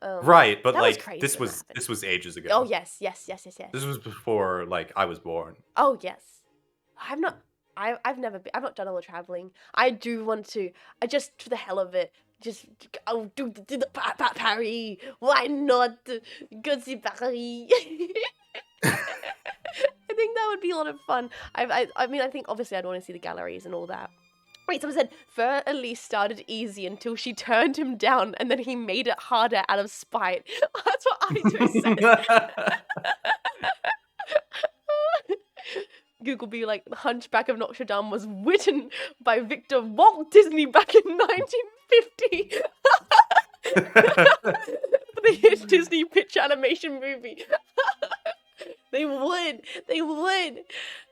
Right, but that was like crazy this when that was happened. this was ages ago. Oh, yes. This was before like I was born. Oh, yes. I've not done all the traveling. I do want to. I just, for the hell of it, just do the Paris. Why not? Go see Paris. I think that would be a lot of fun. I mean, I think obviously I'd want to see the galleries and all that. Wait, someone said Fur Elise started easy until she turned him down, and then he made it harder out of spite. That's what I said. Google be like, The Hunchback of Notre Dame was written by Victor Walt Disney back in 1950. For the hit Disney pitch animation movie. They would.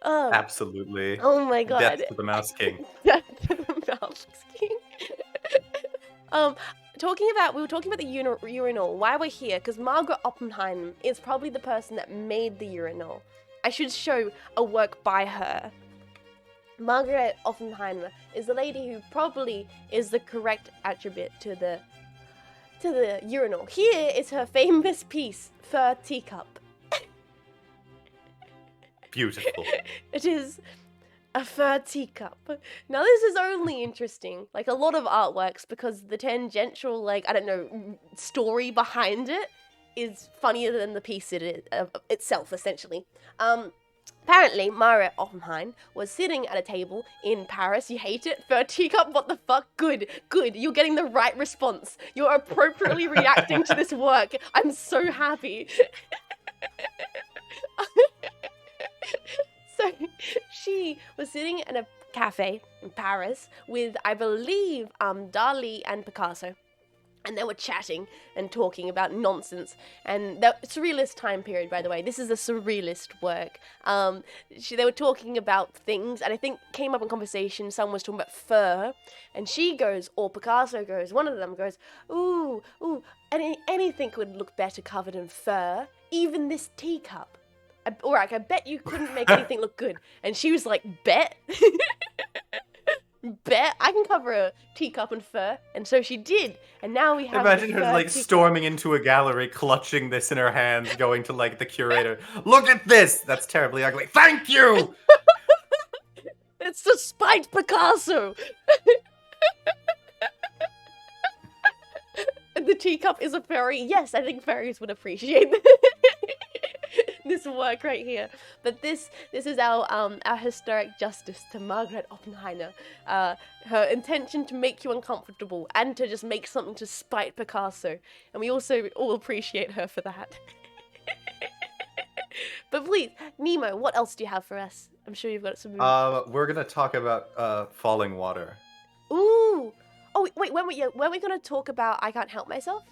Absolutely. Oh my god. Death to the Mouse King. Death to the Mouse King. We were talking about the urinal. Why we're here, because Margaret Oppenheim is probably the person that made the urinal. I should show a work by her. Margaret Oppenheimer is the lady who probably is the correct attribute to the urinal. Here is her famous piece, Fur Teacup. Beautiful. It is a fur teacup. Now this is only interesting, like a lot of artworks, because the tangential, like, I don't know, story behind it is funnier than the piece itself, essentially. Apparently, Margaret Oppenheim was sitting at a table in Paris. You hate it? Fur teacup? What the fuck? Good. You're getting the right response. You're appropriately reacting to this work. I'm so happy. So, she was sitting at a cafe in Paris with, I believe, Dali and Picasso. And they were chatting and talking about nonsense. And the surrealist time period, by the way. This is a surrealist work. They were talking about things, and I think came up in conversation. Someone was talking about fur, and she goes, or Picasso goes, one of them goes, ooh, anything would look better covered in fur, even this teacup. I bet you couldn't make anything look good. And she was like, bet? Bet I can cover a teacup in fur, and so she did. And now we have. Imagine her like teacup. storming into a gallery, clutching this in her hands, going to like the curator. Look at this! That's terribly ugly. Thank you. It's the spite Picasso. And the teacup is a fairy. Yes, I think fairies would appreciate this work right here. But this is our historic justice to Margaret Oppenheimer. Her intention to make you uncomfortable and to just make something to spite Picasso. And we also all appreciate her for that. But please, Nemo, what else do you have for us? I'm sure you've got some. We're gonna talk about falling water. Ooh. Oh wait, when we gonna talk about I Can't Help Myself?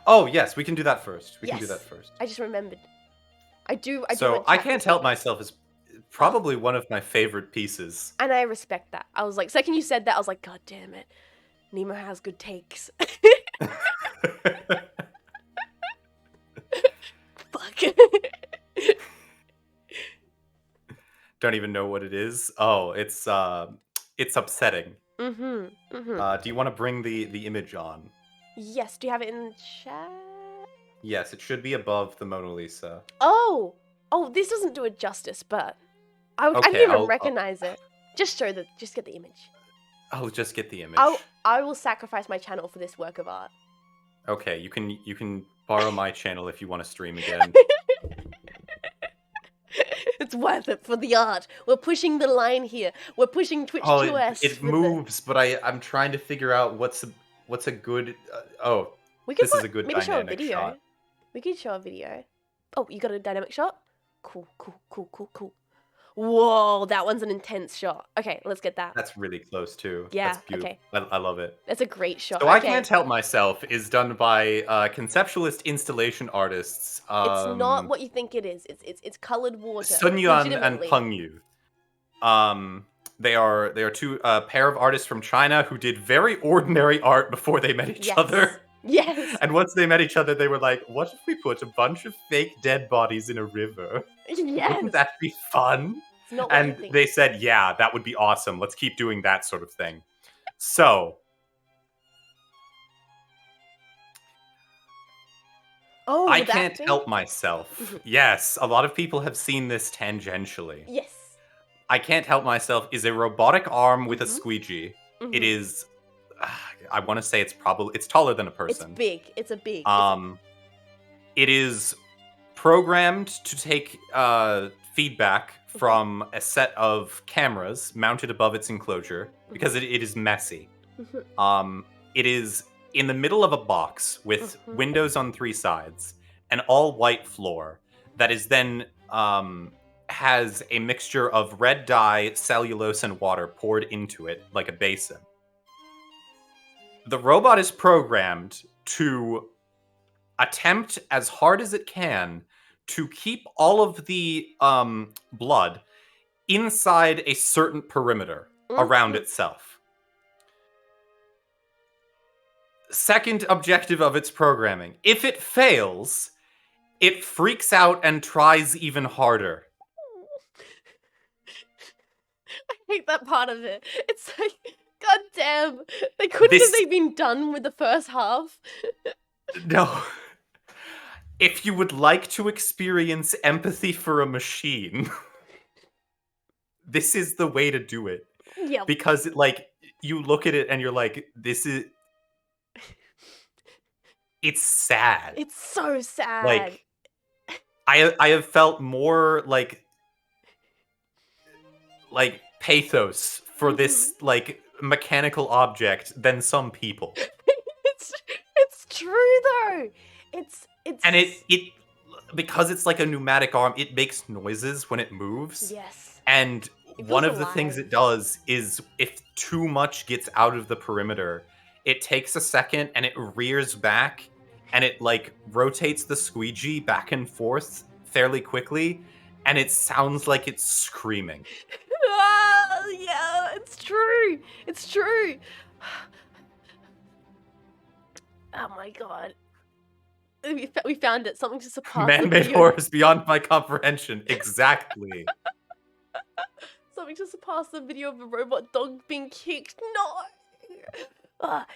Oh yes, we can do that first. We Yes. can do that first. I just remembered. I do. So I Can't Help Myself is probably one of my favorite pieces. And I respect that. I was like, second you said that, I was like, God damn it, Nemo has good takes. Fuck. Don't even know what it is. Oh, it's upsetting. Do Do you want to bring the image on? Yes. Do you have it in the chat? Yes, it should be above the Mona Lisa. Oh, this doesn't do it justice, but I Okay, didn't even I'll- recognize it. Just get the image. I'll just get the image. I will sacrifice my channel for this work of art. Okay, you can borrow my channel if you want to stream again. It's worth it for the art. We're pushing the line here. We're pushing Twitch Oh, QS. it moves, but I'm trying to figure out what's a good. This is a good maybe show a dynamic video. shot. We could show a video. Oh, you got a dynamic shot? Cool. Whoa, that one's an intense shot. Okay, let's get that. That's really close too. Yeah, That's beautiful. okay. I love it. That's a great shot. So I Okay. Can't Help Myself is done by conceptualist installation artists It's not what you think it is. It's colored water. Sun Yuan and legitimately. Peng Yu. They are two pair of artists from China who did very ordinary art before they met each other. Yes. And once they met each other, they were like, "What if we put a bunch of fake dead bodies in a river? Yes. Wouldn't that be fun?" It's not what you And think. they said, "Yeah, that would be awesome. Let's keep doing that sort of thing." So. Oh, I that Can't thing? Help Myself. Mhm. Yes, a lot of people have seen this tangentially. Yes. I Can't Help Myself is a robotic arm with a Mhm. squeegee. Mhm. It is, I want to say it's taller than a It's person. big. It's a big. It is programmed to take feedback from a set of cameras mounted above its enclosure because it is messy. It is in the middle of a box with windows on 3 sides, an all white floor that is then has a mixture of red dye, cellulose, and water poured into it like a basin. The robot is programmed to attempt as hard as it can to keep all of the blood inside a certain perimeter around itself. Second objective of its programming. If it fails, it freaks out and tries even harder. I hate that part of it. It's like, god damn, they couldn't have they been done with the first half. No. If you would like to experience empathy for a machine, this is the way to do it. Yeah. Because like you look at it and you're like, this is it's sad. It's so sad. Like I have felt more like pathos for this like mechanical object than some people. It's true though. It's and it because it's like a pneumatic arm, it makes noises when it moves. Yes. And one of the alive. things it does is if too much gets out of the perimeter, it takes a second and it rears back and it like rotates the squeegee back and forth fairly quickly, and it sounds like it's screaming. Yeah, it's true. It's true. Oh my god. We found it. Something to surpass Man-made horrors beyond my comprehension. Exactly. Something to surpass the video of a robot dog being kicked. No.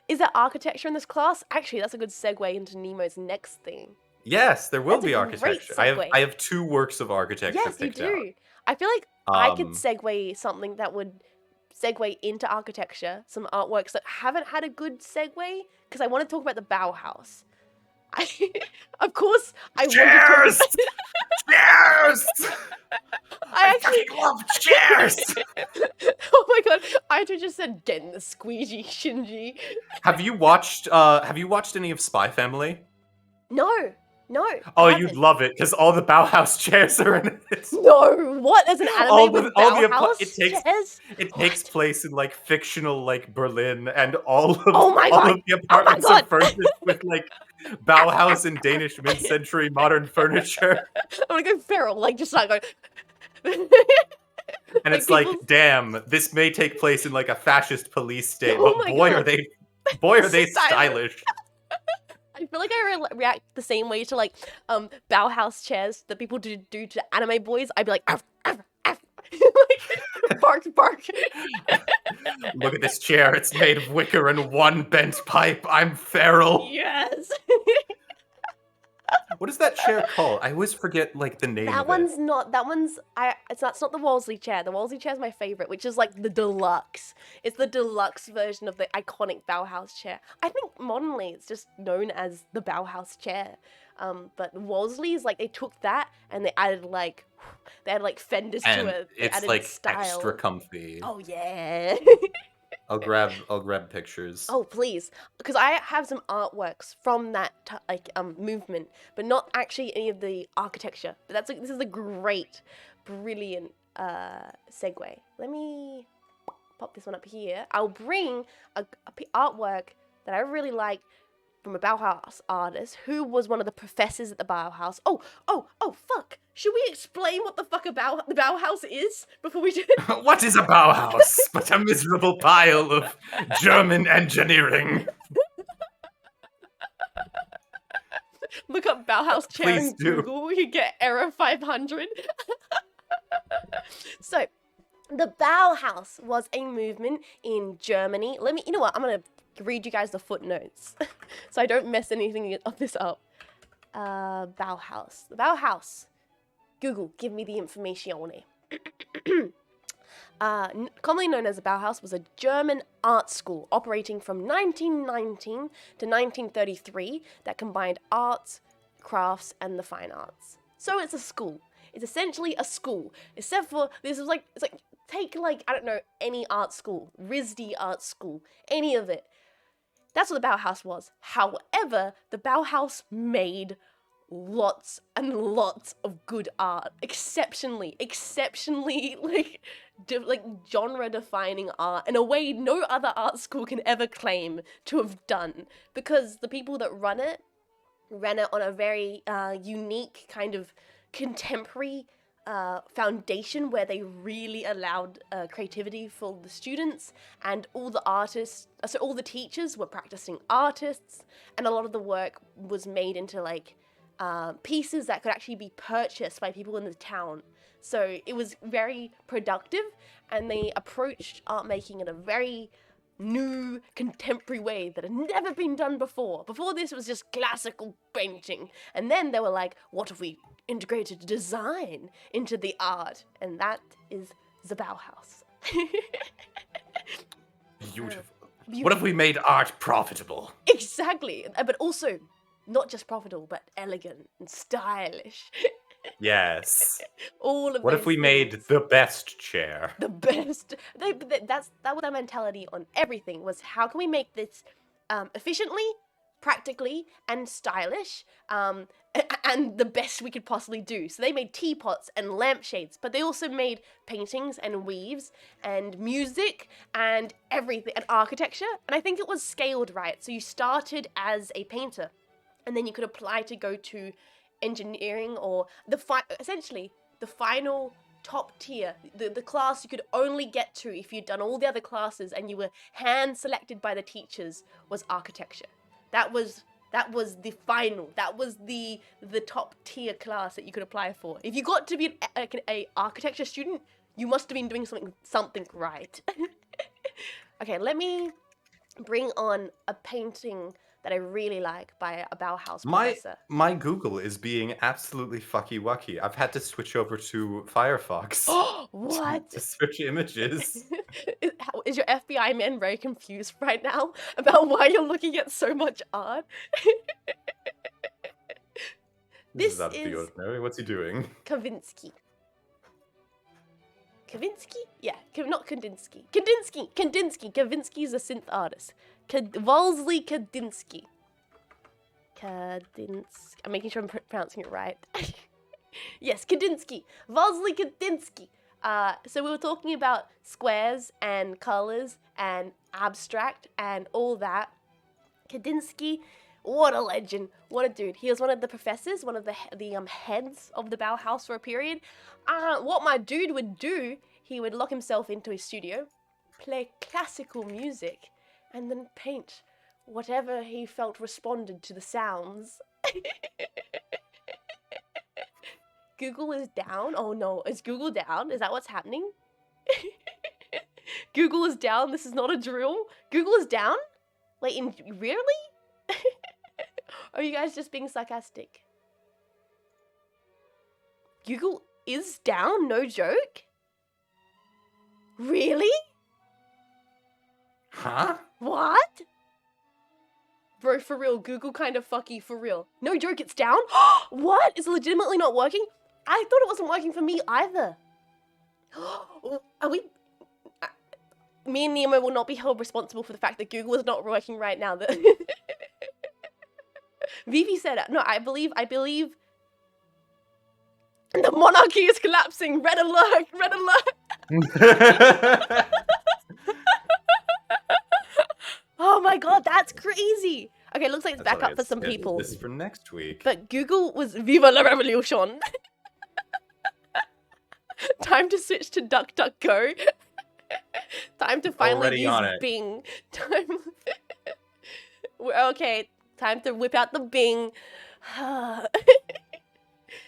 Is there architecture in this class? Actually, that's a good segue into Nemo's next thing. Yes, there will be architecture. I have 2 works of architecture picked out. Yes, you do. I feel like I could segue something that would segue into architecture, some artworks that haven't had a good segue, because I want to talk about the Bauhaus. Of course, I want to talk Cheers! I actually love cheers! Oh my god, I actually just said get in the squeegee, Shinji. Have you watched any of Spy Family? No. Oh, you'd love it, because all the Bauhaus chairs are in it. No, what? There's an anime with Bauhaus chairs? It takes place in like fictional like Berlin, and all of the apartments are furnished with like Bauhaus and Danish mid-century modern furniture. I'm gonna go feral, like just like go. And it's like, damn, this may take place in like a fascist police state, but boy are they stylish. I feel like I react the same way to like Bauhaus chairs that people do to anime boys. I'd be like, arf, arf, arf. Like, bark. Look at this chair. It's made of wicker and 1 bent pipe. I'm feral. Yes. What is that chair called? I always forget like the name of it. That's not the Wolseley chair. The Wolseley chair is my favorite, which is like the deluxe. It's the deluxe version of the iconic Bauhaus chair. I think modernly it's just known as the Bauhaus chair. But Wolseley is like they took that and they added like fenders to it. It's like extra comfy. Oh yeah. I'll grab pictures. Oh please, because I have some artworks from that movement, but not actually any of the architecture. But this is a great, brilliant segue. Let me pop this one up here. I'll bring a artwork that I really like from a Bauhaus artist who was one of the professors at the Bauhaus. Oh, fuck. Should we explain what the fuck the Bauhaus is before we do it? What is a Bauhaus but a miserable pile of German engineering? Look up Bauhaus chair Please in do. Google. You get error 500. So, the Bauhaus was a movement in Germany. You know what? I'm going to read you guys the footnotes so I don't mess anything of this up. Bauhaus. The Bauhaus. Google, give me the information. Commonly known as the Bauhaus, was a German art school operating from 1919 to 1933 that combined arts, crafts, and the fine arts. So it's a school. It's essentially a school, except for this is take I don't know, any art school, RISD art school, any of it. That's what the Bauhaus was. However, the Bauhaus made lots and lots of good art, exceptionally genre-defining art in a way no other art school can ever claim to have done, because the people that ran it on a very unique kind of contemporary foundation where they really allowed creativity for the students, and all the artists, so all the teachers were practicing artists, and a lot of the work was made into pieces that could actually be purchased by people in the town. So it was very productive, and they approached art making in a very new contemporary way that had never been done before. Before this, it was just classical painting, and then they were like, what if we integrated design into the art? And that is the Bauhaus. Beautiful. What if we made art profitable? Exactly, but also not just profitable, but elegant and stylish. Yes. All of What those if we things. made the best chair? The best. That was their mentality on everything, was how can we make this efficiently, practically, and stylish, and the best we could possibly do. So they made teapots and lampshades, but they also made paintings and weaves and music and everything, and architecture. And I think it was scaled right. So you started as a painter, and then you could apply to go to engineering, or essentially the final top tier, the class you could only get to if you'd done all the other classes and you were hand selected by the teachers, was architecture. That was the final. That was the top tier class that you could apply for. If you got to be a architecture student, you must have been doing something right. Okay, let me bring on a painting that I really like by a Bauhaus professor. My Google is being absolutely fucky wucky. I've had to switch over to Firefox. What? to switch images. Is your FBI man very confused right now about why you're looking at so much art? This is out of the ordinary. What's he doing? Kavinsky. Kavinsky? Yeah, not Kandinsky. Kandinsky. Kavinsky's a synth artist. Wolsey Kandinsky. I'm making sure I'm pronouncing it right. Yes, Kandinsky. Wolsey Kandinsky. So we were talking about squares and colors and abstract and all that. Kandinsky, what a legend, what a dude. He was one of the professors, one of the heads of the Bauhaus for a period. What my dude would do, he would lock himself into his studio, play classical music, and then paint whatever he felt responded to the sounds. Google is down? Oh no, is Google down? Is that what's happening? Google is down, this is not a drill. Google is down? Wait, really? Or are you guys just being sarcastic? Google is down? No joke? Really? Huh? What? Bro, for real, Google kind of fucky, for real. No joke, it's down? What? It's legitimately not working? I thought it wasn't working for me either. Are we... Me and Nemo will not be held responsible for the fact that Google is not working right now. Vivi said, no, I believe The monarchy is collapsing. Red alert! Red alert! Oh my god, that's crazy. Okay, looks like it's back up for some people. This is for next week. But Google was Viva la Revolution. Time to switch to DuckDuckGo. Time to finally use Bing. Okay, time to whip out the Bing.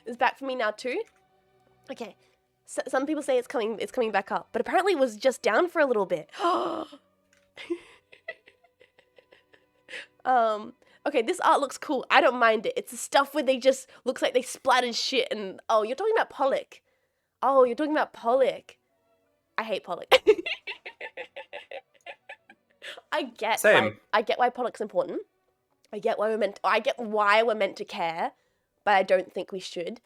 It's back for me now too. Okay, so, some people say it's coming back up, but apparently it was just down for a little bit. Okay, this art looks cool. I don't mind it. It's the stuff where they just looks like they splattered shit and oh, you're talking about Pollock. Oh, you're talking about Pollock. I hate Pollock. I get why Pollock's important. I get why we're meant to care, but I don't think we should.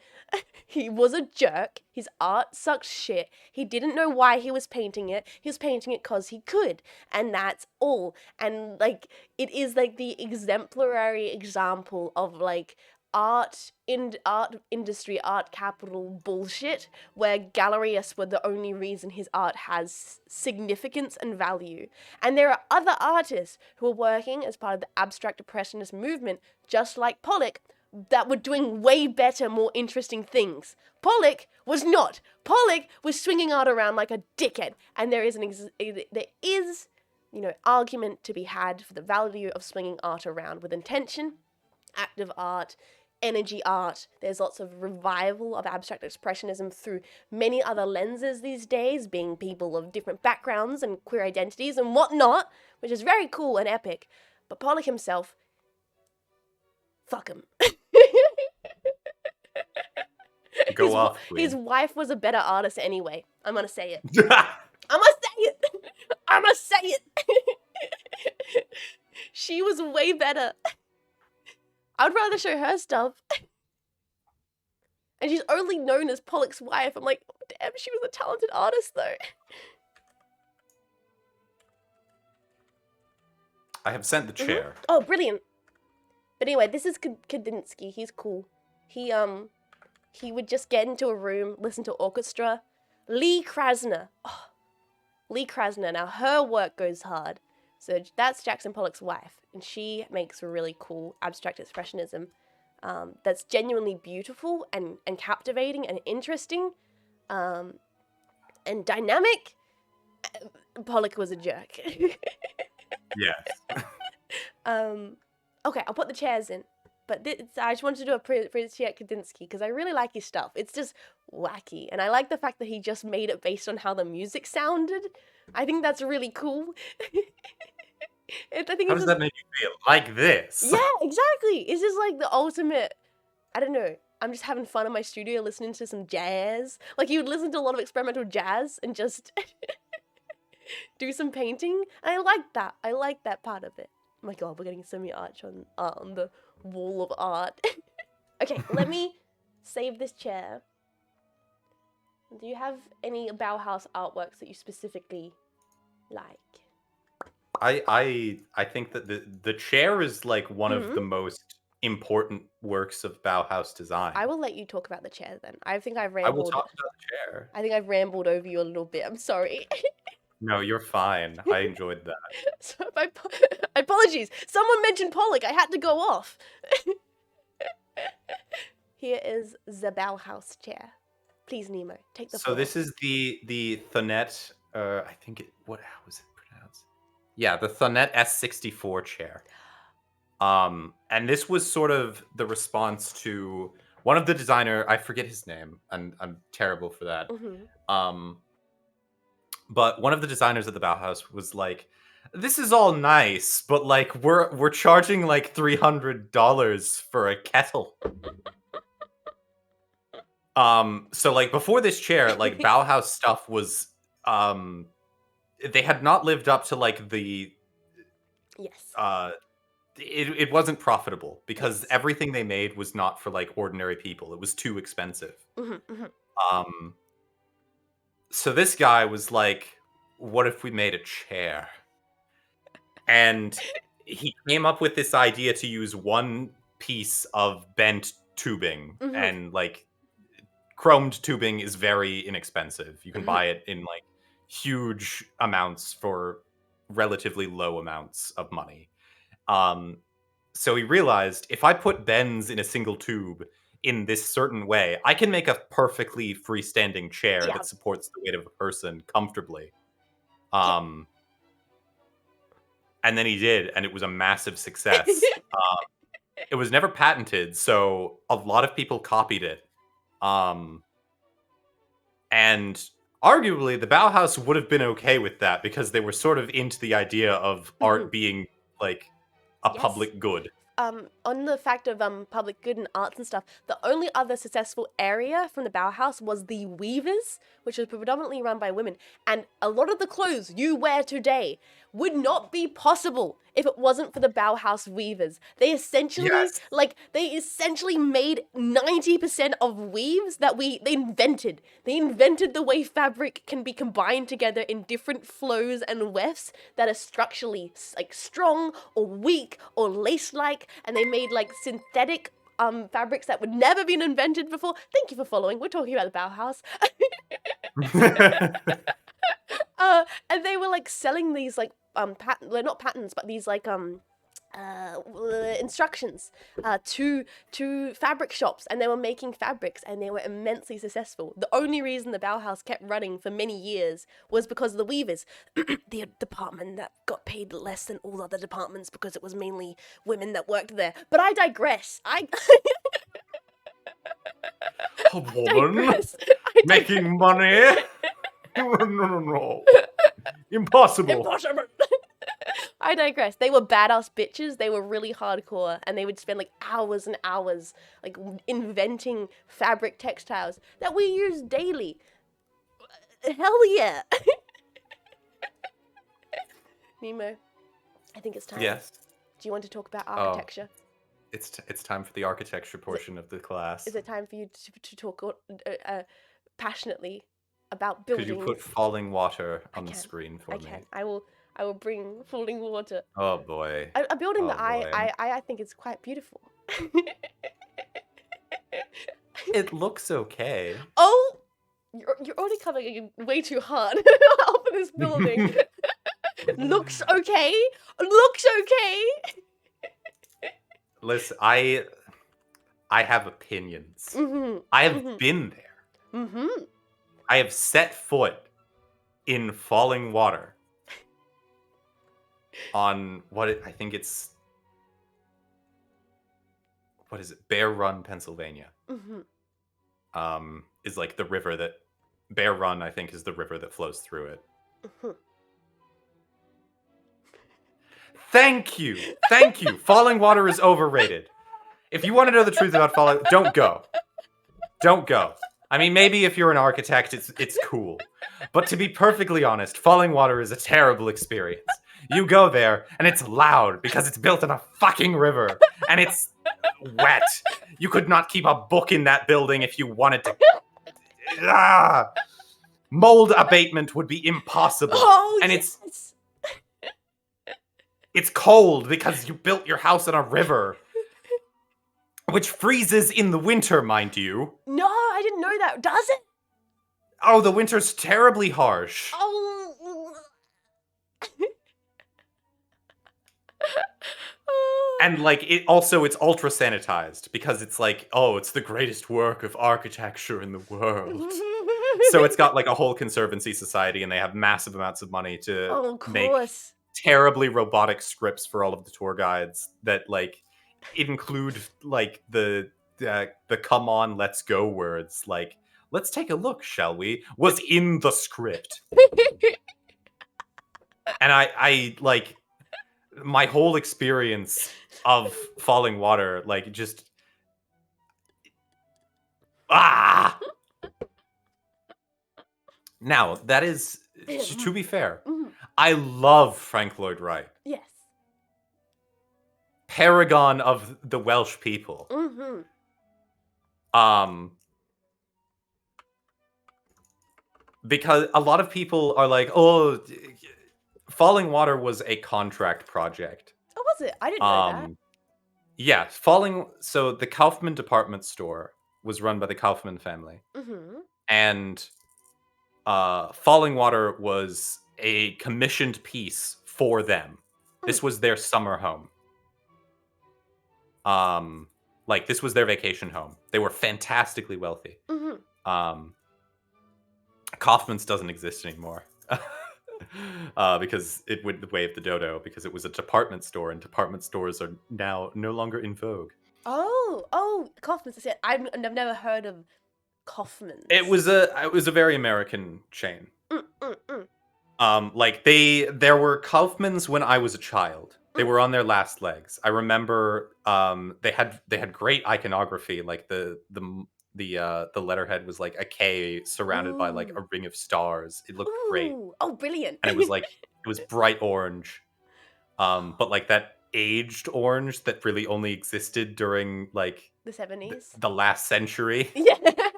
He was a jerk. His art sucks shit. He didn't know why he was painting it. He was painting it because he could, and that's all. And like, it is like the exemplary example of like art industry, art capital bullshit, where gallerists were the only reason his art has significance and value. And there are other artists who are working as part of the abstract expressionist movement, just like Pollock, that were doing way better, more interesting things. Pollock was not. Pollock was swinging art around like a dickhead. And there is argument to be had for the value of swinging art around with intention, active art, energy art. There's lots of revival of abstract expressionism through many other lenses these days, being people of different backgrounds and queer identities and whatnot, which is very cool and epic. But Pollock himself, fuck him. Go off, please. His wife was a better artist anyway. I'm gonna say it. I'm gonna say it. She was way better. I would rather show her stuff. And she's only known as Pollock's wife. I'm like, oh, damn, she was a talented artist though. I have sent the chair. Oh, brilliant. But anyway, this is Kandinsky. He's cool. He would just get into a room, listen to orchestra. Lee Krasner. Oh, Lee Krasner. Now, her work goes hard. So that's Jackson Pollock's wife. And she makes really cool abstract expressionism that's genuinely beautiful and captivating and interesting and dynamic. Pollock was a jerk. Yes. Okay, I'll put the chairs in. But I just wanted to do a appreciate Kandinsky because I really like his stuff. It's just wacky. And I like the fact that he just made it based on how the music sounded. I think that's really cool. How does that make you feel? Like this? Yeah, exactly. It's just like the ultimate, I don't know. I'm just having fun in my studio listening to some jazz. Like you would listen to a lot of experimental jazz and just do some painting. And I like that. I like that part of it. Oh my god, we're getting so many art on the wall of art. Okay, let me save this chair. Do you have any Bauhaus artworks that you specifically like? I think that the chair is like one of the most important works of Bauhaus design. I will let you talk about the chair then. I think I've rambled. I will talk about the chair. I think I've rambled over you a little bit. I'm sorry. No, you're fine. I enjoyed that. So apologies. Someone mentioned Pollock. I had to go off. Here is the Bauhaus chair. Please, Nemo, take the floor. So this is the Thonet. I think how is it pronounced? Yeah, the Thonet S64 chair. And this was sort of the response to one of the designer. I forget his name, and I'm terrible for that. But one of the designers at the Bauhaus was like, "This is all nice, but like we're charging like $300 for a kettle." So like before this chair, like Bauhaus stuff was they had not lived up to like the it wasn't profitable because everything they made was not for like ordinary people. It was too expensive. So this guy was like, what if we made a chair? And he came up with this idea to use one piece of bent tubing and like chromed tubing is very inexpensive. You can Mhm. buy it in like huge amounts for relatively low amounts of money. So he realized if I put bends in a single tube in this certain way, I can make a perfectly freestanding chair Yeah. that supports the weight of a person comfortably. Yeah. And then he did, and it was a massive success. It was never patented, so a lot of people copied it. And arguably, the Bauhaus would have been okay with that because they were sort of into the idea of art Mhm. being like a Yes. public good. On the fact of public good and arts and stuff, the only other successful area from the Bauhaus was the Weavers, which was predominantly run by women. And a lot of the clothes you wear today would not be possible if it wasn't for the Bauhaus Weavers. They essentially Yes. made 90% of weaves that they invented. They invented the way fabric can be combined together in different flows and wefts that are structurally like strong or weak or lace-like, and they made like synthetic fabrics that would never been invented before. Thank you for following. We're talking about the Bauhaus. And they were like selling these like they're not patents, but these like instructions to fabric shops, and they were making fabrics, and they were immensely successful. The only reason the Bauhaus kept running for many years was because of the weavers, the department that got paid less than all other departments because it was mainly women that worked there. But I digress. A woman I making money? No. Impossible. Impossible. I digress. They were badass bitches. They were really hardcore, and they would spend like hours and hours like inventing fabric textiles that we use daily. Hell yeah. Nemo, I think it's time. Yes. Do you want to talk about architecture? It's time for the architecture portion of the class. Is it time for you to talk passionately about Could buildings? you put falling water on the screen for me? I will bring falling water. Oh boy. A building that boy. I think is quite beautiful. It looks okay. Oh, you're already coming in way too hard for this building. Looks okay. Looks okay. Listen, I have opinions. Mm-hmm. I have been there. Mm-hmm. I have set foot in falling water on I think it's what is it? Bear Run, Pennsylvania. Mm-hmm. Is like the river that Bear Run, I think, is the river that flows through it. Mm-hmm. Thank you. Falling water is overrated. If you want to know the truth about falling, don't go. Don't go. I mean, maybe if you're an architect, it's cool. But to be perfectly honest, falling water is a terrible experience. You go there, and it's loud because it's built in a fucking river, and it's wet. You could not keep a book in that building if you wanted to. Mold abatement would be impossible. Oh, and yes. It's cold because you built your house on a river. Which freezes in the winter, mind you. No, I didn't know that. Does it? Oh, the winter's terribly harsh. Oh. And like it's ultra sanitized because it's like, oh, it's the greatest work of architecture in the world. So it's got like a whole conservancy society, and they have massive amounts of money to make terribly robotic scripts for all of the tour guides that like include like the come on, let's go words, like let's take a look, shall we, was in the script. And I like my whole experience of falling water, like just Now, that is, to be fair, I love Frank Lloyd Wright. Yes. Paragon of the Welsh people. Because a lot of people are like, oh, Falling Water was a contract project. Oh, was it? I didn't know that. Yeah, so the Kaufman department store was run by the Kaufman family, Mm-hmm. and Falling Water was a commissioned piece for them. This was their summer home. Like this was their vacation home. They were fantastically wealthy. Mm-hmm. Kaufman's doesn't exist anymore. Because it went the way of the dodo, because it was a department store, and department stores are now no longer in vogue. Oh, Kaufman's. I've never heard of Kaufman's. It was a very American chain. Mm. Like there were Kaufmans when I was a child. They were on their last legs. I remember they had great iconography, like the letterhead was like a K surrounded by like a ring of stars. It looked great. Oh, brilliant. And it was like it was bright orange. But like that aged orange that really only existed during like the 70s. The last century. Yeah.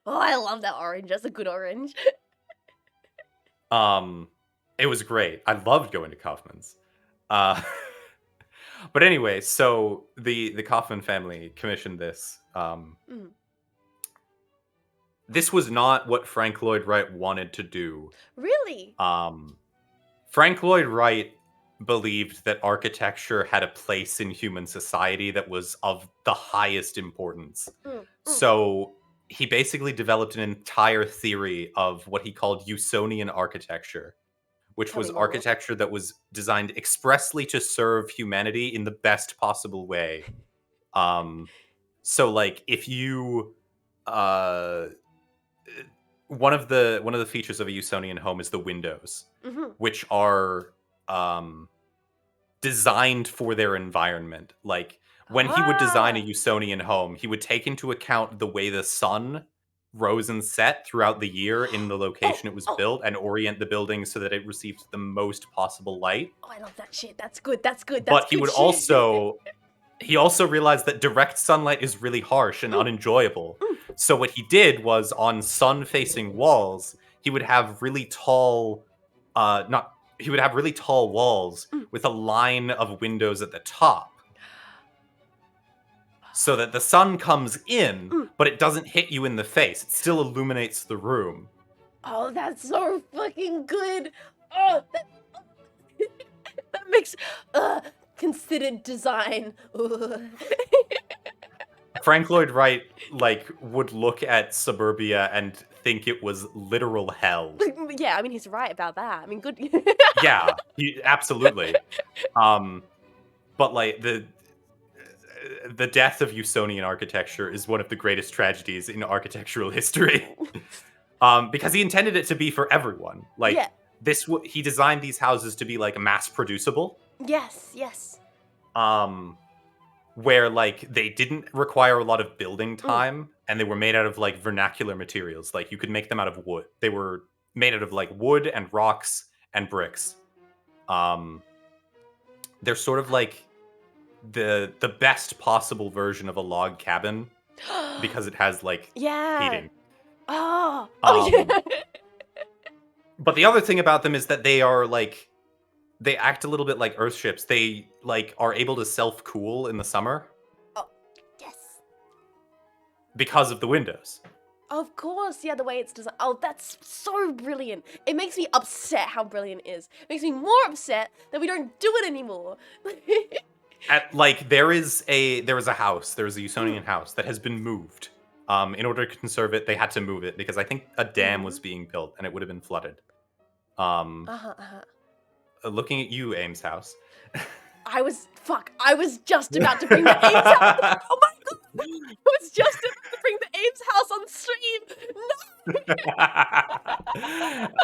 Oh, I love that orange. That's a good orange. It was great. I loved going to Kaufman's. But anyway, so the Kaufman family commissioned this. This was not what Frank Lloyd Wright wanted to do. Really? Frank Lloyd Wright believed that architecture had a place in human society that was of the highest importance. So he basically developed an entire theory of what he called Usonian architecture, which was architecture that was designed expressly to serve humanity in the best possible way. So like if you one of the features of a Usonian home is the windows, which are designed for their environment. Like when he would design a Usonian home, he would take into account the way the sun rose and set throughout the year in the location it was built, and orient the building so that it received the most possible light. Oh, I love that shit. That's good. That's good. But he would also realized that direct sunlight is really harsh and unenjoyable. So what he did was, on sun-facing walls, he would have really tall walls with a line of windows at the top, so that the sun comes in, but it doesn't hit you in the face. It still illuminates the room. Oh, that's so fucking good. Oh, that makes considered design. Frank Lloyd Wright would look at suburbia and think it was literal hell. Yeah, I mean he's right about that. I mean, good. Yeah, absolutely. But like the death of Usonian architecture is one of the greatest tragedies in architectural history. Because he intended it to be for everyone. Like he designed these houses to be like mass producible. Yes. Where like they didn't require a lot of building time, and they were made out of like vernacular materials. Like you could make them out of wood. They were made out of like wood and rocks and bricks. They're sort of like the best possible version of a log cabin, because it has like heating. Yeah. But the other thing about them is that they are like, they act a little bit like Earthships. They like are able to self-cool in the summer. Oh, yes. Because of the windows. Of course, yeah, the way it's designed. Oh, that's so brilliant. It makes me upset how brilliant it is. It makes me more upset that we don't do it anymore. There is a house, there is a Usonian house that has been moved. In order to conserve it, they had to move it because I think a dam was being built and it would have been flooded. Looking at you, Ames House. I was just about to bring the Ames house. Oh my god! I was just about to bring the Ames house on stream. No.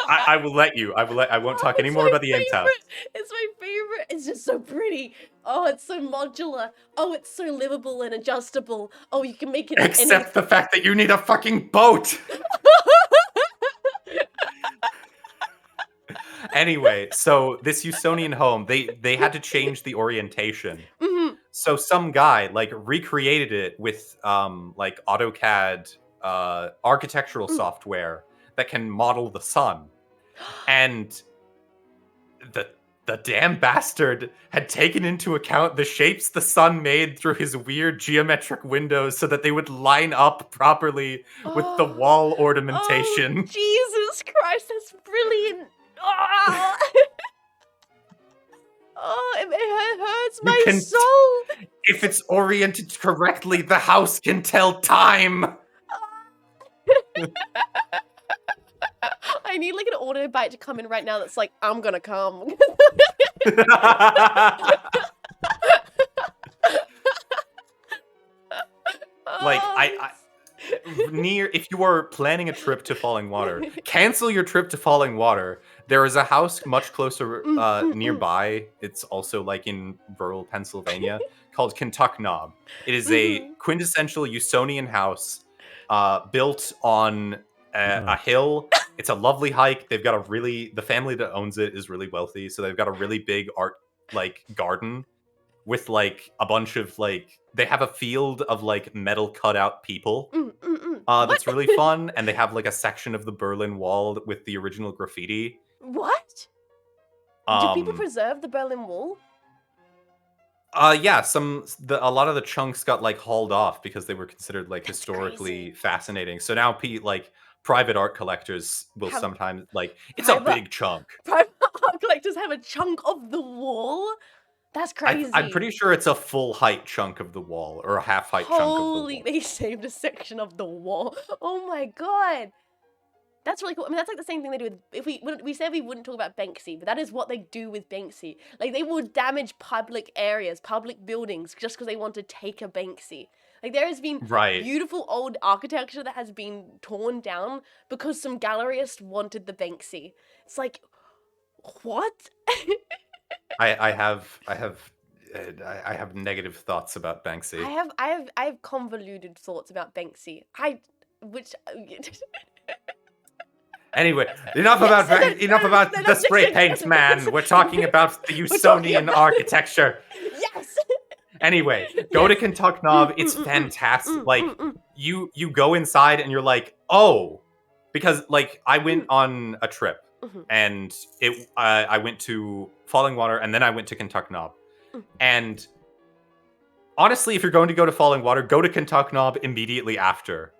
I will let you. I won't talk anymore about the Ames house. It's my favorite. It's just so pretty. Oh, it's so modular. Oh, it's so livable and adjustable. Oh, you can make it. Except the fact that you need a fucking boat. Anyway, so this Usonian home, they had to change the orientation. So some guy recreated it with AutoCAD architectural software that can model the sun, and the The damn bastard had taken into account the shapes the sun made through his weird geometric windows so that they would line up properly with the Oh, wall oh, ornamentation. Jesus Christ, that's brilliant. Oh, oh it hurts You my can, soul. if it's oriented correctly, the house can tell time. I need like an auto bite to come in right now that's like, I'm gonna come. Like, Oh, if you are planning a trip to Falling Water, cancel your trip to Falling Water. There is a house much closer nearby. It's also like in rural Pennsylvania called Kentuck Knob. It is a quintessential Usonian house built on a hill. It's a lovely hike. They've got the family that owns it is really wealthy, so they've got a really big art like garden with like a bunch of like they have a field of like metal cutout people. That's really fun, and they have like a section of the Berlin Wall with the original graffiti. What? Do people preserve the Berlin Wall? Yeah, a lot of the chunks got like hauled off because they were considered like That's historically crazy. fascinating. So now like private art collectors will Have sometimes like it's a private big chunk. private art collectors have a chunk of the wall? That's crazy. I'm pretty sure it's a full height chunk of the wall or a half height chunk of the wall. Holy, they saved a section of the wall. Oh my god. That's really cool. I mean, that's like the same thing they do with, if we said we wouldn't talk about Banksy, but that is what they do with Banksy. Like, they will damage public areas, public buildings, just because they want to take a Banksy. Like, there has been beautiful old architecture that has been torn down because some gallerist wanted the Banksy. It's like, what? I have negative thoughts about Banksy. I have convoluted thoughts about Banksy. Anyway, enough about the spray paint, man. We're talking about the Usonian architecture. Yes. Anyway, go to Kentuck Knob. It's fantastic. Like you go inside and you're like, oh, because like I went on a trip and I went to Falling Water and then I went to Kentuck Knob. And honestly, if you're going to go to Falling Water, go to Kentuck Knob immediately after.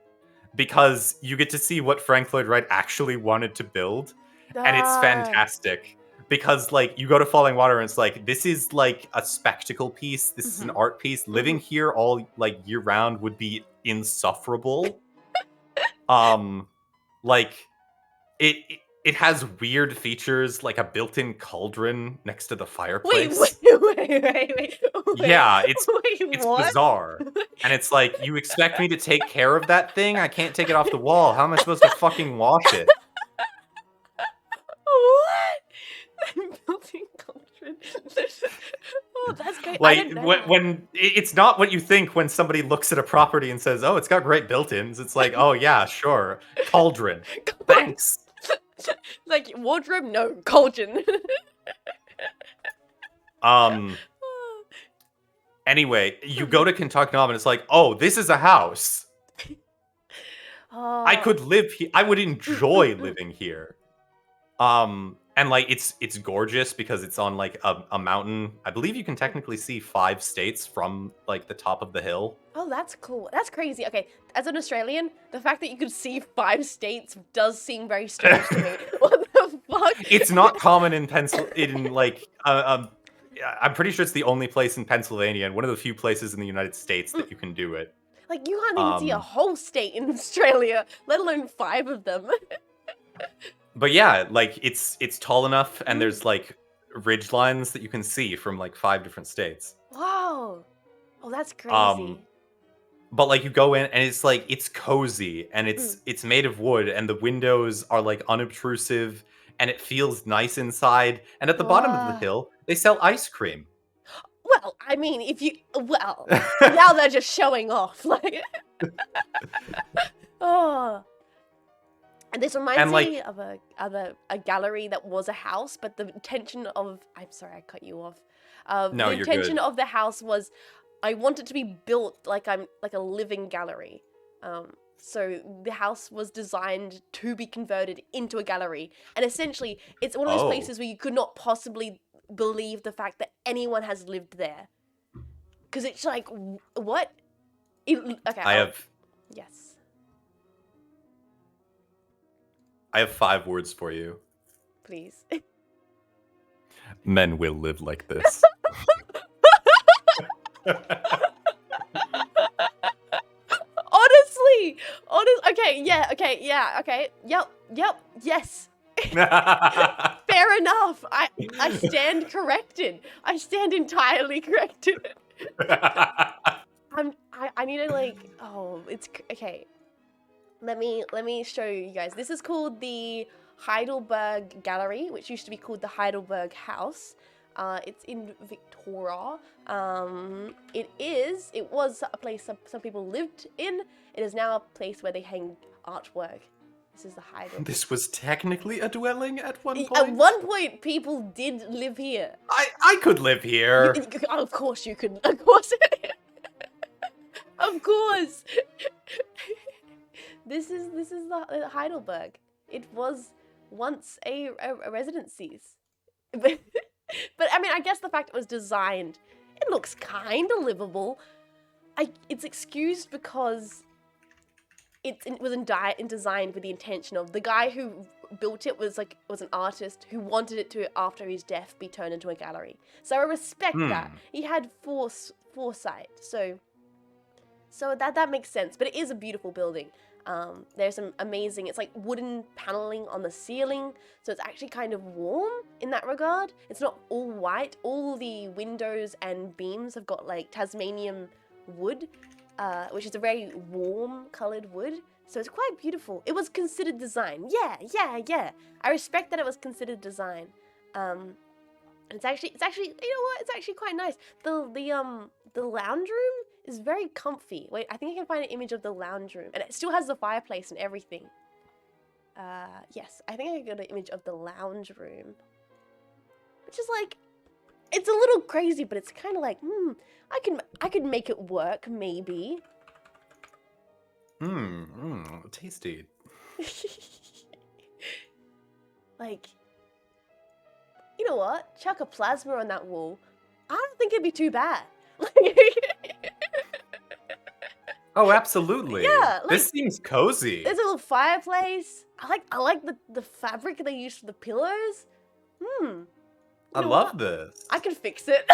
Because you get to see what Frank Lloyd Wright actually wanted to build. And it's fantastic. Because, like, you go to Falling Water and it's like, this is, like, a spectacle piece. This is an art piece. Living here all, like, year round would be insufferable. Like, it has weird features, like a built-in cauldron next to the fireplace. Wait. Yeah, it's bizarre. And it's like, you expect me to take care of that thing? I can't take it off the wall. How am I supposed to fucking wash it? What? Building cauldron. Oh, that's great. Like, when it's not what you think when somebody looks at a property and says, oh, it's got great built-ins. It's like, oh, yeah, sure. Cauldron. Thanks. Like, wardrobe? No. Cauldron. Anyway, you go to Kentuck Knob and it's like, oh, this is a house. I could live here. I would enjoy living here. And like it's gorgeous because it's on like a mountain. I believe you can technically see 5 states from like the top of the hill. Oh, that's cool. That's crazy. Okay, as an Australian, the fact that you could see 5 states does seem very strange to me. What the fuck? It's not common in I'm pretty sure it's the only place in Pennsylvania and one of the few places in the United States that you can do it. Like, you can't even see a whole state in Australia, let alone 5 of them. But yeah, like it's tall enough and there's like ridge lines that you can see from like 5 different states. Wow. Oh, that's crazy. But like you go in and it's like it's cozy and it's made of wood and the windows are like unobtrusive and it feels nice inside. And at the bottom of the hill, they sell ice cream. Well, I mean, now they're just showing off. Like, oh. And this reminds me of a gallery that was a house, but the intention of... I'm sorry, I cut you off. No, the intention of the house was I want it to be built like I'm like a living gallery. So the house was designed to be converted into a gallery. And essentially, it's one of those places where you could not possibly believe the fact that anyone has lived there. Because it's like, what? Okay. Yes. I have 5 words for you. Please. Men will live like this. Okay, yep, yes. Fair enough. I stand corrected. I stand entirely corrected. I need to like, it's okay. Let me show you guys. This is called the Heidelberg Gallery, which used to be called the Heidelberg House. It's in Victoria. It was a place some people lived in. It is now a place where they hang artwork. This is the Heidelberg. This was technically a dwelling at one point? At one point, people did live here. I could live here. Of course you could. Of course. Of course. This is the Heidelberg. It was once a residencies. But I mean, I guess the fact it was designed, it looks kind of livable. It's excused because it was designed with the intention of the guy who built it was an artist who wanted it to, after his death, be turned into a gallery. So I respect that. He had foresight. So that makes sense. But it is a beautiful building. There's some amazing, it's like wooden paneling on the ceiling, so it's actually kind of warm in that regard. It's not all white. All the windows and beams have got like Tasmanian wood, which is a very warm colored wood, so it's quite beautiful. It was considered design. Yeah. I respect that it was considered design. It's actually, you know what? It's actually quite nice. The lounge room is very comfy. Wait, I think I can find an image of the lounge room, and it still has the fireplace and everything. Yes, I think I got an image of the lounge room, which is like, it's a little crazy, but it's kind of like, I could make it work maybe. Tasty. Like, you know what? Chuck a plasma on that wall. I don't think it'd be too bad. Oh, absolutely. Yeah, like, this seems cozy. There's a little fireplace. I like the fabric they use for the pillows. I love this. I can fix it.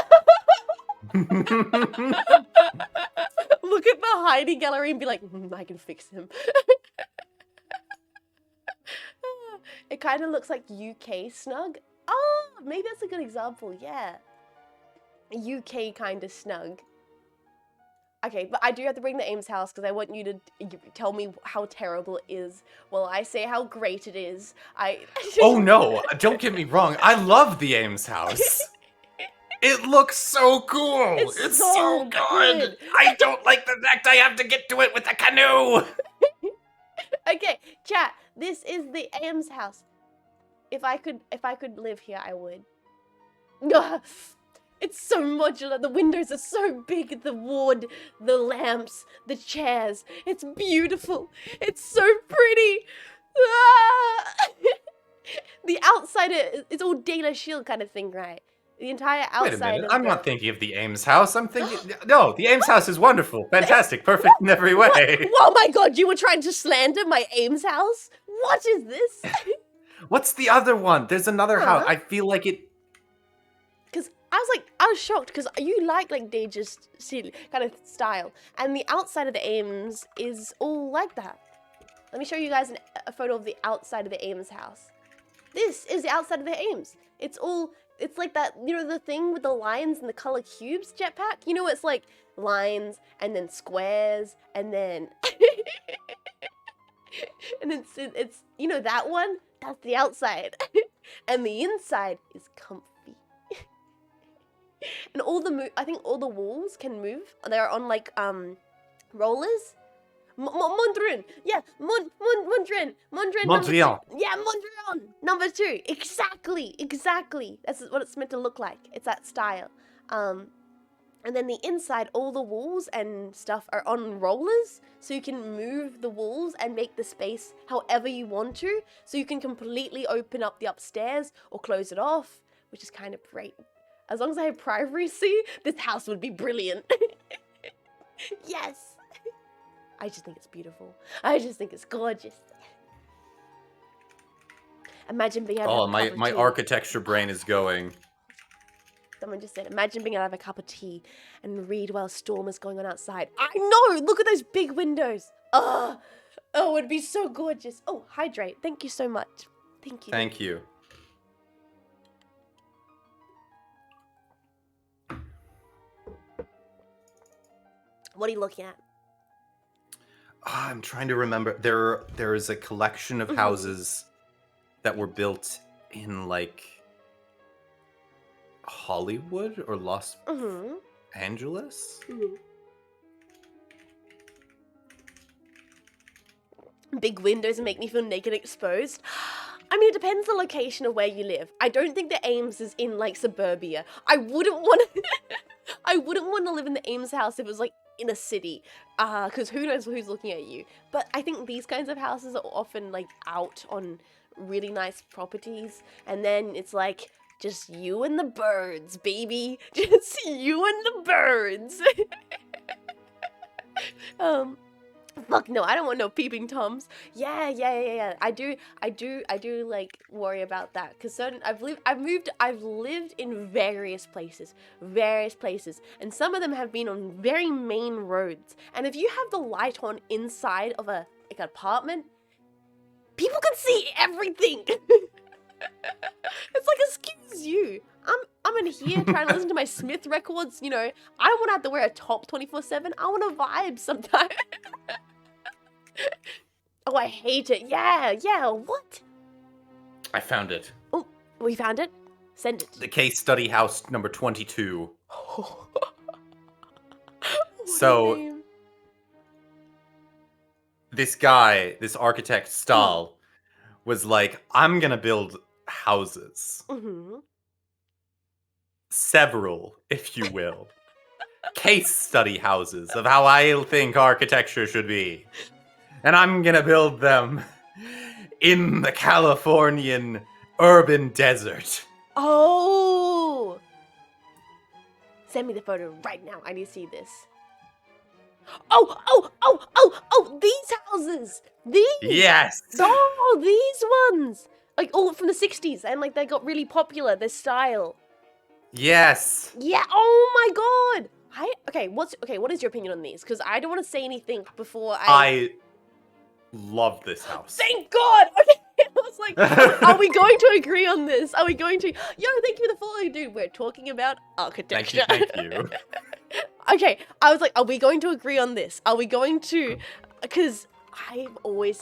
Look at the Heidi gallery and be like, I can fix him. It kind of looks like UK snug. Oh, maybe that's a good example. Yeah, UK kind of snug. Okay, but I do have to bring the Ames house because I want you to tell me how terrible it is while I say how great it is. Oh no, don't get me wrong. I love the Ames house. It looks so cool. It's so good. I don't like the fact I have to get to it with a canoe. Okay, chat. This is the Ames house. If I could live here, I would. It's so modular. The windows are so big. The wood, the lamps, the chairs. It's beautiful. It's so pretty. The outside, it's all Dana Shield kind of thing, right? The entire outside. Wait a minute. I'm not thinking of the Ames house. I'm thinking... No, the Ames house is wonderful. Fantastic. Perfect in every way. Oh my god, you were trying to slander my Ames house? What is this? What's the other one? There's another house. I feel like it... Because I was shocked because you like Deja's kind of style. And the outside of the Ames is all like that. Let me show you guys a photo of the outside of the Ames house. This is the outside of the Ames. It's like that, you know, the thing with the lines and the color cubes jetpack? You know, it's like lines and then squares and then... and it's, you know, that one? That's the outside. And the inside is comfy. And I think all the walls can move. They're on like rollers. Mondrian, yeah, Mondrian. Mondrian. Yeah, Mondrian. Number 2, exactly. That's what it's meant to look like. It's that style. And then the inside, all the walls and stuff are on rollers, so you can move the walls and make the space however you want to. So you can completely open up the upstairs or close it off which is kind of great. As long as I have privacy, this house would be brilliant. Yes. I just think it's beautiful. I just think it's gorgeous. Imagine being able to Oh, have a cup of my tea. architecture brain is going. Someone just said, imagine being able to have a cup of tea and read while a storm is going on outside. I know! Look at those big windows. Oh, it would be so gorgeous. Oh, hydrate. Thank you so much. Thank you. Thank you. What are you looking at? I'm trying to remember. There is a collection of houses that were built in like Hollywood or Los Angeles. Big windows make me feel naked and exposed. I mean, it depends the location of where you live. I don't think the Ames is in like suburbia. I wouldn't want to. I wouldn't want to live in the Ames house if it was like in a city, because who knows who's looking at you. But I think these kinds of houses are often like out on really nice properties, and then it's like just you and the birds, baby. Just you and the birds. Fuck no, I don't want no peeping toms. Yeah. I do like worry about that because I've lived in various places, and some of them have been on very main roads. And if you have the light on inside of a like an apartment, people can see everything. It's like, excuse you. I'm in here trying to listen to my Smith records. You know, I don't want to have to wear a top 24/7. I want to vibe sometime. Oh, I hate it. Yeah. What? I found it. Oh, we found it. Send it. The case study house number 22. So this guy, this architect Stahl, was like, I'm gonna build houses. Several, if you will. Case study houses of how I think architecture should be. And I'm gonna build them in the Californian urban desert. Oh! Send me the photo right now. I need to see this. Oh! These houses! These! Yes! Oh, these ones! Like, all from the 60s, and like, they got really popular, their style. Yes! Yeah, oh my god! What is your opinion on these? Because I don't want to say anything before I love this house. Thank God! Okay, I was like, are we going to agree on this? Are we going to? Yo, thank you for the follow, dude. We're talking about architecture. Thank you. Okay, I was like, are we going to agree on this? Are we going to? Because I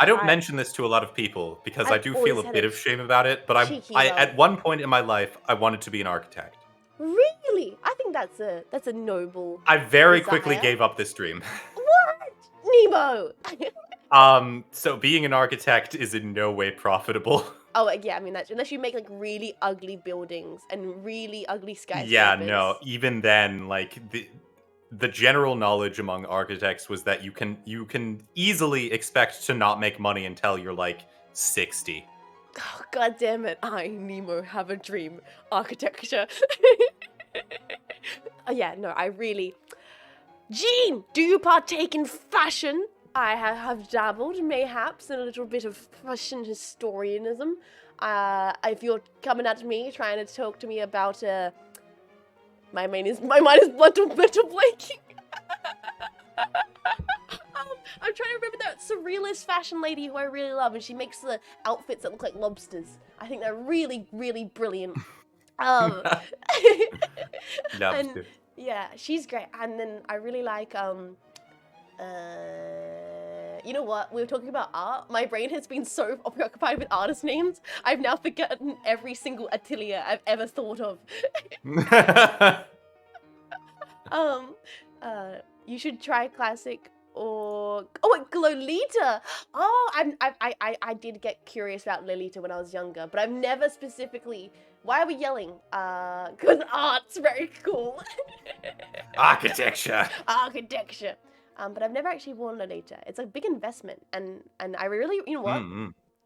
don't mention this to a lot of people because I do feel a bit of shame about it. But I love. at one point in my life, I wanted to be an architect. Really? I think that's a noble. I very desire. quickly gave up this dream. What? Nemo! So being an architect is in no way profitable. Oh, yeah, I mean, that's unless you make, like, really ugly buildings and really ugly skyscrapers. Yeah, no, even then, like, the general knowledge among architects was that you can easily expect to not make money until you're, like, 60. Oh, God damn it. I, Nemo, have a dream. Architecture. Yeah, no, I really... Jean, do you partake in fashion? I have dabbled, mayhaps, in a little bit of fashion historianism. If you're coming at me, trying to talk to me about, my mind is blood blanking. I'm trying to remember that surrealist fashion lady who I really love, and she makes the outfits that look like lobsters. I think they're really, really brilliant. Lobster. Yeah, she's great. And then I really like, you know what? We were talking about art. My brain has been so preoccupied with artist names, I've now forgotten every single atelier I've ever thought of. You should try classic or Lolita. Oh, I did get curious about Lolita when I was younger, but I've never specifically. Why are we yelling? Because art's very cool. Architecture. But I've never actually worn Lolita. It's a big investment, and I really, you know what?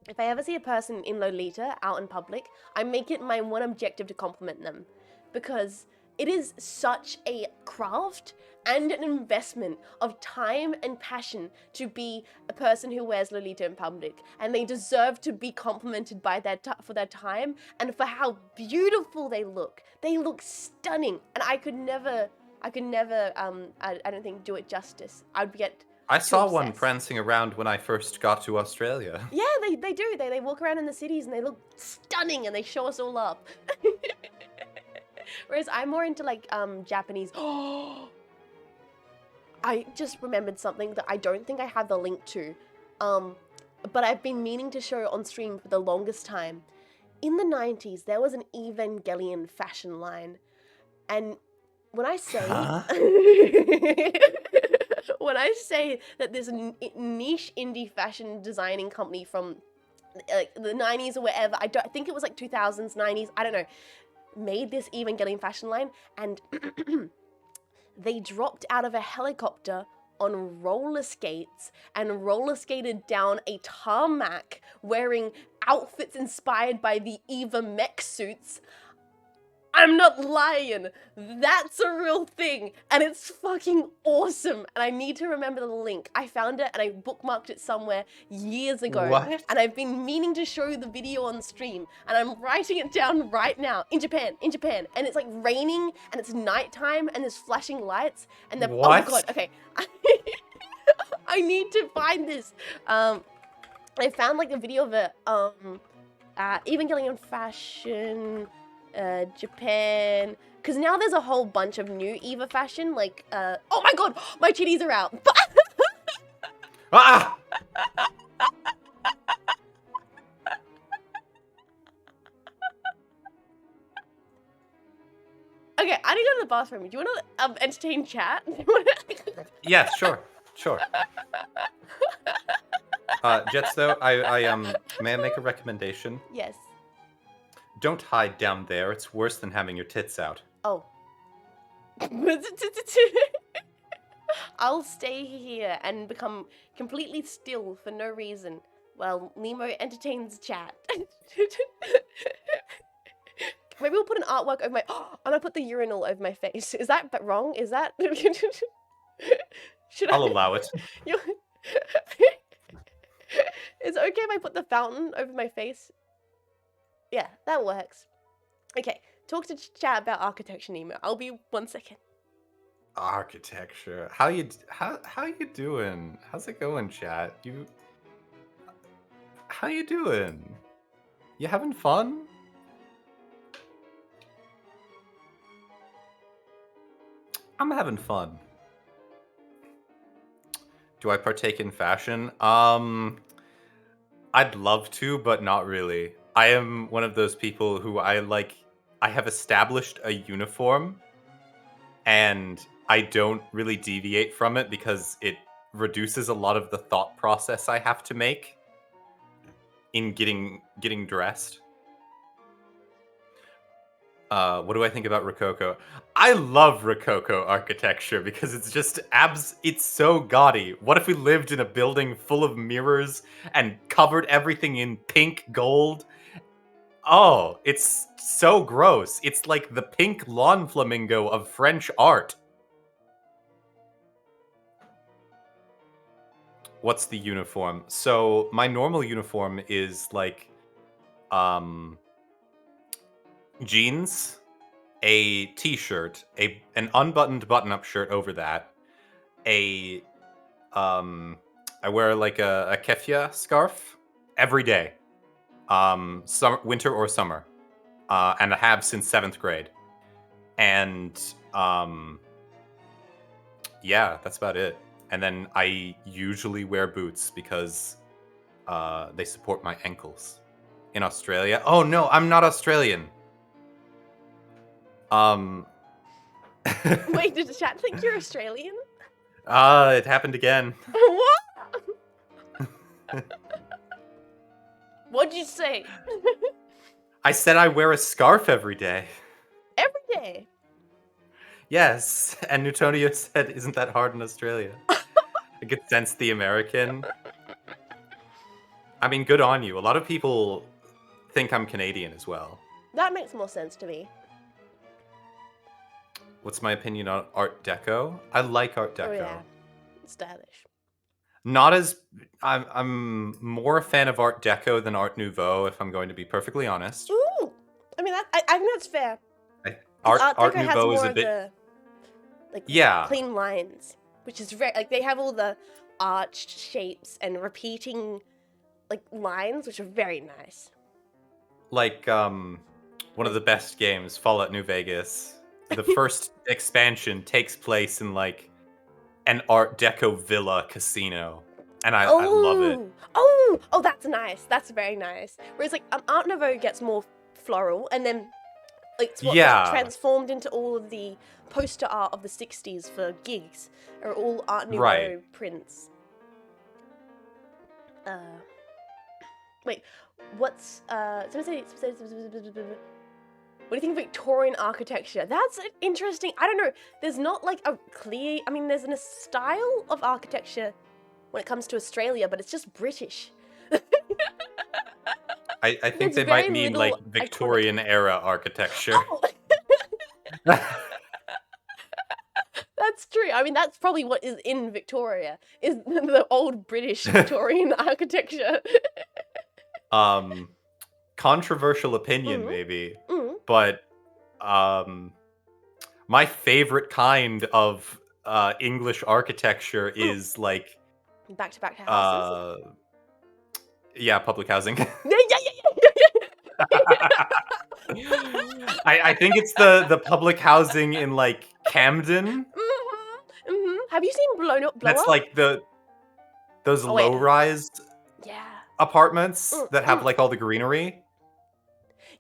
if I ever see a person in Lolita out in public, I make it my one objective to compliment them, because it is such a craft and an investment of time and passion to be a person who wears Lolita in public, and they deserve to be complimented by for their time and for how beautiful they look. They look stunning, and I could never, I don't think do it justice. I'd get I too saw one obsessed. prancing around when I first got to Australia. Yeah, they do. They walk around in the cities and they look stunning and they show us all up. Whereas I'm more into like Japanese. I just remembered something that I don't think I have the link to, but I've been meaning to show on stream for the longest time. In the 90s, there was an Evangelion fashion line, and when I say Huh? when I say that this niche indie fashion designing company from like the 90s or wherever, I think it was like 2000s, 90s, I don't know, made this Evangelion fashion line, and they dropped out of a helicopter on roller skates and roller skated down a tarmac wearing outfits inspired by the Eva mech suits. I'm not lying. That's a real thing, and it's fucking awesome, and I need to remember the link. I found it and I bookmarked it somewhere years ago. What? And I've been meaning to show you the video on stream, and I'm writing it down right now. In Japan, and it's like raining, and it's nighttime, and there's flashing lights, and the What? oh god, okay. I need to find this. I found like a video of it. Evangelion fashion. Japan, because now there's a whole bunch of new Eva fashion, like, oh my god, my titties are out. Ah! Okay, I need to go to the bathroom. Do you want to entertain chat? Yeah, sure. Jets, though, I may I make a recommendation? Yes. Don't hide down there. It's worse than having your tits out. Oh. I'll stay here and become completely still for no reason while Nemo entertains chat. Maybe we'll put an artwork over my... Oh, I'm gonna put the urinal over my face. Is that wrong? Is that... Should I'll allow it. Is it okay if I put the fountain over my face? Yeah, that works. Okay, talk to chat about architecture, Nemo. I'll be 1 second. Architecture. How you doing? How's it going, chat? How you doing? You having fun? I'm having fun. Do I partake in fashion? I'd love to, but not really. I am one of those people who I have established a uniform, and I don't really deviate from it because it reduces a lot of the thought process I have to make in getting dressed. What do I think about Rococo? I love Rococo architecture because it's just it's so gaudy. What if we lived in a building full of mirrors and covered everything in pink gold? Oh, it's so gross. It's like the pink lawn flamingo of French art. What's the uniform? So my normal uniform is like jeans, a t-shirt, an unbuttoned button-up shirt over that, I wear like a keffiyeh scarf every day, winter or summer, and I have since 7th grade, and yeah, that's about it. And then I usually wear boots because they support my ankles. In Australia, oh no, I'm not Australian. Wait, did the chat think you're Australian? It happened again. What? What'd you say? I said I wear a scarf every day. Every day? Yes, and Newtonio said, isn't that hard in Australia? I could sense the American. I mean, good on you. A lot of people think I'm Canadian as well. That makes more sense to me. What's my opinion on Art Deco? I like Art Deco. Oh yeah, stylish. Not as I'm more a fan of Art Deco than Art Nouveau, if I'm going to be perfectly honest. Ooh, I mean, I think that's fair. Art Deco has Nouveau is more a of bit the like yeah. clean lines, which is very like they have all the arched shapes and repeating like lines, which are very nice. Like one of the best games, Fallout New Vegas. The first expansion takes place in like an Art Deco villa casino, and I love it. Oh, that's nice. That's very nice. Whereas like Art Nouveau gets more floral, and then like it's what Yeah. transformed into all of the poster art of the 60s for gigs are all Art Nouveau Right. prints. Wait, what's what do you think of Victorian architecture? That's interesting. I don't know. There's not like a clear. I mean, there's a style of architecture when it comes to Australia, but it's just British. I think There's they very might mean little like Victorian era architecture. Oh, that's true. I mean, that's probably what is in Victoria is the old British Victorian architecture. Controversial opinion, Mhm. maybe, Mm. but my favorite kind of English architecture is like Back-to-back houses. yeah, public housing. Yeah, yeah, yeah. I think it's the public housing in like Camden. Have you seen Blow That's Up? like those Oh, wait. low-rise Yeah. apartments that have like all the greenery.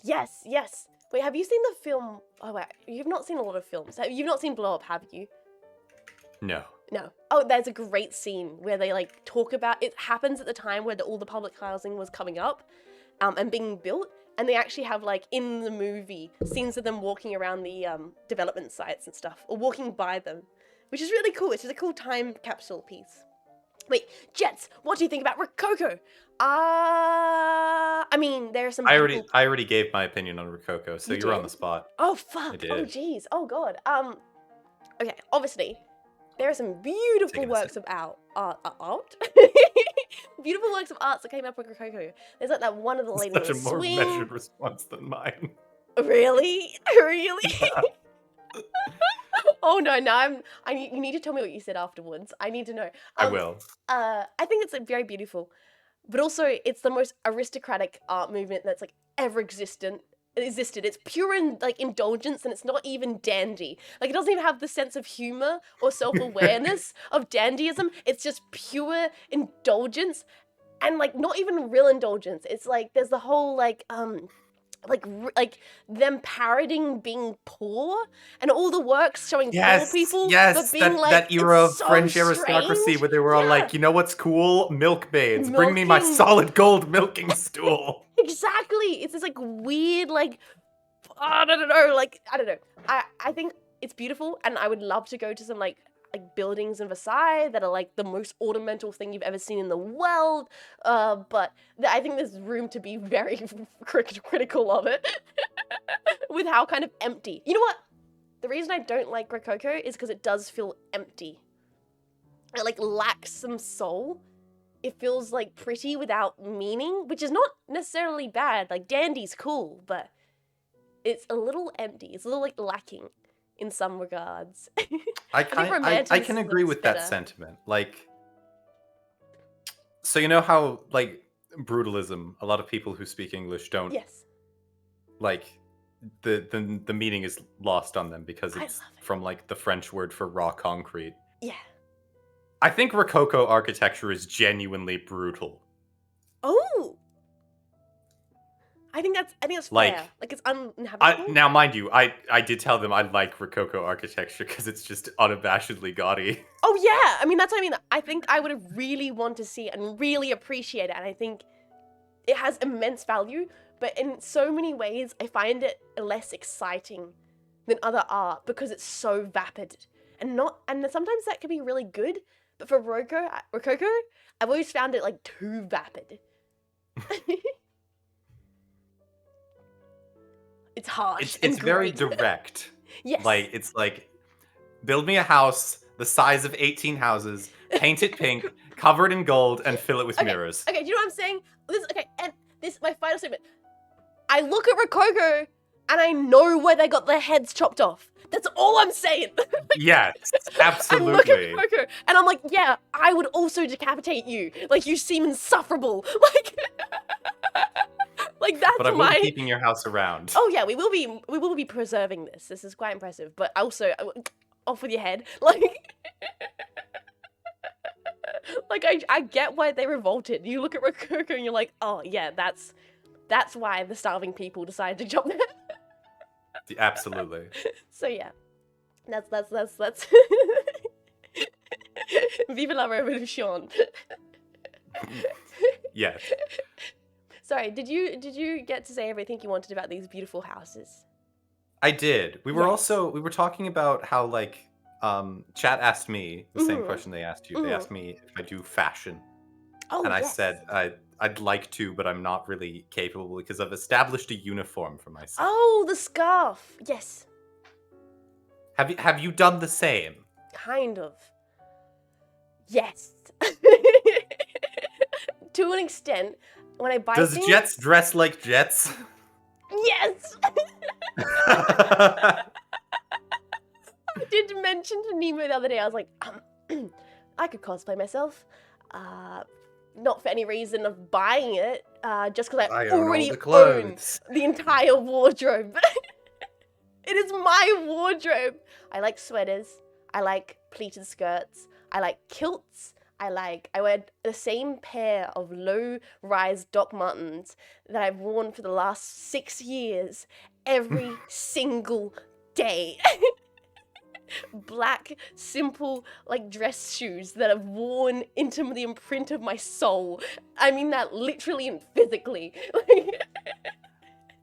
Yes, yes. Wait, have you seen the film? Oh wait, you've not seen a lot of films. You've not seen Blow Up, have you? No. No. Oh, there's a great scene where they like talk about it happens at the time where all the public housing was coming up, and being built, and they actually have like in the movie scenes of them walking around the development sites and stuff, or walking by them, which is really cool. It's just a cool time capsule piece. Wait, Jets, what do you think about Rococo? I mean, there are some I people... already gave my opinion on Rococo, so You you're on did? the spot. Oh, I fuck. did. Oh, jeez. Oh, God. Okay, obviously, there are some beautiful Taking a works sip. of art? Beautiful works of art that came up with Rococo. There's like that one of the lady Such a with a more swing. measured response than mine. Really? Really? Yeah. Oh no, now you need to tell me what you said afterwards. I need to know. I will. I think it's like very beautiful, but also it's the most aristocratic art movement that's like ever existed. It's pure and like indulgence, and it's not even dandy. Like it doesn't even have the sense of humor or self-awareness of dandyism. It's just pure indulgence, and like not even real indulgence. It's like there's the whole like them parodying being poor, and all the works showing poor people, but being that like that era it's of so French aristocracy strange. where they were all Yeah. like, you know what's cool? Milkmaids. Bring me my Milking. solid gold milking stool. Exactly. It's this like weird like I don't know, like I don't know. I think it's beautiful, and I would love to go to some like buildings in Versailles that are like the most ornamental thing you've ever seen in the world. But I think there's room to be very critical of it with how kind of empty. You know what? The reason I don't like Rococo is because it does feel empty. It like lacks some soul. It feels like pretty without meaning, which is not necessarily bad. Like dandy's cool, but it's a little empty. It's a little like lacking in some regards. I think can romanticism agree is with better. that sentiment. Like, so you know how like brutalism, a lot of people who speak English don't Yes. like the meaning is lost on them because I it's love it. from like the French word for raw concrete. Yeah. I think Rococo architecture is genuinely brutal. Oh. I think that's Like, fair. Like it's uninhabitable. now, mind you, I did tell them I like Rococo architecture because it's just unabashedly gaudy. Oh yeah. I mean that's what I mean. I think I would have really want to see it and really appreciate it, and I think it has immense value, but in so many ways I find it less exciting than other art because it's so vapid. And sometimes that can be really good, but for Rococo, I've always found it like too vapid. It's harsh It's and very great. direct. Yes. Like, it's like, build me a house the size of 18 houses, paint it pink, cover it in gold, and fill it with mirrors. Okay, do you know what I'm saying? And this my final statement. I look at Rococo and I know where they got their heads chopped off. That's all I'm saying. Yes, I look at absolutely. Rococo and I'm like, yeah, I would also decapitate you. Like, you seem insufferable. Like that's But I will be keeping your house around. Oh yeah, we will be preserving this. This is quite impressive. But also, off with your head. Like I get why they revolted. You look at Rococo and you're like, oh yeah, that's why the starving people decided to jump there. Absolutely. So yeah, that's Vive la Revolution. Yes. Sorry, did you get to say everything you wanted about these beautiful houses? I did. We were Yes. we were talking about how, like, chat asked me the same question they asked you. They asked me if I do fashion. Oh, And I yes. said I'd like to, but I'm not really capable because I've established a uniform for myself. Oh, the scarf. Yes. Have you done the same? Kind of. Yes. To an extent, when I buy Does things. Jets dress like Jets? Yes. I did mention to Nemo the other day. I was like, I could cosplay myself. Not for any reason of buying it, just because I own all already the clothes. own the entire wardrobe. It is my wardrobe. I like sweaters. I like pleated skirts. I like kilts. I wear the same pair of low-rise Doc Martens that I've worn for the last 6 years every single day. Black, simple, like, dress shoes that have worn into the imprint of my soul. I mean that literally and physically.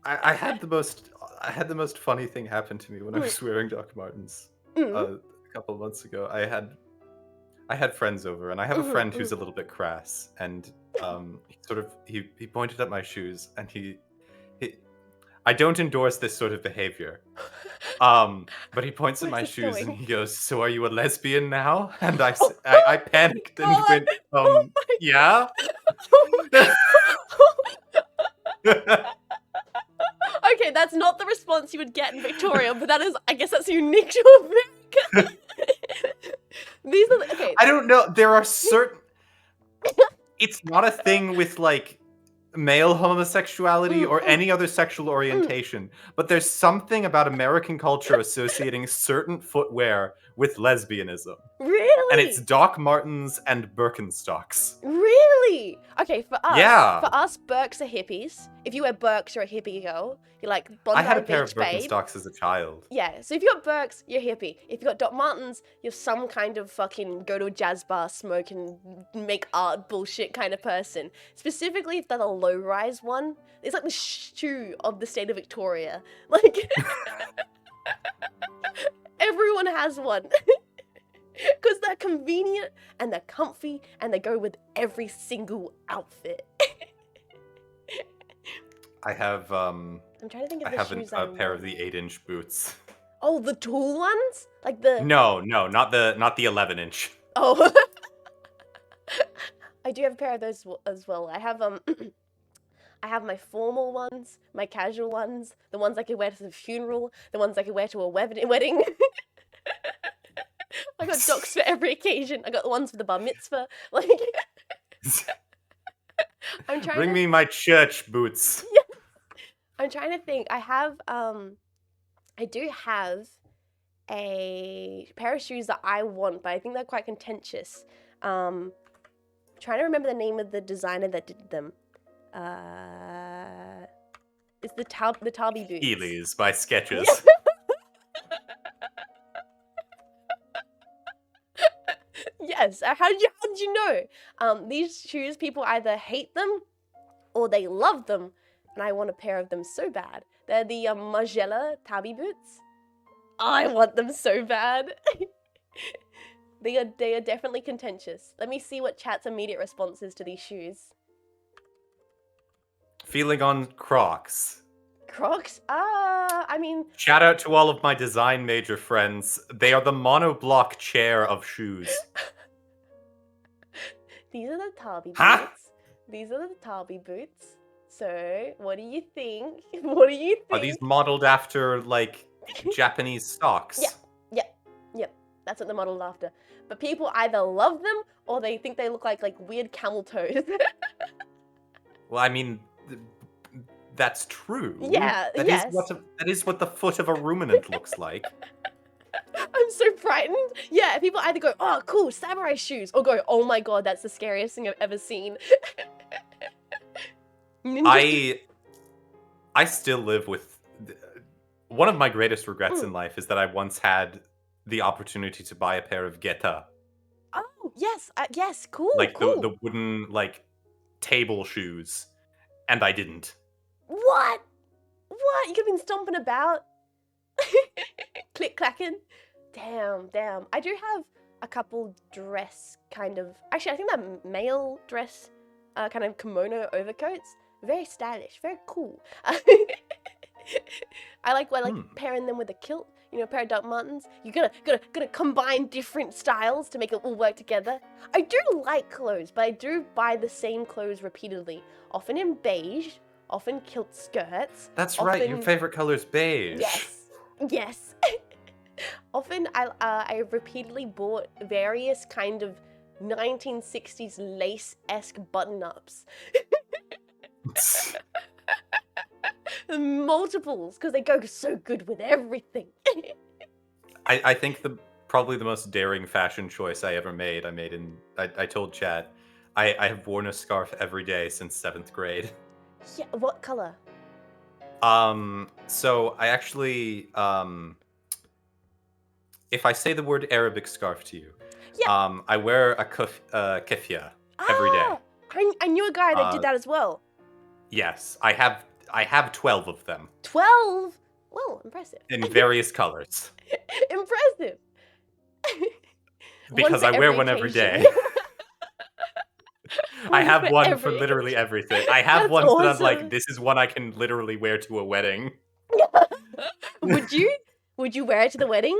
I had the most funny thing happen to me when I was wearing Doc Martens a couple of months ago. I had friends over, and I have a friend who's a little bit crass, and he pointed at my shoes, and he I don't endorse this sort of behavior. But he points at my shoes and he goes, "So are you a lesbian now?" And I panicked and went, "Yeah." Okay, that's not the response you would get in Victoria, but I guess that's unique to America. These are okay. I don't know. There are certain. It's not a thing with, like, male homosexuality or any other sexual orientation, but there's something about American culture associating certain footwear with lesbianism. Really? And it's Doc Martens and Birkenstocks. Really? Okay, for us, Yeah. Birks are hippies. If you wear Birks, you're a hippie girl. You're like Bondi I had a Beach pair of babe. Birkenstocks as a child. Yeah, so if you got Birks, you're hippie. If you got Doc Martens, you're some kind of fucking go to a jazz bar, smoke and make art bullshit kind of person. Specifically, if they're the low-rise one, it's like the shoe of the state of Victoria. Like, everyone has one. Because they're convenient, and they're comfy, and they go with every single outfit. I have I'm trying to think of the shoes a pair of the 8-inch boots. Oh, the tall ones? Like the... No, not the 11-inch. Oh. I do have a pair of those as well. I have I have my formal ones, my casual ones, the ones I could wear to the funeral, the ones I could wear to a wedding. I got docs for every occasion. I got the ones for the bar mitzvah. Like, I'm trying. Bring me my church boots. Yeah. I'm trying to think. I do have a pair of shoes that I want, but I think they're quite contentious. Trying to remember the name of the designer that did them. It's the Tarby boots. Heelys by Skechers. Yeah. Yes. How did you know? These shoes, people either hate them or they love them, and I want a pair of them so bad. They're the Margiela Tabi boots. I want them so bad. They are definitely contentious. Let me see what chat's immediate response is to these shoes. feeling on Crocs. Crocs? I mean, Shout out to all of my design major friends. They are the monoblock chair of shoes. these are the Tarby Huh? boots. These are the Tarby boots. So, what do you think? What do you think? Are these modeled after, like, Japanese socks? Yep. That's what they're modeled after. But people either love them or they think they look like weird camel toes. Well, I mean, that's true. Yeah, That yes. that is what the foot of a ruminant looks like. I'm so frightened. Yeah, people either go, oh, cool, samurai shoes, or go, oh my god, that's the scariest thing I've ever seen. I still live with... One of my greatest regrets in life is that I once had the opportunity to buy a pair of Geta. Oh, yes, cool, Like, cool. the wooden, like, table shoes. And I didn't. What? What? You could have been stomping about. Click-clacking. Damn. I do have a couple dress kind of... Actually, I think that male dress kind of kimono overcoats. Very stylish, very cool. I like pairing them with a kilt. You know, a pair of Doc Martens. You gotta combine different styles to make it all work together. I do like clothes, but I do buy the same clothes repeatedly. Often in beige, often kilt skirts. That's right, your favorite color is beige. Yes. Often I repeatedly bought various kind of 1960s lace-esque button-ups. Multiples, because they go so good with everything. I think probably the most daring fashion choice I ever made, I told Chad, I have worn a scarf every day since 7th grade. Yeah, what color? So I actually, if I say the word Arabic scarf to you, I wear a keffiyeh every day. I knew a guy that did that as well. Yes, I have 12 of them. 12? Well, impressive. In various colors. Impressive. Because I wear one every day. I have one for literally everything. I have one that I'm like, this is one I can literally wear to a wedding. Would you? Would you wear it to the wedding?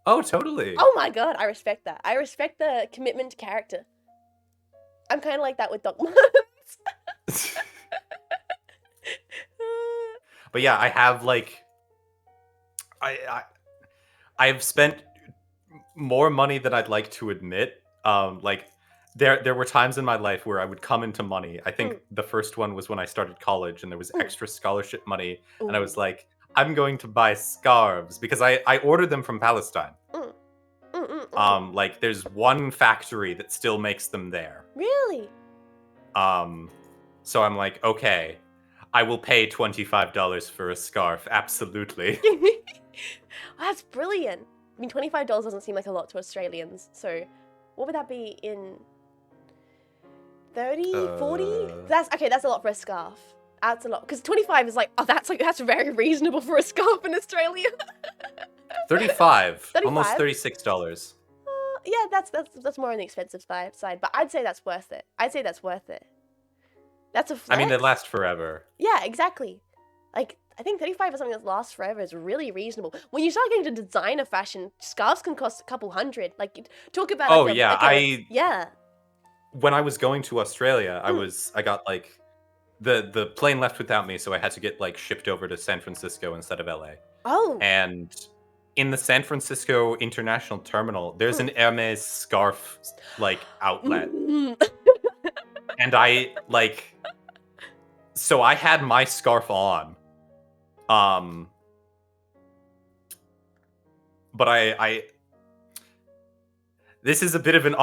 Oh, totally. Oh my god, I respect that. I respect the commitment to character. I'm kind of like that with Doc Martens. But yeah, I have like, I've spent more money than I'd like to admit. Like there were times in my life where I would come into money. I think the first one was when I started college and there was extra scholarship money, and I was like, I'm going to buy scarves because I ordered them from Palestine. Like there's one factory that still makes them there. Really? So I'm like, okay, I will pay $25 for a scarf. Absolutely. That's brilliant. I mean, $25 doesn't seem like a lot to Australians. So what would that be in 30, 40? That's a lot for a scarf. That's a lot. Because 25 is like, that's very reasonable for a scarf in Australia. 35. Almost $36. Yeah, that's more on the expensive side, but I'd say that's worth it. That's a flex. I mean, they last forever. Yeah, exactly. Like, I think 35 for something that lasts forever is really reasonable. When you start getting to designer fashion, scarves can cost a couple hundred. Like, talk about yeah. When I was going to Australia, I got like the plane left without me, so I had to get like shipped over to San Francisco instead of LA. Oh. And in the San Francisco International Terminal, there's an Hermes scarf like outlet. And I like, so I had my scarf on. But this is a bit of an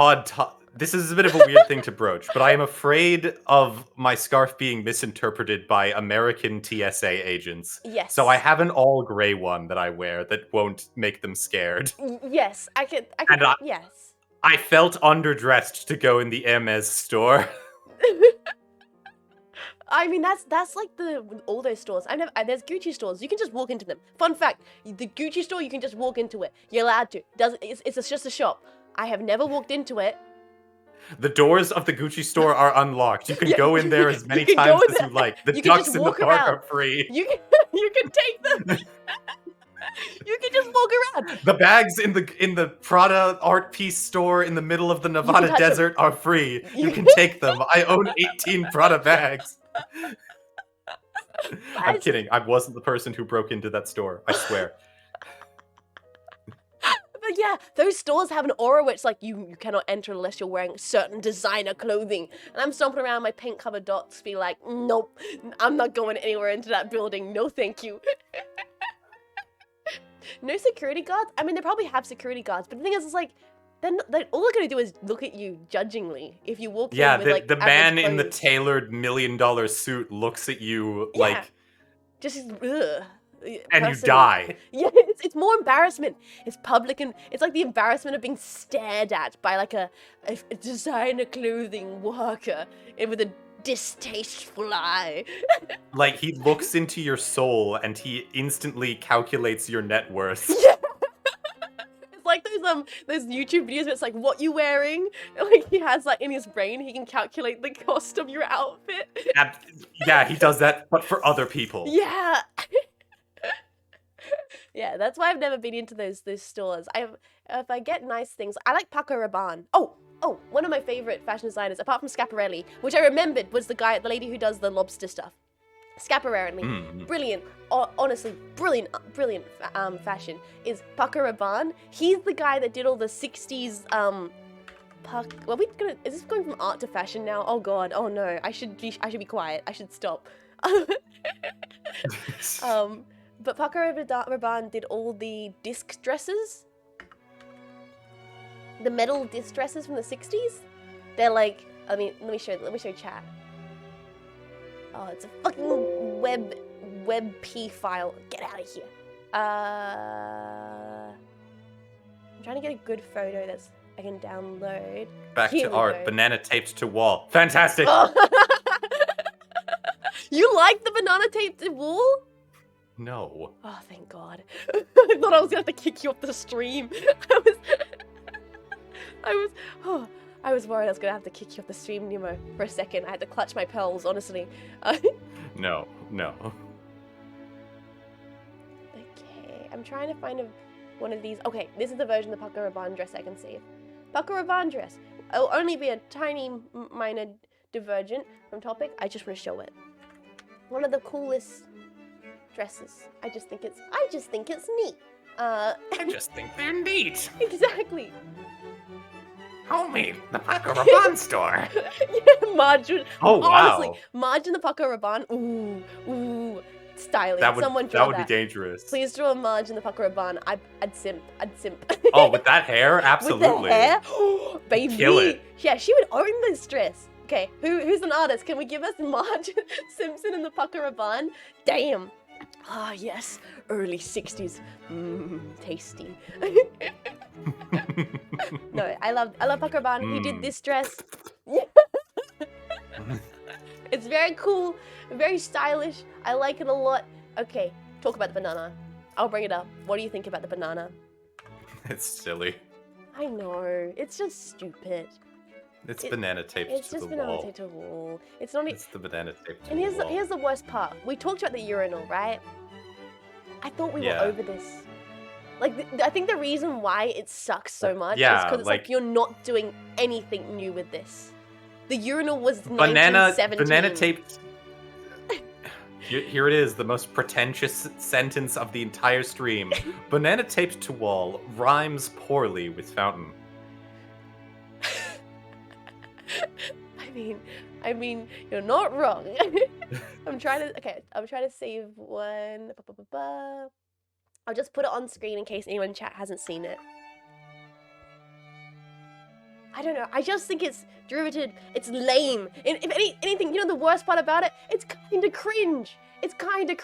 this is a bit of a weird thing to broach, but I am afraid of my scarf being misinterpreted by American TSA agents. Yes. So I have an all gray one that I wear that won't make them scared. Yes, I could yes. I felt underdressed to go in the Hermes store. I mean, that's like all those stores. There's Gucci stores. You can just walk into them. Fun fact: the Gucci store, you can just walk into it. You're allowed to. It's just a shop. I have never walked into it. The doors of the Gucci store are unlocked. You can Yeah, go in there as you many can go times in as you there. like. The You can just ducks in the walk park around. are free. You can take them. You can just walk around. The bags in the Prada art piece store in the middle of the Nevada touch 'em. desert are free. You You- can take them. I own 18 Prada bags. I'm kidding. I wasn't the person who broke into that store. I swear. But yeah, those stores have an aura where it's like you cannot enter unless you're wearing certain designer clothing. And I'm stomping around my pink covered dots, be like, nope, I'm not going anywhere into that building. No, thank you. No security guards? I mean, they probably have security guards, but the thing is, it's like, then all they're gonna do is look at you judgingly if you walk in with like the man average in the clothes. tailored $1 million suit looks at you Yeah. like, just ugh, and you personally. die. Yeah, it's more embarrassment. It's public and it's like the embarrassment of being stared at by like a designer clothing worker with a distasteful eye. Like, he looks into your soul and he instantly calculates your net worth. Yeah. It's like those YouTube videos where it's like, what you wearing? Like he has like in his brain, he can calculate the cost of your outfit. Yeah, he does that, but for other people. Yeah. Yeah, that's why I've never been into those stores. If I get nice things, I like Paco Rabanne. Oh, one of my favorite fashion designers, apart from Schiaparelli, which I remembered was the lady who does the lobster stuff. Schiaparelli, brilliant, honestly, brilliant fashion is Paco Rabanne. He's the guy that did all the 60s, is this going from art to fashion now? Oh god, oh no, I should be quiet, I should stop. But Paco Rabanne did all the disc dresses. The metal disc dresses from the 60s. They're like, I mean, let me show chat. Oh, it's a fucking WebP file. Get out of here. I'm trying to get a good photo that's I can download. Back Here to we art. go. Banana taped to wall. Fantastic. Oh. You like the banana taped wall? No. Oh, thank God. I thought I was gonna have to kick you off the stream. I was worried I was gonna have to kick you off the stream, Nemo, for a second. I had to clutch my pearls, honestly. No. Okay, I'm trying to find one of these. Okay, this is the version of the Paco Rabanne dress I can save. Paco Rabanne dress. It'll only be a tiny, minor divergent from topic. I just want to show it. One of the coolest dresses. I just think it's neat. I just think they're neat. Exactly. Homie, the Paco Rabanne store. Yeah, Marge. Oh, wow. Honestly, Marge and the Paco Rabanne. Ooh, styling. Someone draw that would be dangerous. Please draw a Marge and the Paco Rabanne. I'd simp. Oh, with that hair, absolutely. With the hair, baby. Kill it. Yeah, she would own this dress. Okay, who's an artist? Can we give us Marge Simpson and the Paco Rabanne? Damn. Ah, yes, early 60s. Tasty. No, I love Paco Rabanne. He did this dress. It's very cool, very stylish. I like it a lot. Okay, talk about the banana. I'll bring it up. What do you think about the banana? It's silly. I know, it's just stupid. It's banana taped It's to just the banana wall. taped to a wall. It's not. It's the banana taped to And the wall. here's the worst part. We talked about the urinal, right? I thought we were over this. Like, I think the reason why it sucks so much is because it's like you're not doing anything new with this. The urinal was 1917. Banana taped. Here it is, the most pretentious sentence of the entire stream. Banana taped to wall rhymes poorly with fountain. I mean, you're not wrong. I'm trying to save one. I'll just put it on screen in case anyone in chat hasn't seen it. I don't know. I just think it's derivative. It's lame. If anything, you know the worst part about it? It's kind of cringe. It's kind of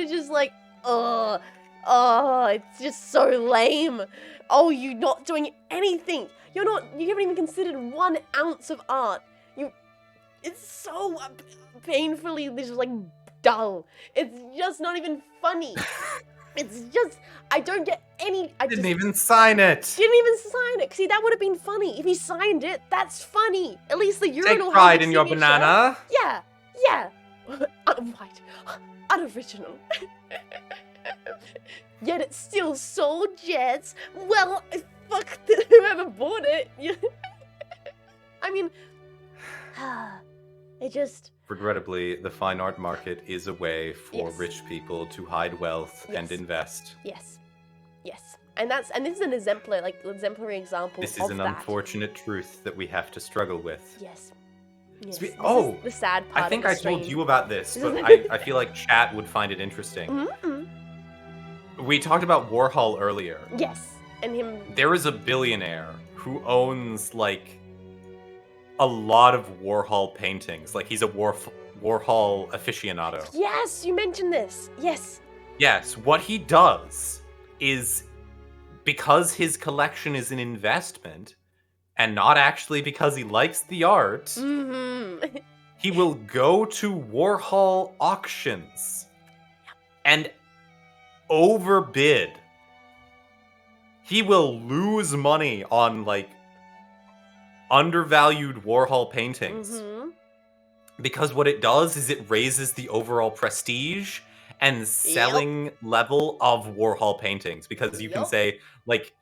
just like, it's just so lame. Oh, you're not doing anything. You haven't even considered 1 ounce of art. It's so painfully just like dull. It's just not even funny. It's just, I don't get any. I Didn't just even sign it. didn't even sign it. See, that would have been funny if he signed it. That's funny. At least the urinal Take pride has a in your signature. banana. Yeah, yeah. Unwhite, unoriginal. Yet it's still sold, Jets. Well, fuck whoever bought it. I mean, it just. Regrettably, the fine art market is a way for Yes. rich people to hide wealth and Yes. invest. Yes, yes, and this is an exemplary example This of is an that. unfortunate truth that we have to struggle with. Yes. Yes. Sweet- This oh, is the sad part. I think of I the told stream. you about this, but I feel like chat would find it interesting. Mm-hmm. We talked about Warhol earlier. Yes, and him. There is a billionaire who owns, like, a lot of Warhol paintings. Like, he's a Warhol aficionado. Yes, you mentioned this. Yes. Yes, what he does is, because his collection is an investment, and not actually because he likes the art, Mm-hmm. he will go to Warhol auctions and overbid. He will lose money on, like, undervalued Warhol paintings. Mm-hmm. Because what it does is it raises the overall prestige and selling level of Warhol paintings. Because you can Yep. say, like,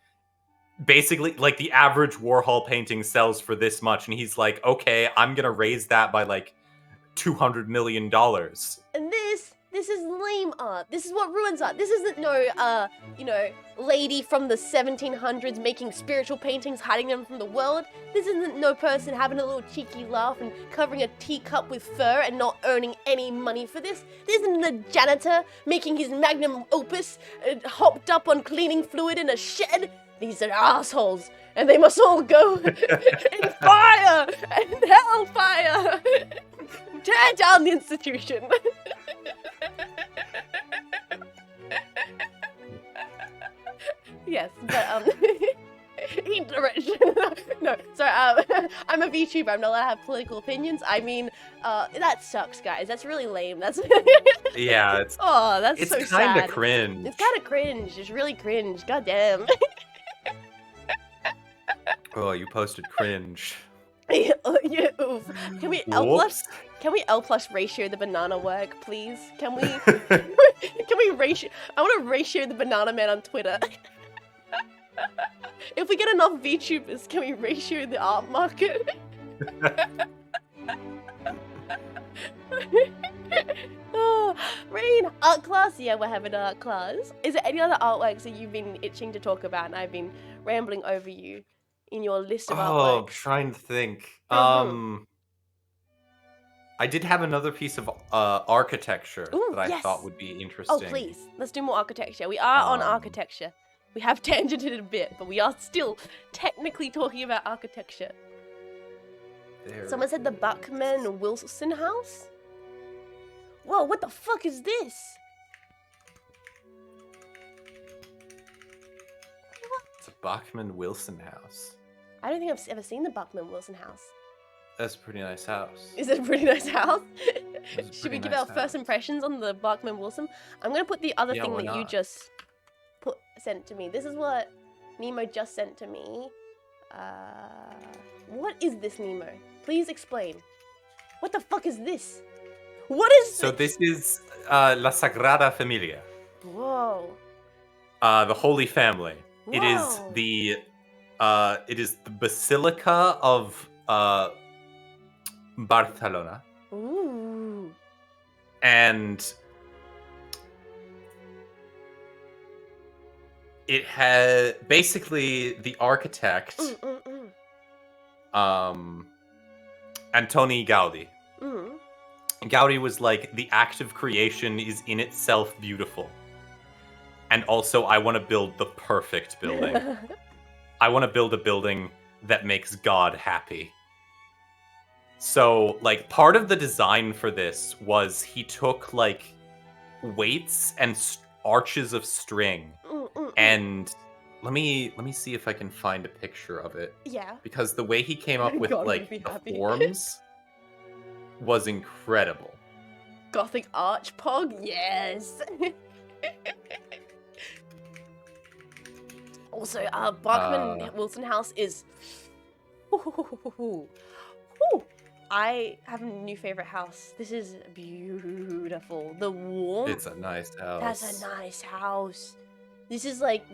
basically, like, the average Warhol painting sells for this much, and he's like, okay, I'm gonna raise that by, like, $200 million. And this is lame art. This is what ruins art. This isn't no, lady from the 1700s making spiritual paintings, hiding them from the world. This isn't no person having a little cheeky laugh and covering a teacup with fur and not earning any money for this. This isn't a janitor making his magnum opus, hopped up on cleaning fluid in a shed. These are assholes, and they must all go in fire and hellfire. Tear down the institution. Yes, but eat direction. No, sorry. I'm a VTuber. I'm not allowed to have political opinions. I mean, that sucks, guys. That's really lame. That's Yeah, it's that's so kind sad. of cringe. It's kind of cringe. It's really cringe. God damn. Oh, you posted cringe. Yeah, oof. Can we L plus? Whoops. Can we L plus ratio the banana work, please? Can we? Can we ratio? I want to ratio the banana man on Twitter. If we get enough VTubers, can we ratio the art market? Oh, Rain, art class? Yeah, we're having art class. Is there any other artworks that you've been itching to talk about and I've been rambling over you in your list of Oh, I'm artworks? trying to think. Mhm. I did have another piece of architecture Ooh, that I yes. thought would be interesting. Oh, please. Let's do more architecture. We are on architecture. We have tangented a bit, but we are still technically talking about architecture. There Someone said the it is. Buckman Wilson house? Whoa, what the fuck is this? It's a Bachman Wilson house. I don't think I've ever seen the Buckman Wilson house. That's a pretty nice house. Is it a pretty nice house? It's a Should we pretty give nice our first house. impressions on the Buckman Wilson? I'm gonna put the other Yeah, thing why that you not? just sent to me. This is what Nemo just sent to me. What is this, Nemo? Please explain. What the fuck is this? What is So this is La Sagrada Familia, Whoa. the Holy Family. It is Whoa. the Basilica of Barcelona, Ooh. and it had basically the architect Antoni Gaudi. Mm. Gaudi was like, the act of creation is in itself beautiful. And also, I want to build the perfect building. I want to build a building that makes God happy. So, like, part of the design for this was he took, like, weights and arches of string. And let me see if I can find a picture of it. Yeah. Because the way he came up with, God would like, be the happy. forms was incredible. Gothic arch pog? Yes. Also, Bachman Wilson House is... I have a new favorite house. This is beautiful. The warmth. It's a nice house. That's a nice house. This is like,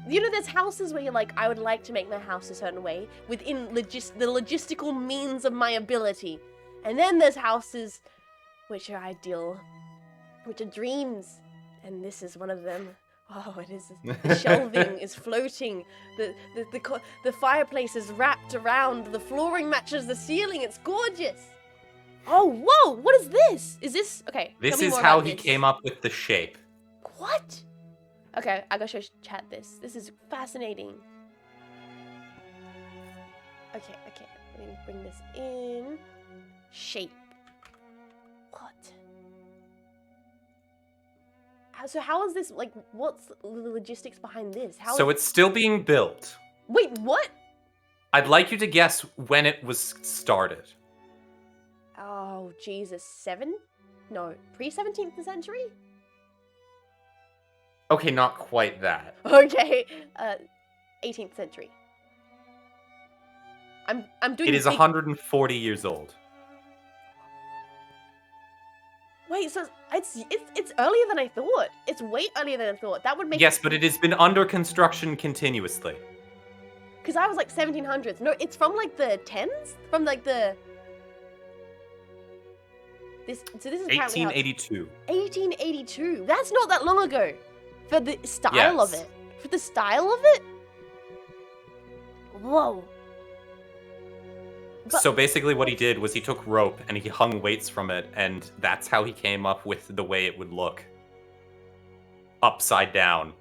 you know, there's houses where you're like, I would like to make my house a certain way within the logistical means of my ability. And then there's houses which are ideal, which are dreams. And this is one of them. Oh, it is. The shelving is floating. The fireplace is wrapped around. The flooring matches the ceiling. It's gorgeous. Oh, whoa! What is this? Is this okay? This is how he came up with the shape. What? Okay, I gotta show chat this. This is fascinating. Okay. Let me bring this in. Shape. What? So how is this, like, what's the logistics behind this? So it's still being built. Wait, what? I'd like you to guess when it was started. Oh, Jesus. Pre-17th century? Okay, not quite that. Okay, 18th century. I'm doing. It is 140 years old. Wait, so it's earlier than I thought. It's way earlier than I thought. That would make. Yes, but it has been under construction continuously. Because I was like 1700s. No, it's from like the 10s? From like the... This is 1882. 1882. That's not that long ago. For the style of it. For the style of it? Whoa. But, so basically what he did was he took rope and he hung weights from it, and that's how he came up with the way it would look. Upside down.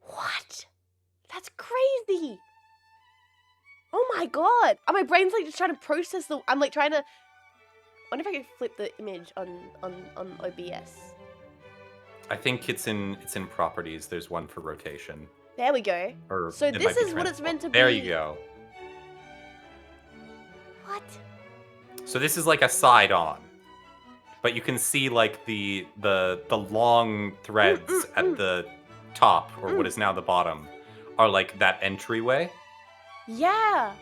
What? That's crazy. Oh my god. My brain's like just trying to process I'm like trying to... I wonder if I could flip the image on OBS. I think it's in properties. There's one for rotation. There we go. So this is what it's meant to be. There you go. What? So this is like a side on. But you can see like the long threads at the top, or what is now the bottom, are like that entryway. Yeah.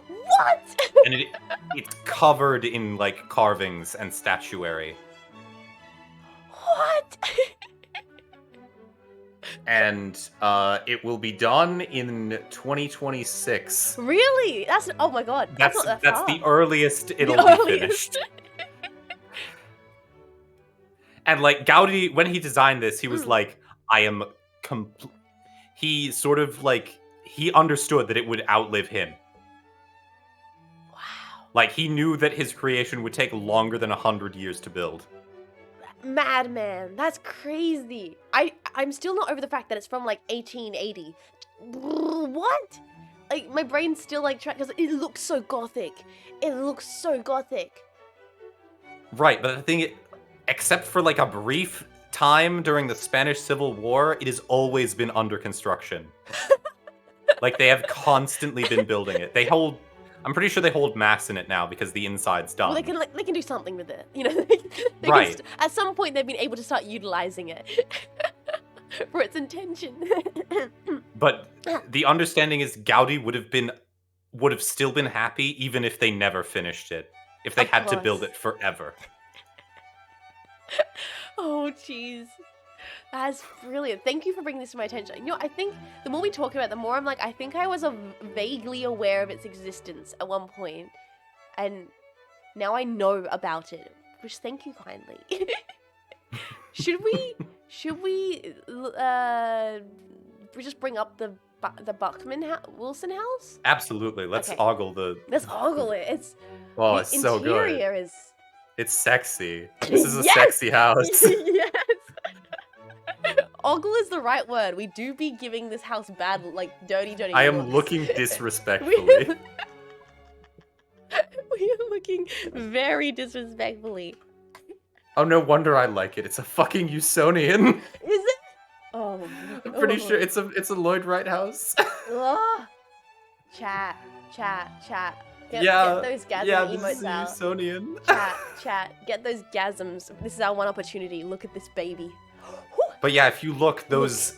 What? And it's covered in like carvings and statuary. What? And it will be done in 2026. Really? Oh my god. That's the earliest it'll be finished. And like Gaudi, when he designed this, he was like, he sort of like, he understood that it would outlive him. Wow. Like he knew that his creation would take longer than 100 years to build. Madman, that's crazy. I'm still not over the fact that it's from like 1880. What? Like my brain's still like trying, because it looks so gothic. It looks so gothic. Right, but the thing, except for like a brief time during the Spanish Civil War, it has always been under construction. Like they have constantly been building it. I'm pretty sure they hold mass in it now because the inside's done. Well, they can do something with it, you know. Right. At some point, they've been able to start utilizing it for its intention. But the understanding is Gaudi would have still been happy even if they never finished it. If they had to build it forever. Oh, jeez. That's brilliant. Thank you for bringing this to my attention. You know, I think the more we talk about it, the more I'm like, I think I was vaguely aware of its existence at one point, and now I know about it. Which, thank you kindly. Should we just bring up the Wilson house? Absolutely. Let's ogle Let's ogle it. It's so good. Interior is. It's sexy. This is a sexy house. Yes. Ogle is the right word. We do be giving this house bad, like, dirty I am looks. looking disrespectfully. We are looking very disrespectfully. Oh, no wonder I like it. It's a fucking Usonian. Is it? Oh. I'm pretty sure it's a Lloyd Wright house. Oh. Chat. Get those gasm emotes out. Usonian. Chat. Get those gasms. This is our one opportunity. Look at this baby. But yeah, if you look, those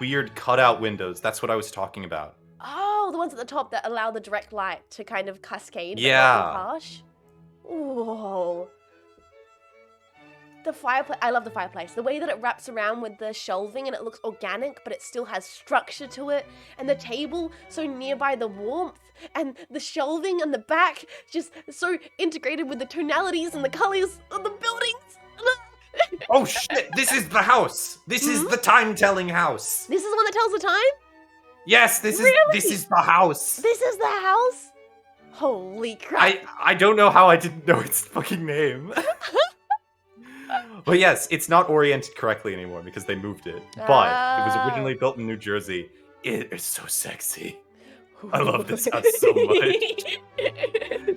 weird cutout windows, that's what I was talking about. Oh, the ones at the top that allow the direct light to kind of cascade, but not Yeah. be harsh. Whoa. The fireplace, I love the fireplace. The way that it wraps around with the shelving and it looks organic, but it still has structure to it. And the table so nearby the warmth, and the shelving and the back just so integrated with the tonalities and the colors of the buildings. Oh shit, this is the house. This is the time-telling house. This is the one that tells the time? Yes, this is the house. This is the house? Holy crap. I don't know how I didn't know its fucking name. But yes, it's not oriented correctly anymore because they moved it. But it was originally built in New Jersey. It is so sexy. I love this house so much.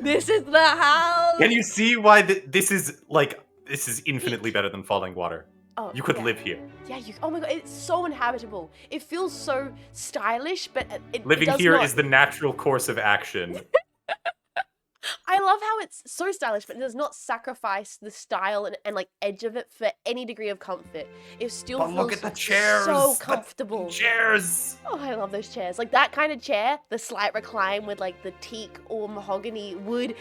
This is the house. Can you see why this is infinitely better than Falling Water? Oh, You could live here. Yeah, oh my god, it's so inhabitable. It feels so stylish, but Living does here not. is the natural course of action. I love how it's so stylish, but it does not sacrifice the style and like edge of it for any degree of comfort. It still But feels look at the chairs. so comfortable. Chairs. Oh, I love those chairs. Like that kind of chair, the slight recline with like the teak or mahogany wood.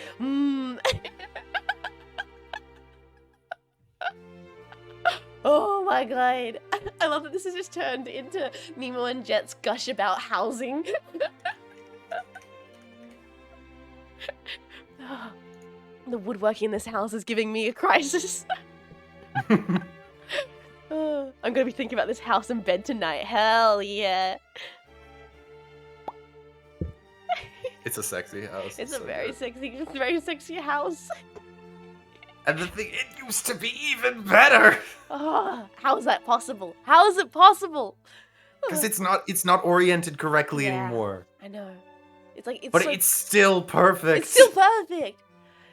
Oh my god. I love that this has just turned into Nemo and Jet's gush about housing. The woodworking in this house is giving me a crisis. I'm gonna be thinking about this house in bed tonight. Hell yeah. It's a sexy house. It's a very sexy house. And the thing, it used to be even better. Oh, how is that possible? How is it possible? Because it's not oriented correctly Yeah. anymore. I know. It's like But so, it's still perfect. it's still perfect.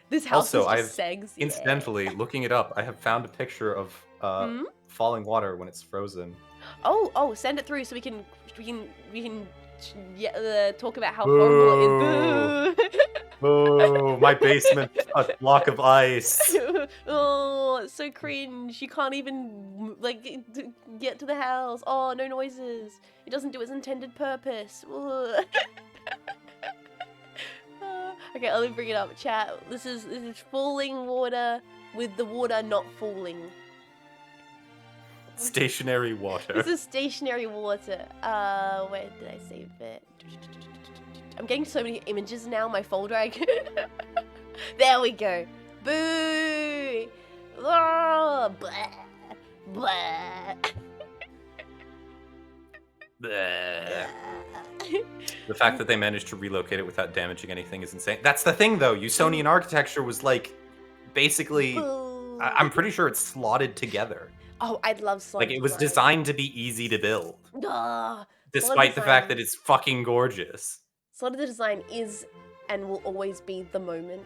This house Also, is just segs. Yeah. Incidentally, looking it up, I have found a picture of falling water when it's frozen. Oh, send it through so we can talk about how horrible it is. Oh, my basement, a block of ice. Oh, it's so cringe. You can't even like get to the house. Oh, no noises. It doesn't do its intended purpose. Okay, let me bring it up, chat. This is falling water with the water not falling. Stationary water. This is stationary water. Where did I save it? I'm getting so many images now in my folder. There we go. Boo! Oh, blah, blah. Bleh. The fact that they managed to relocate it without damaging anything is insane. That's the thing, though. Usonian architecture was like, basically, I'm pretty sure it's slotted together. Oh, I'd love slotted Like, it was designed to be easy to build. Despite the fact that it's fucking gorgeous. Slotted design is and will always be the moment.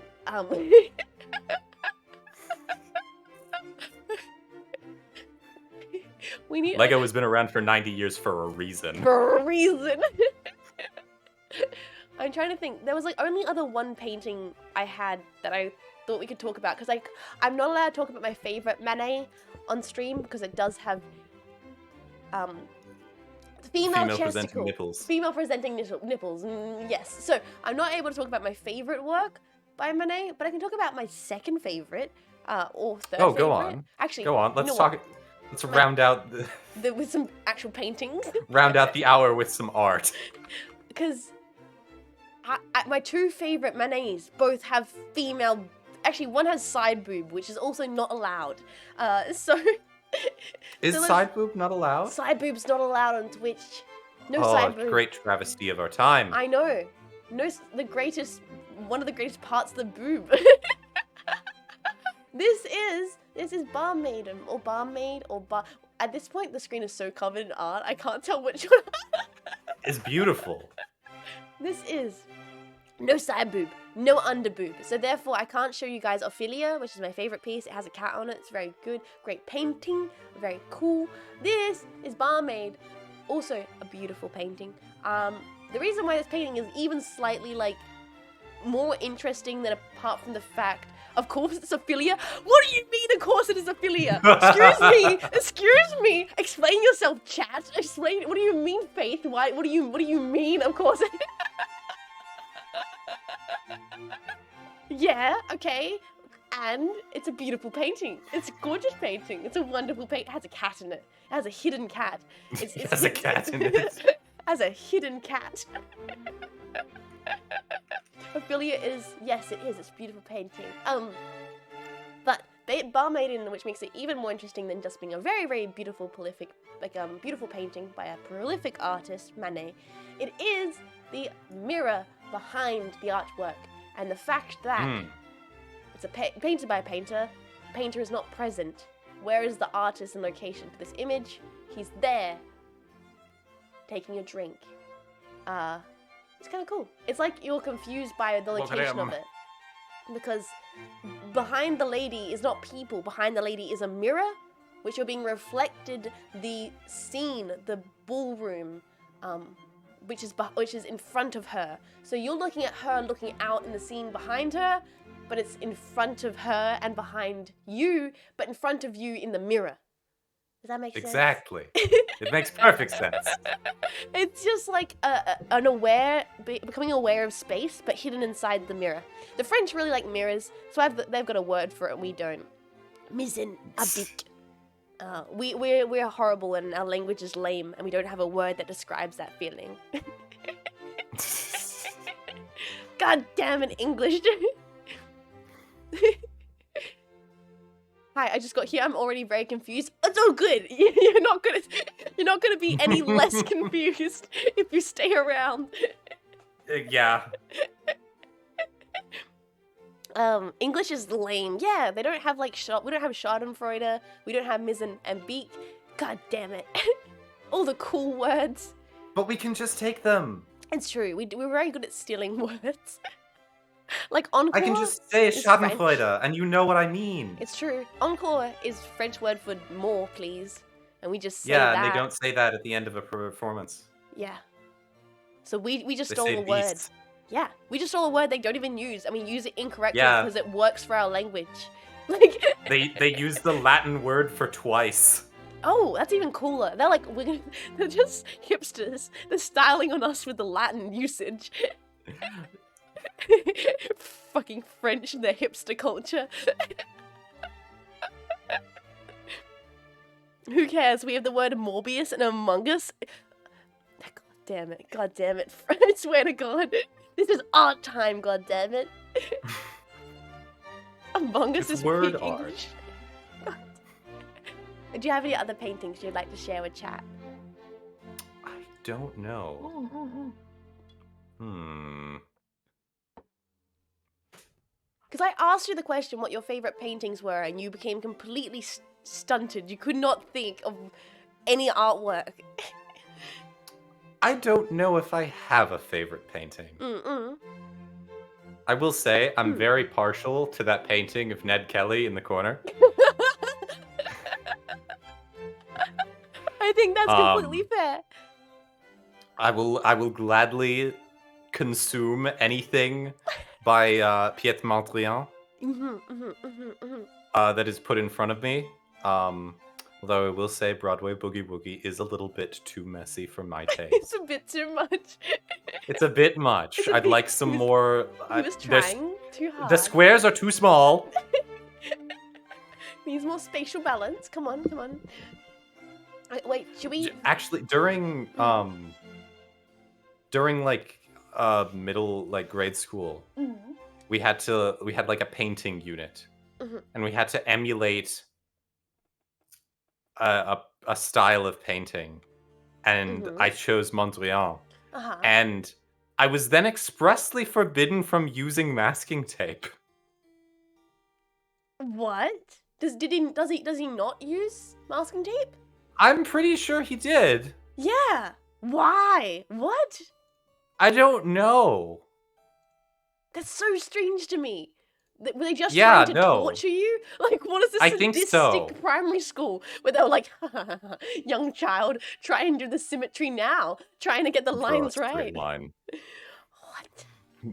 We need Lego has been around for 90 years for a reason. For a reason. I'm trying to think. There was like only other one painting I had that I thought we could talk about because I'm not allowed to talk about my favorite Manet on stream because it does have female presenting nipples. Female presenting nipples. Yes. So I'm not able to talk about my favorite work by Manet, but I can talk about my second favorite or third. Oh, favorite. go on. Actually, go on. Let's you know talk. what? Let's round out with some actual paintings. Round out the hour with some art. Because my two favorite Manets both have female. Actually, one has side boob, which is also not allowed. Is side boob not allowed? Side boob's not allowed on Twitch. No Oh, side boob. great travesty of our time. I know. No, one of the greatest parts of the boob. This is barmaid or barmaid or bar. At this point, the screen is so covered in art, I can't tell which one. It's beautiful. This is no side boob, no under boob. So therefore, I can't show you guys Ophelia, which is my favorite piece. It has a cat on it. It's very good. Great painting. Very cool. This is barmaid. Also a beautiful painting. The reason why this painting is even slightly like more interesting than apart from the fact Of course it's Ophelia. What do you mean, of course it is Ophelia? Excuse me. Explain yourself, chat. Explain. What do you mean, Faith? Why? What do you mean? Of course. Yeah. Okay. And it's a beautiful painting. It's a gorgeous painting. It's a wonderful painting. It has a cat in it. It has a hidden cat. It has a cat in it. Has a hidden cat. Ophelia is, yes, it is. It's a beautiful painting. But Bar Maiden, which makes it even more interesting than just being a very, very beautiful, prolific, beautiful painting by a prolific artist, Manet. It is the mirror behind the artwork, and the fact that it's painted by a painter. The painter is not present. Where is the artist and location for this image? He's there, taking a drink. It's kind of cool. It's like you're confused by the location of it. Because behind the lady is not people. Behind the lady is a mirror, which you're being reflected the scene, the ballroom, which is in front of her. So you're looking at her looking out in the scene behind her, but it's in front of her and behind you, but in front of you in the mirror. Does that make sense? Exactly. It makes perfect sense. It's just like becoming aware of space, but hidden inside the mirror. The French really like mirrors, so they've got a word for it, and we don't. Mise en habit. We're horrible, and our language is lame, and we don't have a word that describes that feeling. God damn it, English. Hi, I just got here. I'm already very confused. It's all good. You're not gonna be any less confused if you stay around. Yeah. English is lame. Yeah, they don't have like we don't have Schadenfreude. We don't have mise en beak. God damn it. All the cool words. But we can just take them. It's true. We're very good at stealing words. Like encore. I can just say Schadenfreude, and you know what I mean. It's true. Encore is French word for more, please, and we just say that. And they don't say that at the end of a performance. Yeah. So we just They stole say a word. beasts. Yeah, we just stole a word they don't even use, and we use it incorrectly Yeah. because it works for our language. Like They use the Latin word for twice. Oh, that's even cooler. They're just hipsters. They're styling on us with the Latin usage. Fucking French and their hipster culture. Who cares? We have the word Morbius and Among Us. God damn it. I swear to God. This is art time, god damn it. Among Us It's is word peak art. English. Do you have any other paintings you'd like to share with chat? I don't know. Because I asked you the question what your favorite paintings were, and you became completely stunted. You could not think of any artwork. I don't know if I have a favorite painting. I will say I'm very partial to that painting of Ned Kelly in the corner. I think that's completely fair. I will gladly consume anything by Piet Mondrian that is put in front of me. Although I will say Broadway Boogie Woogie is a little bit too messy for my taste. It's a bit too much. It's a bit much. I'd like some more. He was trying too hard. The squares are too small. Needs more spatial balance. Come on. Wait, should we? Actually, during like middle grade school, we had like a painting unit, and we had to emulate a style of painting, and I chose Mondrian, and I was then expressly forbidden from using masking tape. What? Does he not use masking tape? I'm pretty sure he did. Yeah. Why? What? I don't know. That's so strange to me. Were they just Yeah, trying to no. torture you? Like, what is this I think sadistic so. primary school where they were like, young child, try and do the symmetry now, trying to get the lines Draw a right. straight line. What?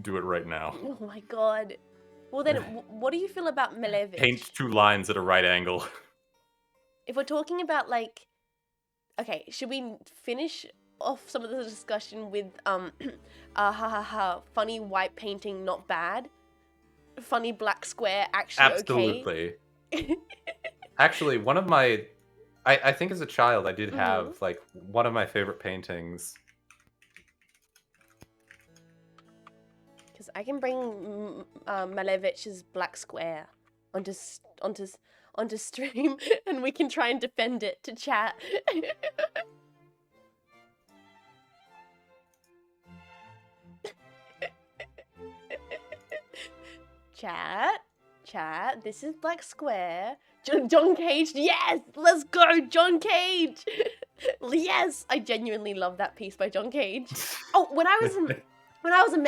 Do it right now. Oh my god. Well then, what do you feel about Malevich? Paint 2 lines at a right angle. If we're talking about like, okay, should we finish off some of the discussion with funny white painting not bad, funny black square actually Absolutely. okay. Actually, one of my, I think as a child I did have like one of my favorite paintings. Because I can bring Malevich's black square onto stream, and we can try and defend it to chat. Chat, this is black square. John Cage, yes! Let's go, John Cage! Yes! I genuinely love that piece by John Cage. Oh, when I was in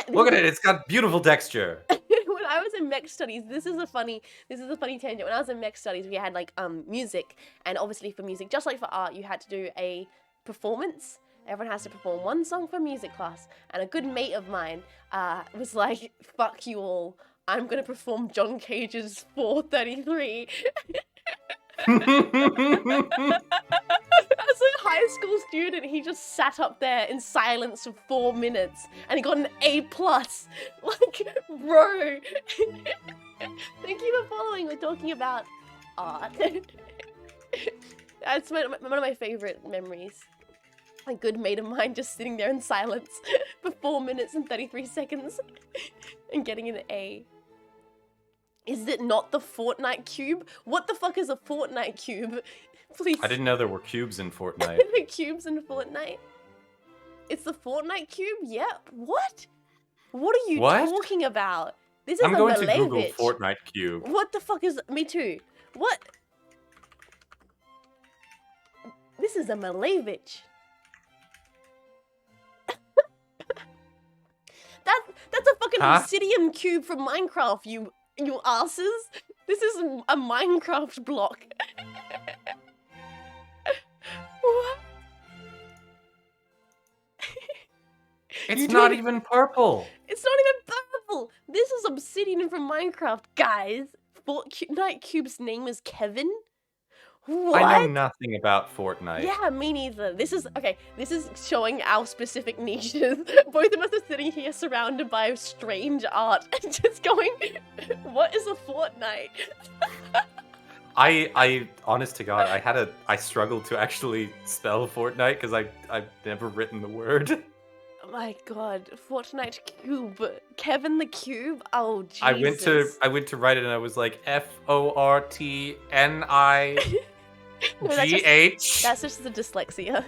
Look at it, it's got beautiful texture. When I was in mech studies, this is a funny tangent. When I was in mech studies, we had like music, and obviously for music, just like for art, you had to do a performance. Everyone has to perform one song for music class, and a good mate of mine was like, "Fuck you all, I'm gonna perform John Cage's 433." As a high school student, he just sat up there in silence for 4 minutes, and he got an A+. Like, bro. Thank you for following. We're talking about art. That's one of my favorite memories. A good mate of mine just sitting there in silence for 4 minutes and 33 seconds and getting an A. Is it not the Fortnite cube? What the fuck is a Fortnite cube? Please. I didn't know there were cubes in Fortnite. The cubes in Fortnite? It's the Fortnite cube? Yep. What? What are you talking about? This is I'm going to Malevich. Google Fortnite cube. What the fuck is... Me too. What? This is a Malevich. That's a fucking obsidian cube from Minecraft, you asses. This is a Minecraft block. What? It's not even purple. It's not even purple. This is obsidian from Minecraft, guys. Fortnite Cube's name is Kevin. What? I know nothing about Fortnite. Yeah, me neither. This is showing our specific niches. Both of us are sitting here surrounded by strange art and just going, what is a Fortnite? I honest to God, I struggled to actually spell Fortnite because I've never written the word. Oh my God, Fortnite Cube, Kevin the Cube. Oh Jesus! I went to write it and I was like FORTNIGH. That's just the dyslexia.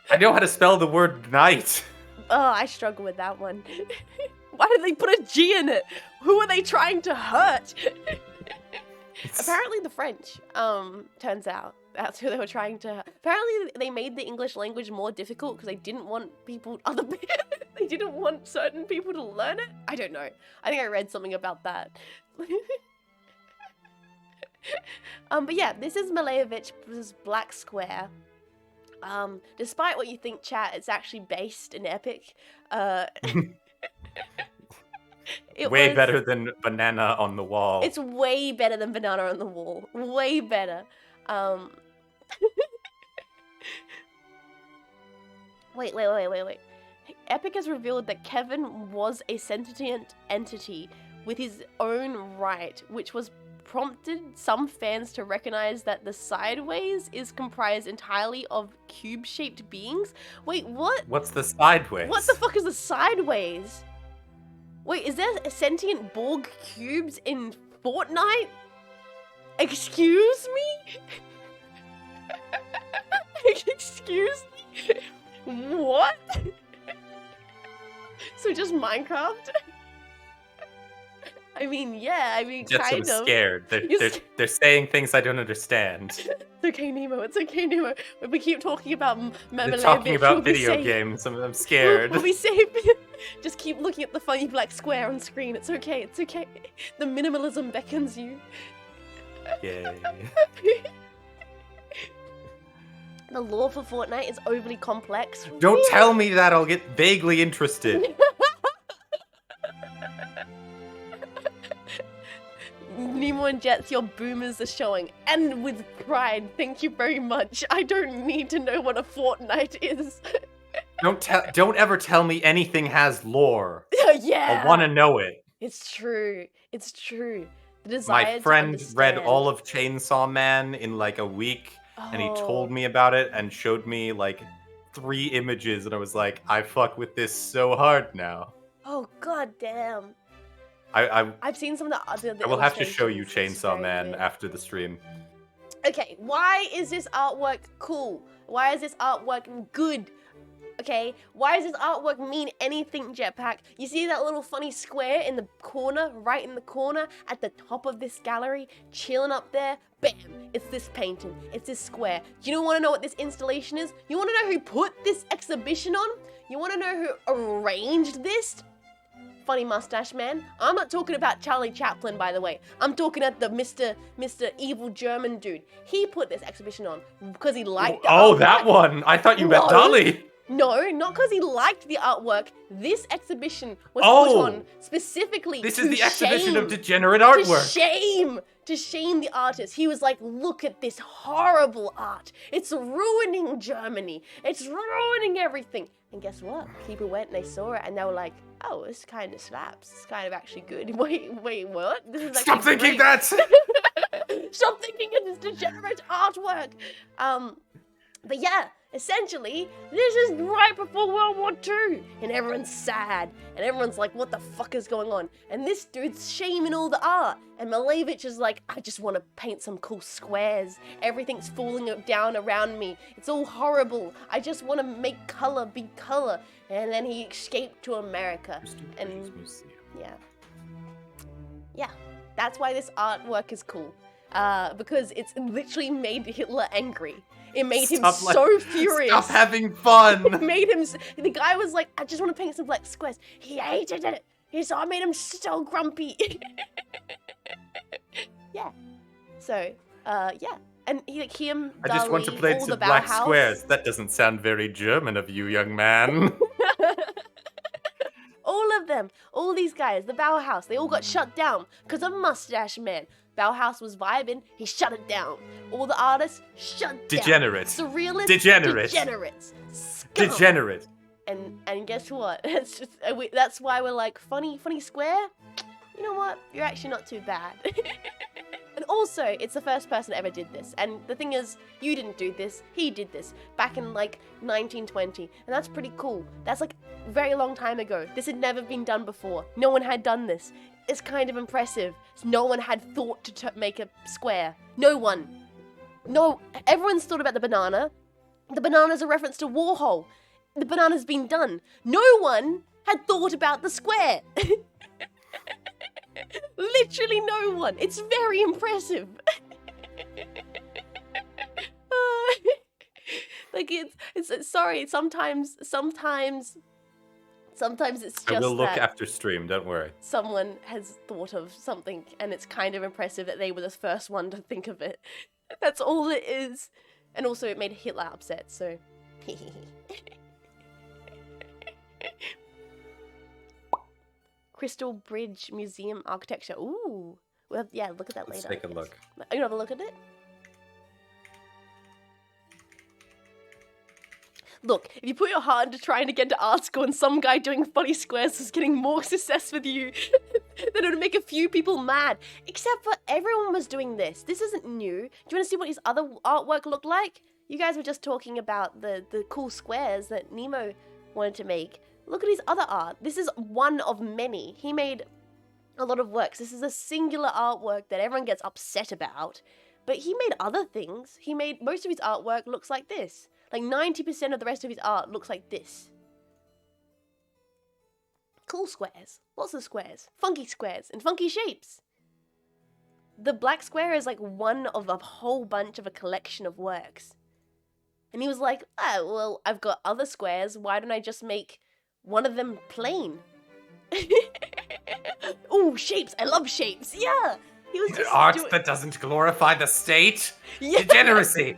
I know how to spell the word night. Oh, I struggle with that one. Why did they put a G in it? Who are they trying to hurt? Apparently the French, turns out. That's who they were trying to... Apparently they made the English language more difficult because they didn't want they didn't want certain people to learn it? I don't know. I think I read something about that. But yeah, this is Malevich's Black Square. Despite what you think, chat, it's actually based in Epic. Way better than Banana on the Wall. It's way better than Banana on the Wall. Way better. Wait. Epic has revealed that Kevin was a sentient entity with his own right, which was prompted some fans to recognize that the Sideways is comprised entirely of cube-shaped beings. Wait, what? What's the Sideways? What the fuck is the Sideways? Wait, is there sentient Borg cubes in Fortnite? Excuse me? Excuse me? What? So just Minecraft? I mean, yeah, Jets kind of. I'm scared. They're saying things I don't understand. It's okay, Nemo. It's okay, Nemo. We keep talking about They're talking about video games. I'm scared. We'll be safe. Just keep looking at the funny black square on screen. It's okay. It's okay. The minimalism beckons you. Yay. The lore for Fortnite is overly complex. Don't tell me that. I'll get vaguely interested. Jets, your boomers are showing. And with pride, thank you very much. I don't need to know what a fortnight is. Don't ever tell me anything has lore. Yeah. I want to know it. It's true. It's true. The My desire to friend understand. read all of Chainsaw Man in like a week, and he told me about it and showed me like 3 images, and I was like, I fuck with this so hard now. Oh god damn. I've seen some of the I will have to show you illustrations. It's Chainsaw very Man good. after the stream. Okay, why is this artwork cool? Why is this artwork good? Okay, why does this artwork mean anything, Jetpack? You see that little funny square in the corner, right in the corner, at the top of this gallery, chilling up there? Bam! It's this painting. It's this square. You want to know what this installation is? You want to know who put this exhibition on? You want to know who arranged this? Funny mustache man. I'm not talking about Charlie Chaplin, by the way. I'm talking at the Mr. Evil German dude. He put this exhibition on because he liked the artwork. That one! I thought you meant Dolly! No, not because he liked the artwork. This exhibition was put on specifically This to is the exhibition of shame- degenerate artwork! To shame the artist. He was like, look at this horrible art. It's ruining Germany. It's ruining everything. And guess what? People went and they saw it and they were like, oh, this kind of slaps. It's kind of actually good. Wait, what? This is Stop thinking that! Stop thinking it's degenerate artwork. But yeah, essentially, this is right before World War II, and everyone's sad, and everyone's like, what the fuck is going on? And this dude's shaming all the art, and Malevich is like, I just want to paint some cool squares. Everything's falling down around me. It's all horrible. I just want to make color be color. And then he escaped to America, and yeah, that's why this artwork is cool, because it's literally made Hitler angry. It made him so furious. Stop having fun! It made him... The guy was like, I just want to paint some black squares. He hated it. I made him so grumpy. Yeah. So, yeah. And him, I just want to paint some black squares. That doesn't sound very German of you, young man. All of them. All these guys. The Bauhaus. They all got shut down because of Mustache Man. Bauhaus was vibing, he shut it down. All the artists shut Degenerates. down. Surrealists, Degenerates. Degenerates. Scum. Degenerate. And guess what? That's why we're like, funny square? You know what? You're actually not too bad. And also, it's the first person that ever did this. And the thing is, you didn't do this, he did this back in like 1920. And that's pretty cool. That's like a very long time ago. This had never been done before. No one had done this. It's kind of impressive. No one had thought to make a square. No one. No, everyone's thought about the banana. The banana's a reference to Warhol. The banana's been done. No one had thought about the square. Literally no one. It's very impressive. Like it's sorry. Sometimes it's just I will look that after stream, don't worry. someone has thought of something and it's kind of impressive that they were the first one to think of it. That's all it is. And also it made Hitler upset, so... Crystal Bridge Museum Architecture. Ooh. Well, yeah, look at that Let's later. take a look. Are you gonna have a look at it? Look, if you put your heart into trying to get to art school and some guy doing funny squares is getting more success with you, then it would make a few people mad. Except for everyone was doing this. This isn't new. Do you want to see what his other artwork looked like? You guys were just talking about the cool squares that Nemo wanted to make. Look at his other art. This is one of many. He made a lot of works. This is a singular artwork that everyone gets upset about. But he made other things. He made most of his artwork looks like this. Like 90% of the rest of his art looks like this. Cool squares. Lots of squares. Funky squares and funky shapes. The black square is like one of a whole bunch of a collection of works. And he was like, oh, well, I've got other squares. Why don't I just make one of them plain? Ooh, shapes. I love shapes. Yeah. He was just Art that doesn't glorify the state? Yeah. Degeneracy!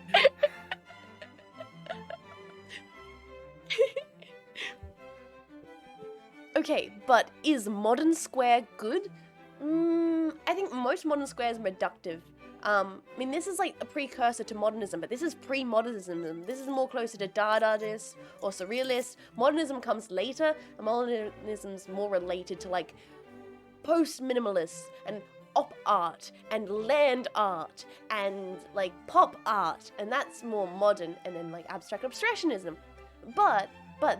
Okay, but is modern square good? I think most modern squares are reductive. I mean, this is like a precursor to modernism, but this is pre-modernism. This is more closer to Dadaist or Surrealist. Modernism comes later, and modernism's more related to like post-minimalist and op art and land art and like pop art, and that's more modern, and then like abstract abstractionism. But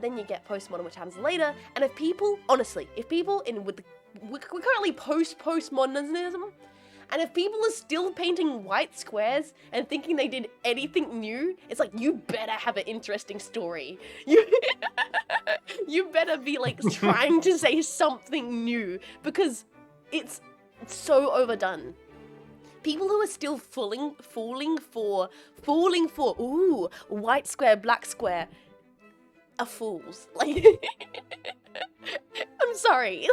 then you get postmodern, which happens later, and if people we're currently postmodernism, and if people are still painting white squares and thinking they did anything new, it's like, you better have an interesting story. You better be like trying to say something new, because it's so overdone. People who are still falling for, ooh, white square, black square, are fools. Like, I'm sorry.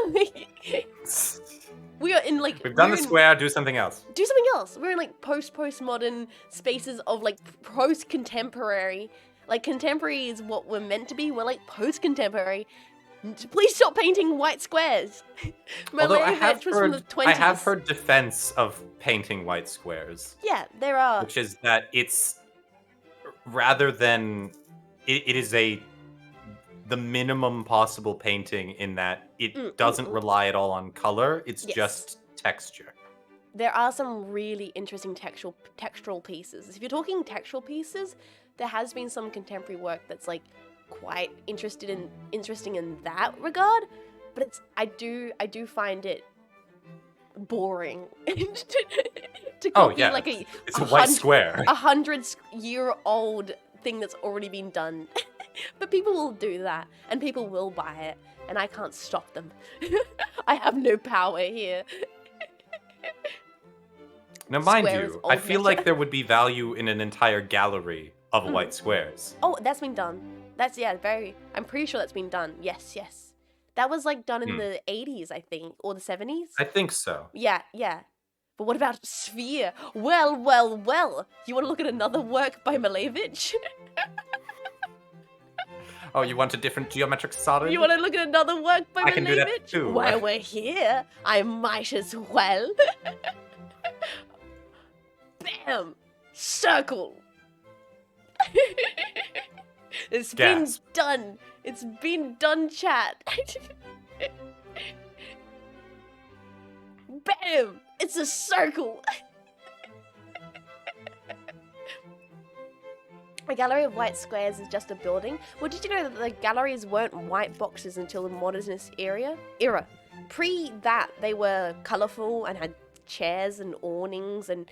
We are in like... We've done the square, do something else. Do something else. We're in like postmodern spaces of like post-contemporary. Like, contemporary is what we're meant to be. We're like post-contemporary. Please stop painting white squares. Although I have heard defense of painting white squares. Yeah, there are. Which is that it's, rather than, it is the minimum possible painting in that it doesn't rely at all on color. It's just texture. There are some really interesting textural pieces. If you're talking textural pieces, there has been some contemporary work that's like quite interesting in that regard. But I do find it boring to copy like it's a white square, 100-year-old thing that's already been done. But people will do that, and people will buy it, and I can't stop them. I have no power here. Now, mind you, I feel like there would be value in an entire gallery of white squares. Oh, that's been done. I'm pretty sure that's been done. Yes. That was like done in the 80s, I think, or the 70s. I think so. Yeah. But what about Sphere? Well. You want to look at another work by Malevich? Oh, you want a different geometric solid? You want to look at another work by Malevich? I can do that too. While we're here, I might as well. Bam! Circle! It's been done. It's been done, chat. Bam! It's a circle. A gallery of white squares is just a building. Well, did you know that the galleries weren't white boxes until the modernist era? Pre that, they were colourful and had chairs and awnings and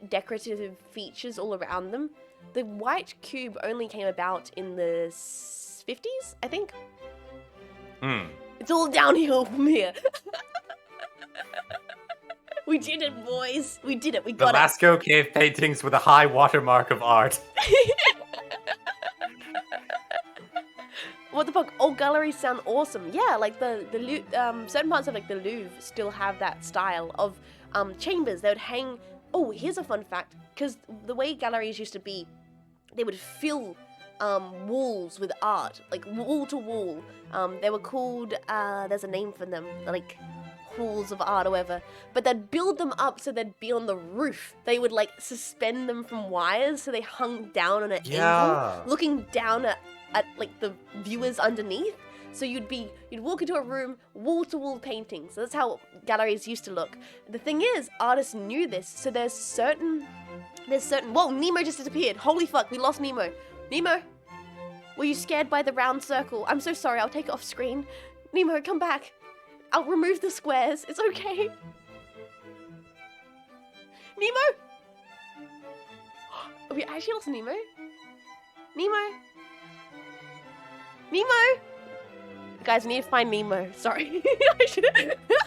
decorative features all around them. The white cube only came about in the 50s, I think. It's all downhill from here. We did it, boys. We did it. We got it. The Lascaux cave paintings with a high watermark of art. What the fuck? All galleries sound awesome. Yeah, like the certain parts of like the Louvre still have that style of chambers. They would hang. Oh, here's a fun fact. Because the way galleries used to be, they would fill walls with art, like wall to wall. They were called. There's a name for them, like halls of art or whatever. But they'd build them up so they'd be on the roof. They would like suspend them from wires so they hung down on an angle, looking down at like the viewers underneath. So you'd walk into a room, wall-to-wall paintings. So that's how galleries used to look. The thing is, artists knew this, so there's certain... Whoa, Nemo just disappeared. Holy fuck, we lost Nemo. Nemo? Were you scared by the round circle? I'm so sorry, I'll take it off screen. Nemo, come back. I'll remove the squares. It's okay. Nemo? We actually lost Nemo? Nemo? Nemo? Guys, we need to find Nemo. Sorry.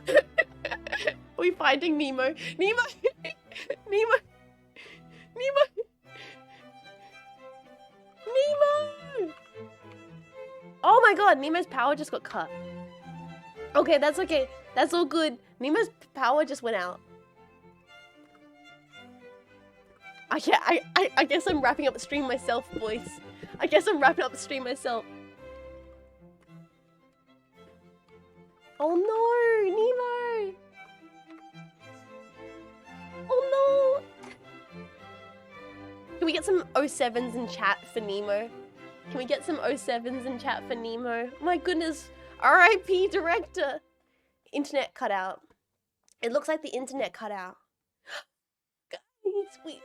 Are we finding Nemo? Nemo! Nemo! Nemo! Nemo! Oh my god, Nemo's power just got cut. Okay, that's okay. That's all good. Nemo's power just went out. I guess I'm wrapping up the stream myself, boys. I guess I'm wrapping up the stream myself. Oh no, Nemo! Oh no! Can we get some 07s in chat for Nemo? Can we get some 07s in chat for Nemo? My goodness. R.I.P. director. Internet cut out. It looks like the internet cut out. Guys, we...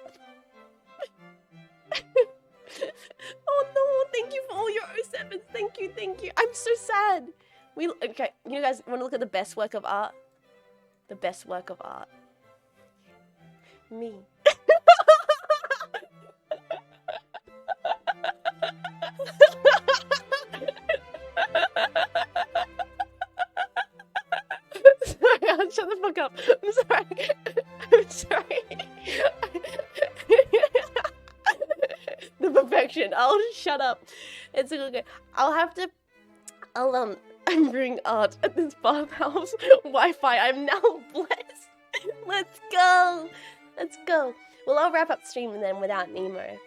Oh no, thank you for all your 07s. Thank you, thank you. I'm so sad. Okay, you guys want to look at the best work of art? The best work of art. Me. Sorry, I'll shut the fuck up. I'm sorry. I'm sorry. The perfection. I'll shut up. It's okay. I'm doing art at this bathhouse Wi-Fi. I'm now blessed. Let's go. Let's go. Well, I'll wrap up stream then without Nemo.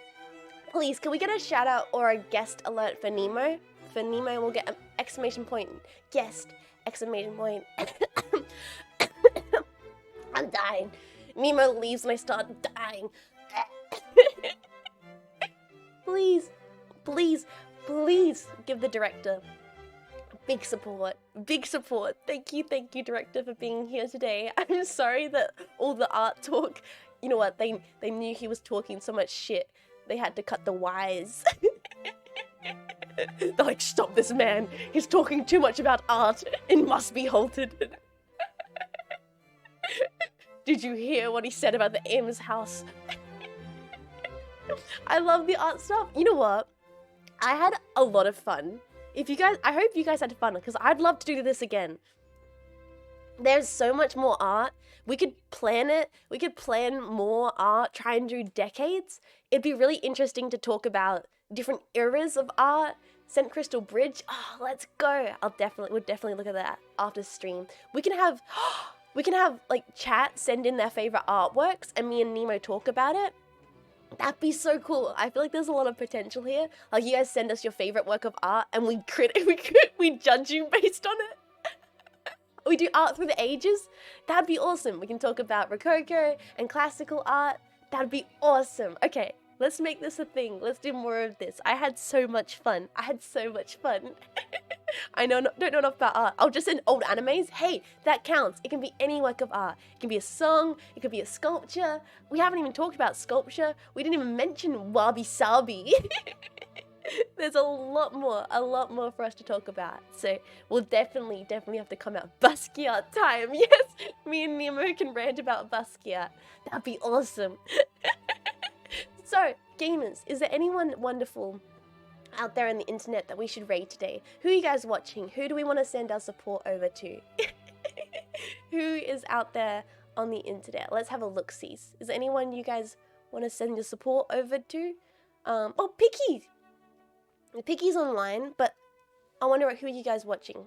Please, can we get a shout out or a guest alert for Nemo? For Nemo, we'll get an exclamation point. Guest, exclamation point. I'm dying. Nemo leaves and I start dying. Please, please, please give the director big support. Big support. Thank you, director, for being here today. I'm sorry that all the art talk, you know what, they knew he was talking so much shit. They had to cut the wires. They're like, stop this man. He's talking too much about art. It must be halted. Did you hear what he said about the Ames house? I love the art stuff. You know what? I had a lot of fun. I hope you guys had fun, because I'd love to do this again. There's so much more art. We could plan it. We could plan more art, try and do decades. It'd be really interesting to talk about different eras of art. St. Crystal Bridge. Oh, let's go. We'll definitely look at that after stream. We can have like chat send in their favorite artworks and me and Nemo talk about it. That'd be so cool. I feel like there's a lot of potential here. Like, you guys send us your favorite work of art and we judge you based on it. We do art through the ages. That'd be awesome. We can talk about Rococo and classical art. That'd be awesome. Okay, let's make this a thing. Let's do more of this. I had so much fun. I don't know enough about art. I'll just send old animes. Hey, that counts. It can be any work of art. It can be a song. It could be a sculpture. We haven't even talked about sculpture. We didn't even mention wabi sabi. There's a lot more for us to talk about. So we'll definitely have to come out. Basquiat time. Yes, me and Nemo can rant about Basquiat. That'd be awesome. So, gamers, is there anyone wonderful out there on the internet that we should raid today? Who are you guys watching? Who do we want to send our support over to? Who is out there on the internet? Let's have a look-sees. Is there anyone you guys want to send your support over to? Oh, Picky! Picky's online, but I wonder who are you guys watching?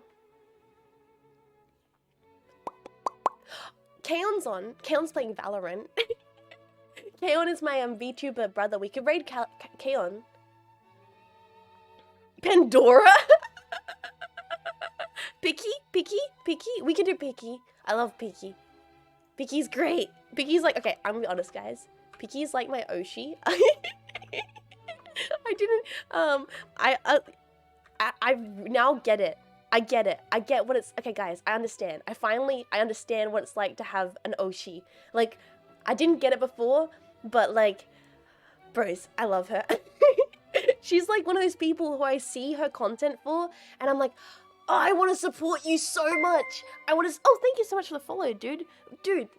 Kaon's on. Kaon's playing Valorant. Kaon is my VTuber brother. We could raid Kaon. Pandora? Picky? We can do Picky. I love Picky. Picky's great. Picky's like, okay, I'm gonna be honest, guys. Picky's like my Oshi. I now get it. I get what it's, okay guys, I understand. I understand what it's like to have an Oshi. Like, I didn't get it before, but like, bros, I love her. She's like one of those people who I see her content for, and I'm like, oh, I want to support you so much. Oh, thank you so much for the follow, dude.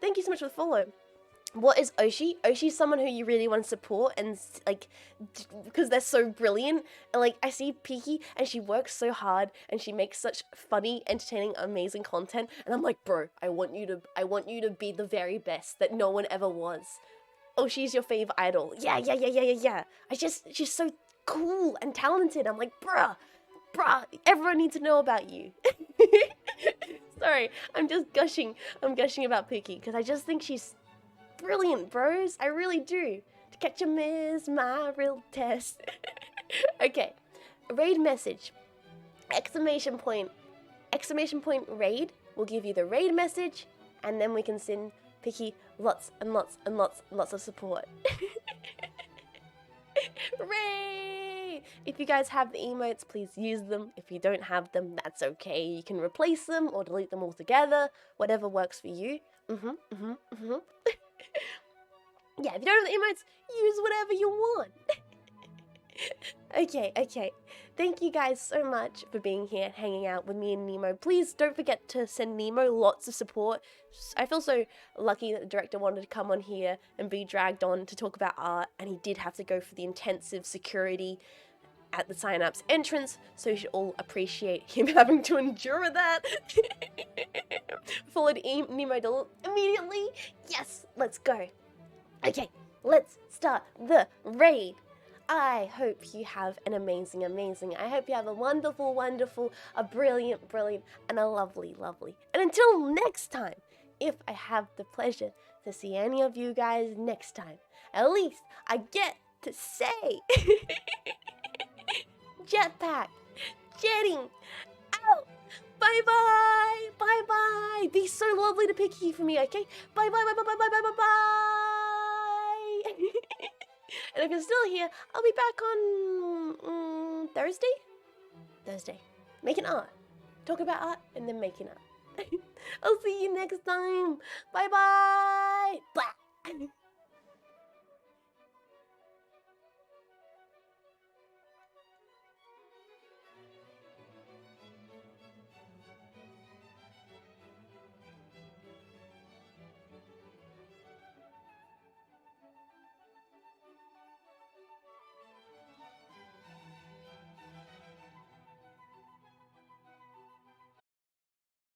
Thank you so much for the follow. What is Oshi? Oshi's someone who you really want to support, and like, because they're so brilliant. And like, I see Piki, and she works so hard, and she makes such funny, entertaining, amazing content. And I'm like, bro, I want you to be the very best that no one ever was. Oshi's your fave idol. Yeah. She's so cool and talented. I'm like, bruh, everyone needs to know about you. Sorry, I'm gushing about Piki, because I just think she's brilliant, bros. I really do. To catch a miss, my real test. Okay, raid message. Exclamation point raid will give you the raid message, and then we can send Picky, lots and lots and lots and lots of support. Hooray! If you guys have the emotes, please use them. If you don't have them, that's okay. You can replace them or delete them altogether. Whatever works for you. Yeah, if you don't have the emotes, use whatever you want. Okay. Thank you guys so much for being here, hanging out with me and Nemo. Please don't forget to send Nemo lots of support. I feel so lucky that the director wanted to come on here and be dragged on to talk about art, and he did have to go for the intensive security at the Synapse entrance, so you should all appreciate him having to endure that. Followed Nemo immediately. Yes, let's go. Okay, let's start the raid. I hope you have an amazing, I hope you have a wonderful, a brilliant, and a lovely. And until next time, if I have the pleasure to see any of you guys next time, at least I get to say, jetpack, jetting, out, bye. Be so lovely to Picky for me, okay? Bye. And if you're still here, I'll be back on Thursday. Making art. Talk about art and then making art. I'll see you next time. Bye. Bye.